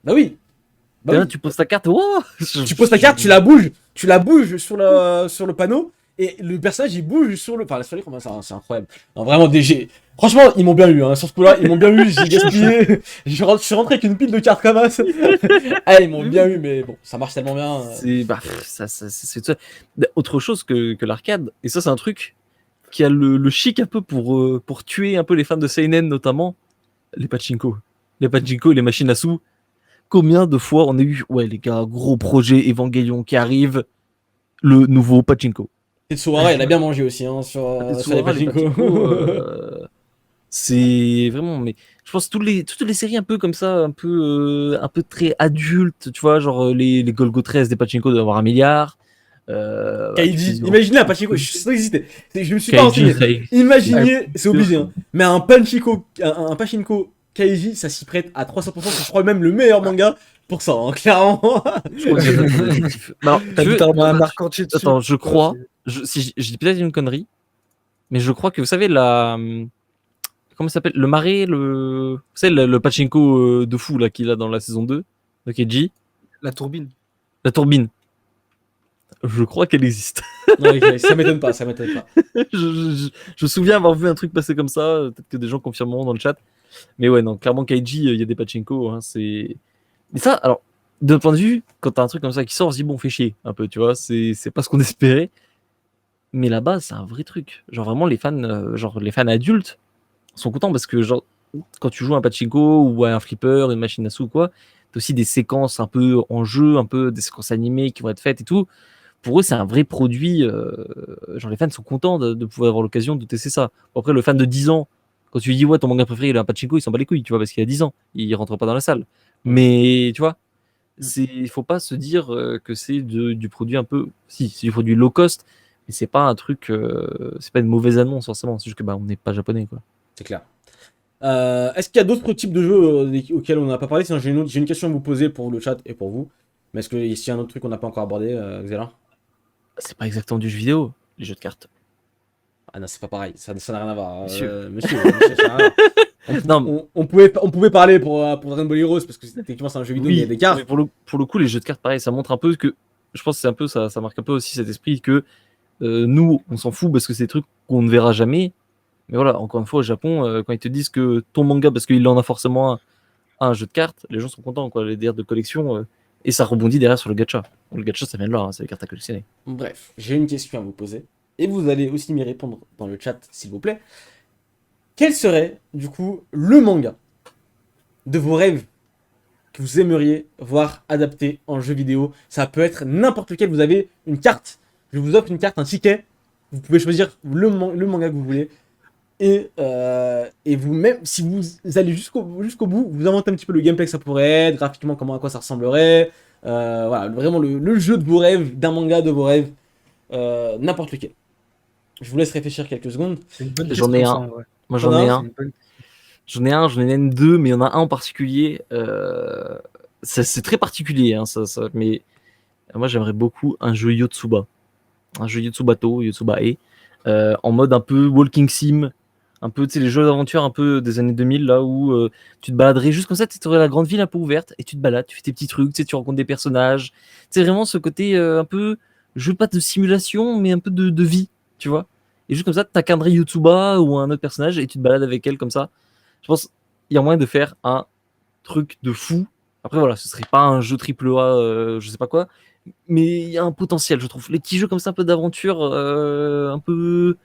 Bah oui! Bah Et là, oui. tu poses ta carte, wow. Tu poses ta carte, tu la bouges sur le panneau, et le personnage il bouge sur le. Enfin, sur l'écran, c'est incroyable. Non, vraiment, franchement, ils m'ont bien eu, hein. Sur ce coup-là, ils m'ont bien eu, j'ai gaspillé. Je suis rentré avec une pile de cartes comme ça. Ah, ils m'ont bien eu, mais bon, ça marche tellement bien. C'est bah, c'est ça. Autre chose que l'arcade, et ça, c'est un truc qui a le chic un peu pour tuer un peu les fans de Seinen, notamment les pachinko. Les pachinko et les machines à sous. Combien de fois on a eu, ouais, les gars, gros projet Evangelion qui arrive, le nouveau pachinko. Tetsuhara, il a bien mangé aussi, hein, sur les Tetsuhara, les pachinko. C'est vraiment, mais je pense toutes les séries un peu comme ça, un peu très adultes, tu vois, genre les Golgo 13 des pachinko doivent avoir 1 milliard. Kaiji, imaginez un pachinko, je suis sans hésiter. Je me suis pas Kaiji, renseigné. Imaginez, c'est obligé, hein. Mais un pachinko Kaiji, ça s'y prête à 300%. Je crois même le meilleur manga pour ça, hein, clairement. je crois que j'ai alors, T'as littéralement un arc entier dessus. attends, je crois, je dis peut-être une connerie, mais je crois que vous savez comment ça s'appelle, le marais, vous savez le pachinko de fou là qu'il a dans la saison 2 de Keiji, La tourbine. la turbine. Je crois qu'elle existe. Non, ok, ça m'étonne pas, ça m'étonne pas. Je me souviens avoir vu un truc passer comme ça. Peut-être que des gens confirmeront dans le chat. Mais ouais, non, clairement, Kaiji, il y a des pachinko. Hein, c'est. Mais ça, alors, d'un point de vue, quand t'as un truc comme ça qui sort, on se dit, bon, fait chier un peu, tu vois. C'est pas ce qu'on espérait. Mais là-bas, c'est un vrai truc. Genre, vraiment, les fans, les fans adultes sont contents parce que, genre, quand tu joues à un pachinko ou à un flipper, une machine à sous ou quoi, t'as aussi des séquences un peu en jeu, un peu des séquences animées qui vont être faites et tout. Pour eux, c'est un vrai produit. Genre, les fans sont contents de pouvoir avoir l'occasion de tester ça. Bon, après, le fan de 10 ans, quand tu lui dis, ouais, ton manga préféré, il a un pachinko, il s'en bat les couilles, tu vois, parce qu'il a 10 ans. Il rentre pas dans la salle. Mais, tu vois, il faut pas se dire que c'est du produit un peu. Si, c'est du produit low cost, mais c'est pas un truc. C'est pas une mauvaise annonce, forcément. C'est juste que, bah, on n'est pas japonais, quoi. C'est clair. Est-ce qu'il y a d'autres types de jeux auxquels on n'a pas parlé? Sinon, j'ai une question à vous poser pour le chat et pour vous. Mais est-ce qu'il y a un autre truc qu'on n'a pas encore abordé, Xela? C'est pas exactement du jeu vidéo, les jeux de cartes. Ah non, c'est pas pareil, ça n'a rien à voir. Monsieur. Monsieur, ça n'a rien à voir. Non, On pouvait parler pour Dragon Ball Heroes parce que techniquement c'est un jeu vidéo, il y a des cartes. mais pour le coup, les jeux de cartes, pareil, ça montre un peu que. Je pense que c'est un peu ça marque un peu aussi cet esprit que nous, on s'en fout parce que c'est des trucs qu'on ne verra jamais. Mais voilà, encore une fois, au Japon, quand ils te disent que ton manga, parce qu'il en a forcément un jeu de cartes, les gens sont contents, quoi, les cartes de collection, et ça rebondit derrière sur le gacha. Le gacha, ça vient de là, hein, c'est les cartes à collectionner. Bref, j'ai une question à vous poser. Et vous allez aussi m'y répondre dans le chat, s'il vous plaît. Quel serait, du coup, le manga de vos rêves que vous aimeriez voir adapté en jeu vidéo? Ça peut être n'importe lequel. Vous avez une carte. Je vous offre une carte, un ticket. Vous pouvez choisir le manga que vous voulez. Et vous, même si vous allez jusqu'au bout, vous inventez un petit peu le gameplay que ça pourrait être, graphiquement, à quoi ça ressemblerait. Voilà, vraiment le jeu de vos rêves, d'un manga de vos rêves. N'importe lequel. Je vous laisse réfléchir quelques secondes. C'est une bonne J'en ai question, un. ça, ouais. Moi, j'en T'en as ai un un. C'est une bonne- J'en ai même deux, mais il y en a un en particulier. C'est très particulier, hein, mais moi, j'aimerais beaucoup un jeu Yotsuba. Un jeu Yotsubato, Yotsubae, en mode un peu walking sim, un peu, tu sais, les jeux d'aventure un peu des années 2000, là où tu te baladerais juste comme ça, tu aurais la grande ville un peu ouverte, et tu te balades, tu fais tes petits trucs, tu sais, tu rencontres des personnages. C'est vraiment ce côté un peu, jeu pas de simulation, mais un peu de vie, tu vois. Et juste comme ça, tu incarnerais Yotsuba ou un autre personnage, et tu te balades avec elle comme ça. Je pense qu'il y a moyen de faire un truc de fou. Après, voilà, ce serait pas un jeu triple A, je sais pas quoi, mais il y a un potentiel, je trouve. Les petits jeux comme ça, un peu d'aventure, un peu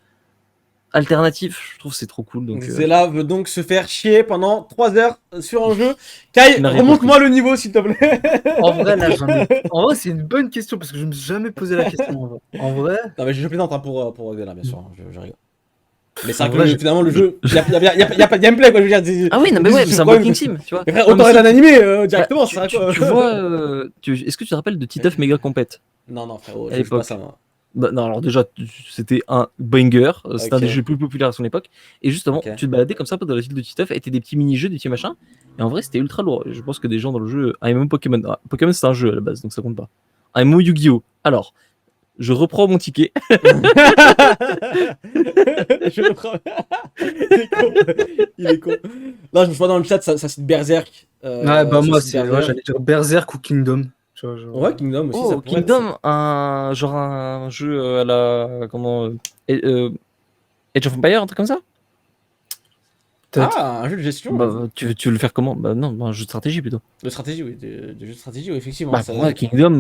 alternatif, je trouve que c'est trop cool. Donc, Zella veut donc se faire chier pendant 3 heures sur un jeu. Kai, Il n'a rien remonte-moi le niveau s'il te plaît. En vrai, là, en vrai, c'est une bonne question parce que je me suis jamais posé la question. En vrai, Non, mais je plaisante hein, pour Zella, bien sûr. Hein, je rigole. Mais c'est En vrai vrai, que finalement, le jeu, il y a pas de gameplay, quoi. Je veux dire, Ah oui, non, mais ouais, c'est un problème, Walking Sim, tu vois. Mais frère, Non, autant mais être si- un animé directement, Bah, c'est vrai quoi. tu vois, est-ce que tu te rappelles de Titeuf Mega Compete Non, frérot, à je joue pas l'époque? ça, moi. Bah, non, alors déjà, c'était un banger, c'était un Ok. des jeux les plus populaires à son époque. Et justement, Ok. tu te baladais comme ça un peu dans la ville de Titeuf, et t'as des petits mini-jeux, des petits machins. Et en vrai, c'était ultra lourd. Je pense que des gens dans le jeu. Ah, et même Pokémon. Ah, Pokémon, c'est un jeu à la base, donc ça compte pas. Un MMO Yu-Gi-Oh! Alors, je reprends mon ticket. Je reprends. Il est con. Il est con. Non, je me vois dans le chat, ça cite Berserk. ouais, bah ça moi, cite c'est, ouais, Berserk. j'allais dire Berserk ou Kingdom. Tu vois, genre... Ouais, Kingdom aussi, ça Oh, pourrait être. Kingdom, genre un jeu à la. Comment. Age of Empire, un truc comme ça? Peut-être. Ah, un jeu de gestion. Bah, tu veux le faire comment? Bah, non, un jeu de stratégie plutôt. De stratégie, oui. De jeu de stratégie, oui, effectivement. Bah, ça- pour moi, Kingdom,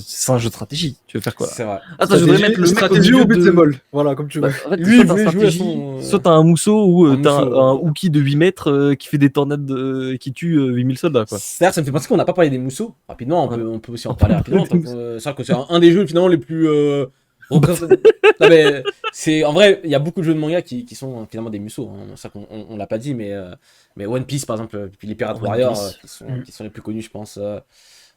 c'est un jeu de stratégie. Tu veux faire quoi? C'est vrai. Attends, je voudrais mettre le mec au stratégie milieu ou de... beat'em all. Voilà, comme tu Bah, veux. en fait, Lui, soit il t'as un voulait jouer à stratégie, son, soit t'as un mousseau ou un t'as mousseau, un Wookie de 8 mètres qui fait des tornades qui tue 8000 soldats, quoi. D'ailleurs, ça me fait penser qu'on n'a pas parlé des mousseaux. Rapidement, Ouais. on peut aussi en On parler peut rapidement. parler des C'est vrai que c'est un des jeux finalement les plus non, mais c'est en vrai, il y a beaucoup de jeux de manga qui sont finalement des musos. Hein. C'est ça qu'on on l'a pas dit, mais One Piece par exemple, puis les Pirate One Warriors Piece. qui sont les plus connus, je pense,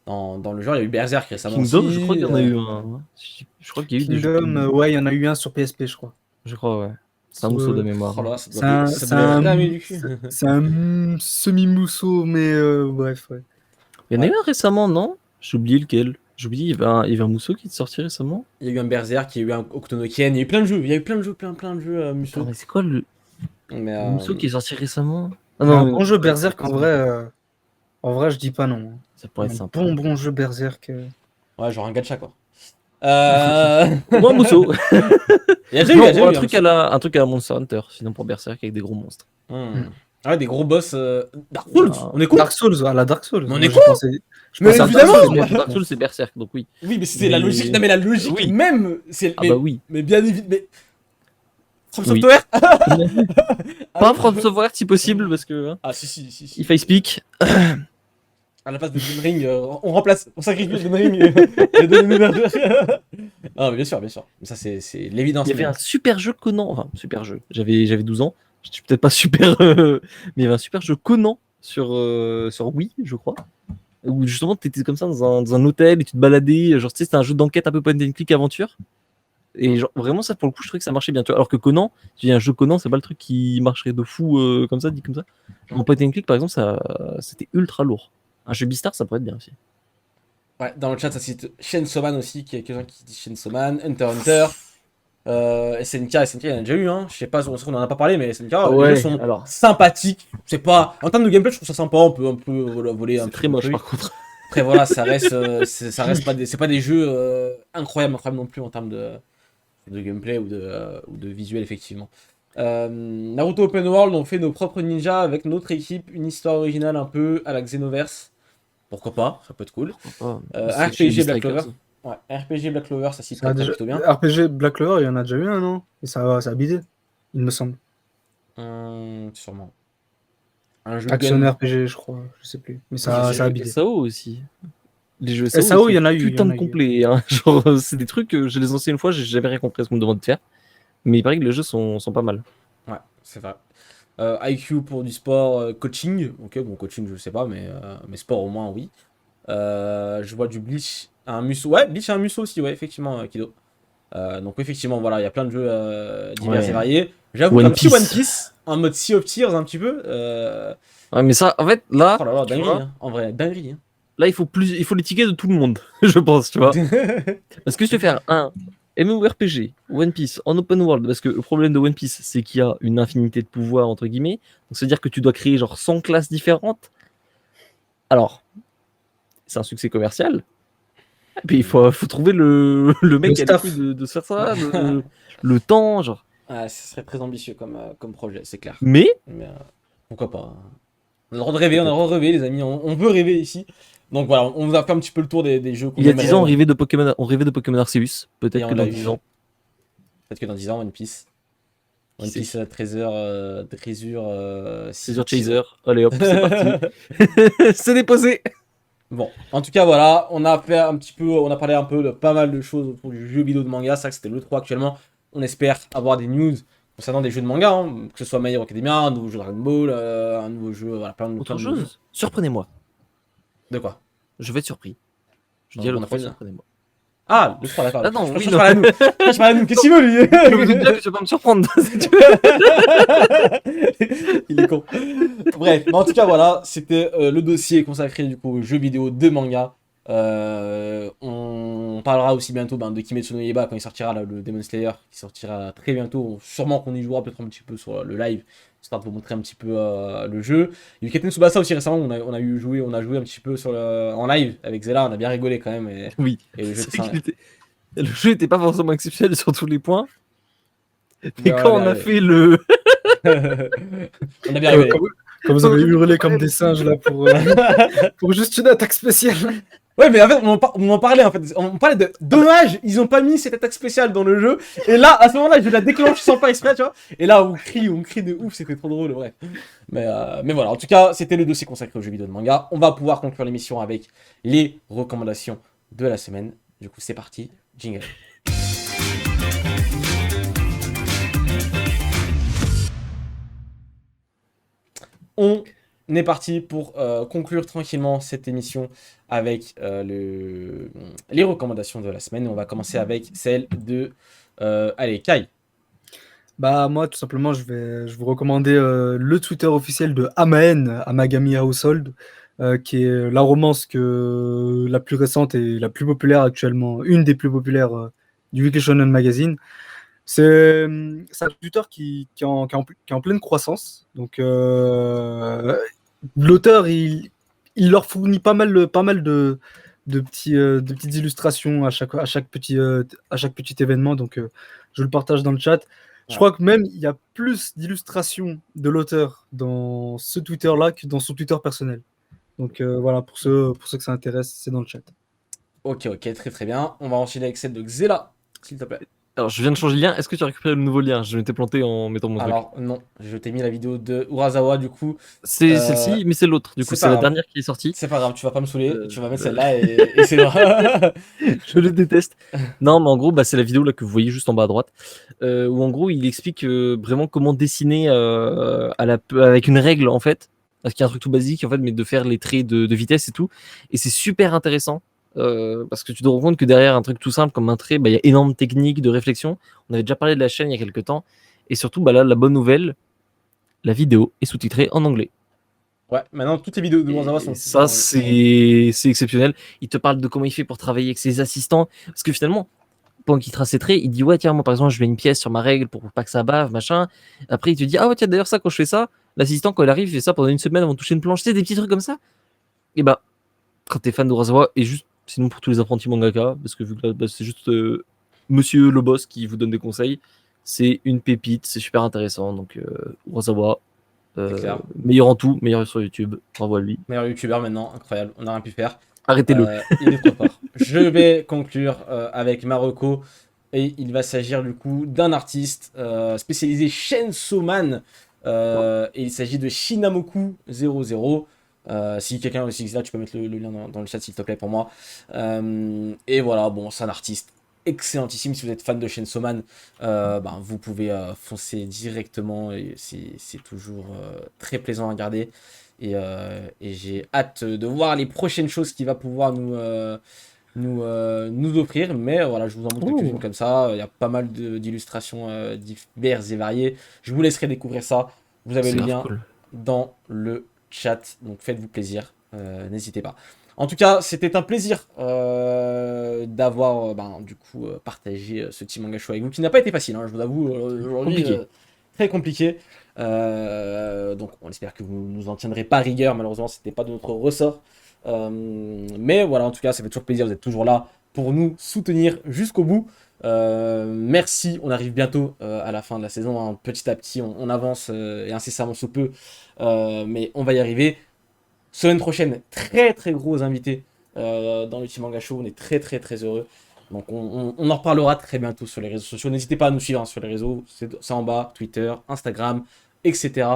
dans le genre. Il y a eu Berserk récemment Kingdom, aussi. je crois qu'il y en a eu un. Je crois qu'il y a eu des jeux. Kingdom, ouais, il y en a eu un sur PSP, je crois. Je crois, ouais. C'est un mousseau de mémoire. Oh là, ça C'est doit un, ça c'est doit un, cramer du cul. c'est un semi-mousseau, mais bref, ouais. Il y en a eu un récemment, non? J'ai oublié lequel. J'ai oublié, il y avait un mousseau qui est sorti récemment. Il y a eu un Berserk, il y a eu un Octonoken, il y a eu plein de jeux. Il y a eu plein de jeux, plein de jeux Attends, musos. mais c'est quoi le Mais mousseau qui est sorti récemment? Ah Un non, bon jeu Berserk, en vrai, je dis pas non. ça pourrait être Un sympa. bon jeu Berserk. ouais, genre un gacha quoi. Moi, un mousseau. Il y a déjà Non, eu, il y a déjà un eu, truc hein. un truc à la Monster Hunter, sinon pour Berserk avec des gros monstres. Ah ouais, des gros boss. Dark Souls, Ah. on est con. Dark Souls, à la Dark Souls. Mais on Moi, est j'ai con. pensé- je Mais pensais à évidemment. Dark Souls, moi. Dark Souls, c'est Berserk, donc oui. Oui, mais c'était la Mais- logique. Non, mais la logique Oui. même. C'est... Ah bah oui. Mais bien évidemment. Mais... From Oui. Software. Pas From Software si possible, parce que hein, Ah si. if I speak. À la place de Elden Ring, on remplace, on sacrifie Elden Ring et donne une Ah, mais bien sûr. Mais ça, c'est l'évidence. Il y avait même. un super jeu Conan, enfin super jeu. J'avais 12 ans. Je suis peut-être pas super, mais il y avait un super jeu Conan sur Wii, je crois. Où justement t'étais comme ça dans un hôtel et tu te baladais. Genre tu sais, c'était un jeu d'enquête un peu point and click aventure. Et genre vraiment ça pour le coup je trouvais que ça marchait bien. Tu vois. Alors que Conan, tu dis un jeu Conan, c'est pas le truc qui marcherait de fou comme ça, dit comme ça. En point and click par exemple, c'était ultra lourd. Un jeu Beastar, ça pourrait être bien aussi. Ouais, dans le chat, ça cite Chainsaw Man aussi, qui est quelqu'un qui dit Chainsaw Man, Hunter x Hunter, SNK, il y en a déjà eu, hein. Je sais pas, on en a pas parlé, mais SNK, les jeux sont alors sympathiques. C'est pas, en termes de gameplay, je trouve ça sympa, on peut voler un c'est petit très peu moche le par truc. contre. Après voilà, ça reste pas c'est pas des jeux incroyables non plus en termes de gameplay ou de visuel effectivement. Naruto Open World, on fait nos propres ninjas avec notre équipe, une histoire originale un peu à la Xenoverse. Pourquoi pas, ça peut être cool. C'est chez RPG Black Strikers. Clover. Ouais, RPG Black Clover, ça s'y Ça a prête déjà- plutôt bien. RPG Black Clover, il y en a déjà eu un, non? Et ça a bidé, il me semble. Sûrement. Un jeu de Action gun. RPG, je crois, je sais plus. Mais Les ça a jeux bidé. SAO aussi. Les jeux SAO, SAO, il y en a eu, putain il y en de a eu. complet. Hein. Genre, c'est des trucs que je les ai lancés une fois, j'ai jamais rien compris à ce qu'on me demande de faire. Mais il paraît que les jeux sont pas mal. Ouais, c'est vrai. IQ pour du sport, coaching. Ok, bon, coaching, je sais pas, mais sport au moins, oui. Je vois du Bleach, un Muso. Ouais, Bleach et un Muso aussi, ouais, effectivement, Kido. Donc, effectivement, voilà, il y a plein de jeux divers Ouais. et variés. J'avoue, One un petit Piece. One Piece, en mode Sea of Tears, un petit peu. Ouais, mais ça, en fait, là, Oh là là, tu dinguerie, vois, hein. En vrai, dinguerie. Hein. là il faut les tickets de tout le monde, je pense, tu vois. Parce que si tu veux faire un MMORPG, One Piece, en open world, parce que le problème de One Piece, c'est qu'il y a une infinité de pouvoirs, entre guillemets. Donc, c'est-à-dire que tu dois créer genre 100 classes différentes. Alors, c'est un succès commercial. Et puis, il faut trouver le mec qui a staff. les couilles de se faire ça, le temps, genre. Ah, ce serait très ambitieux comme projet, c'est clair. Mais, Mais pourquoi pas. Hein. On a le droit de rêver, les amis. On veut rêver ici. Donc voilà, on vous a fait un petit peu le tour des jeux qu'on il y a aimerait. 10 ans, on rêvait de Pokémon Arceus. Et Peut-être on que l'a dans eu. 10 ans. Peut-être que dans 10 ans, One Piece. One Qui Piece c'est Treasure Caesar Chaser. Allez hop, c'est parti. C'est déposé. Bon, en tout cas, voilà, on a parlé un peu de pas mal de choses autour du jeu vidéo de manga. C'est vrai que c'était le 3 actuellement. On espère avoir des news concernant des jeux de manga, hein, que ce soit My Hero Academia, un nouveau jeu Dragon Ball, un nouveau jeu, voilà, plein Autre de nouveaux jeux. chose, surprenez-moi. De quoi? Je vais être surpris. Je Donc, dis à on a le 3, fait ça. surprenez-moi. Ah, le 3, d'accord. Ah non, oui, je non. parle à nous. Je parle à nous. Qu'est-ce qu'il veut, lui? Je me doute bien que tu vas pas me surprendre. Il est con. Bref, mais en tout cas, voilà, c'était le dossier consacré du coup aux jeux vidéo de manga. On parlera aussi bientôt de Kimetsu no Yaiba quand il sortira, là, le Demon Slayer, qui sortira très bientôt. Sûrement qu'on y jouera peut-être un petit peu sur le live, histoire de vous montrer un petit peu le jeu. Il y a eu Captain Tsubasa aussi récemment, on a joué un petit peu en live avec Zella, on a bien rigolé quand même. Oui. Et le jeu C'est vrai qu'il était- Le jeu était pas forcément exceptionnel sur tous les points. Mais Ouais, quand on ouais, a ouais. fait le. On a bien rigolé. Quand vous avez hurlé comme des singes là pour juste une attaque spéciale. Ouais, mais en fait, on en parlait en fait. On parlait de dommage, ils ont pas mis cette attaque spéciale dans le jeu. Et là, à ce moment-là, je la déclenche sans faire exprès, tu vois. Et là, on crie de ouf, c'était trop drôle, bref. Mais voilà, en tout cas, c'était le dossier consacré aux jeux vidéo de manga. On va pouvoir conclure l'émission avec les recommandations de la semaine. Du coup, c'est parti, jingle. On est parti pour conclure tranquillement cette émission avec les recommandations de la semaine. On va commencer avec celle de... allez, Kai. Bah moi tout simplement je vais vous recommander le Twitter officiel de Amaen, Amagami Household, qui est la romance la plus récente et la plus populaire actuellement, une des plus populaires du Weekly Shonen Magazine. C'est un Twitter qui est en pleine croissance. Donc l'auteur il leur fournit pas mal de petites illustrations à chaque petit événement. Donc je le partage dans le chat. Je crois que même il y a plus d'illustrations de l'auteur dans ce Twitter-là que dans son Twitter personnel. Donc voilà, pour ceux que ça intéresse, c'est dans le chat. Ok, très très bien. On va enchaîner avec celle de Xela, s'il te plaît. Alors, je viens de changer le lien. Est-ce que tu as récupéré le nouveau lien? Je m'étais planté en mettant mon truc. Alors, non, je t'ai mis la vidéo de Urasawa, du coup. C'est celle-ci, mais c'est l'autre. Du coup, c'est c'est pas la grave. dernière qui est sortie. C'est pas grave, tu vas pas me saouler, tu vas mettre euh, celle-là et c'est bon. Je le déteste. Non, mais en gros, c'est la vidéo là que vous voyez juste en bas à droite, où en gros, il explique vraiment comment dessiner avec une règle en fait, parce qu'il y a un truc tout basique en fait, mais de faire les traits de vitesse et tout. Et c'est super intéressant parce que tu te rends compte que derrière un truc tout simple comme un trait, il y a énorme de techniques, de réflexion. On avait déjà parlé de la chaîne il y a quelques temps, et surtout là, la bonne nouvelle, la vidéo est sous-titrée en anglais. Ouais, maintenant toutes les vidéos de Urasawa sont... Et ça, c'est exceptionnel. Il te parle de comment il fait pour travailler avec ses assistants. Parce que finalement, pendant qu'il trace ses traits, il dit ouais, tiens, moi par exemple, je mets une pièce sur ma règle pour pas que ça bave, machin. Après, il te dit ah ouais, tiens, d'ailleurs, ça, quand je fais ça, l'assistant, quand il arrive, il fait ça pendant une semaine avant de toucher une planche. Tu sais, des petits trucs comme ça. Et bah, quand t'es fan de Urasawa, et juste, sinon pour tous les apprentis mangaka, parce que vu que là, c'est juste monsieur le boss qui vous donne des conseils, c'est une pépite, c'est super intéressant. Donc, Urasawa. clair. Meilleur en tout, meilleur sur YouTube, bravo à lui. Meilleur youtubeur maintenant, incroyable, on n'a rien pu faire. Arrêtez-le. Il est trop fort. Je vais conclure avec Marocco. Et il va s'agir du coup d'un artiste spécialisé Chainsaw Man. Et il s'agit de Shinamoku 00. Si quelqu'un aussi là, tu peux mettre le lien dans le chat s'il te plaît pour moi. Et voilà, bon, c'est un artiste excellentissime. Si vous êtes fan de Chainsaw Man, vous pouvez foncer directement. Et c'est toujours très plaisant à regarder. Et j'ai hâte de voir les prochaines choses qu'il va pouvoir nous offrir. Mais voilà, je vous en montre quelques-unes comme ça. Il y a pas mal d'illustrations diverses et variées. Je vous laisserai découvrir ça. Vous avez le lien dans le chat. Donc faites-vous plaisir. N'hésitez pas. En tout cas, c'était un plaisir d'avoir partagé ce petit manga show avec vous, qui n'a pas été facile, hein, je vous avoue, aujourd'hui, très compliqué. Donc on espère que vous nous en tiendrez pas rigueur, malheureusement c'était pas de notre ressort. Mais voilà, en tout cas, ça fait toujours plaisir, vous êtes toujours là pour nous soutenir jusqu'au bout. Merci, on arrive bientôt à la fin de la saison, hein. Petit à petit on avance et incessamment sous peu, mais on va y arriver. Semaine prochaine, très très gros invité dans le Team Manga Show, on est très très très heureux. Donc on en reparlera très bientôt sur les réseaux sociaux. N'hésitez pas à nous suivre sur les réseaux, c'est en bas, Twitter, Instagram, etc.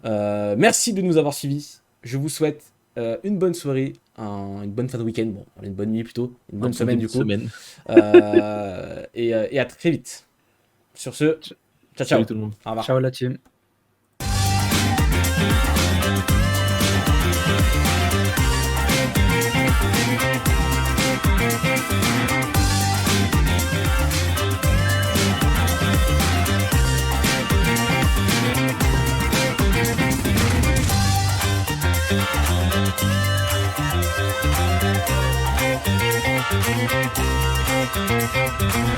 Merci de nous avoir suivis. Je vous souhaite une bonne soirée, une bonne fin de week-end, bon, une bonne nuit plutôt, une bonne semaine du coup. Et à très vite. Sur ce, ciao ciao. Salut tout le monde. Au revoir. Ciao la team. Thank you.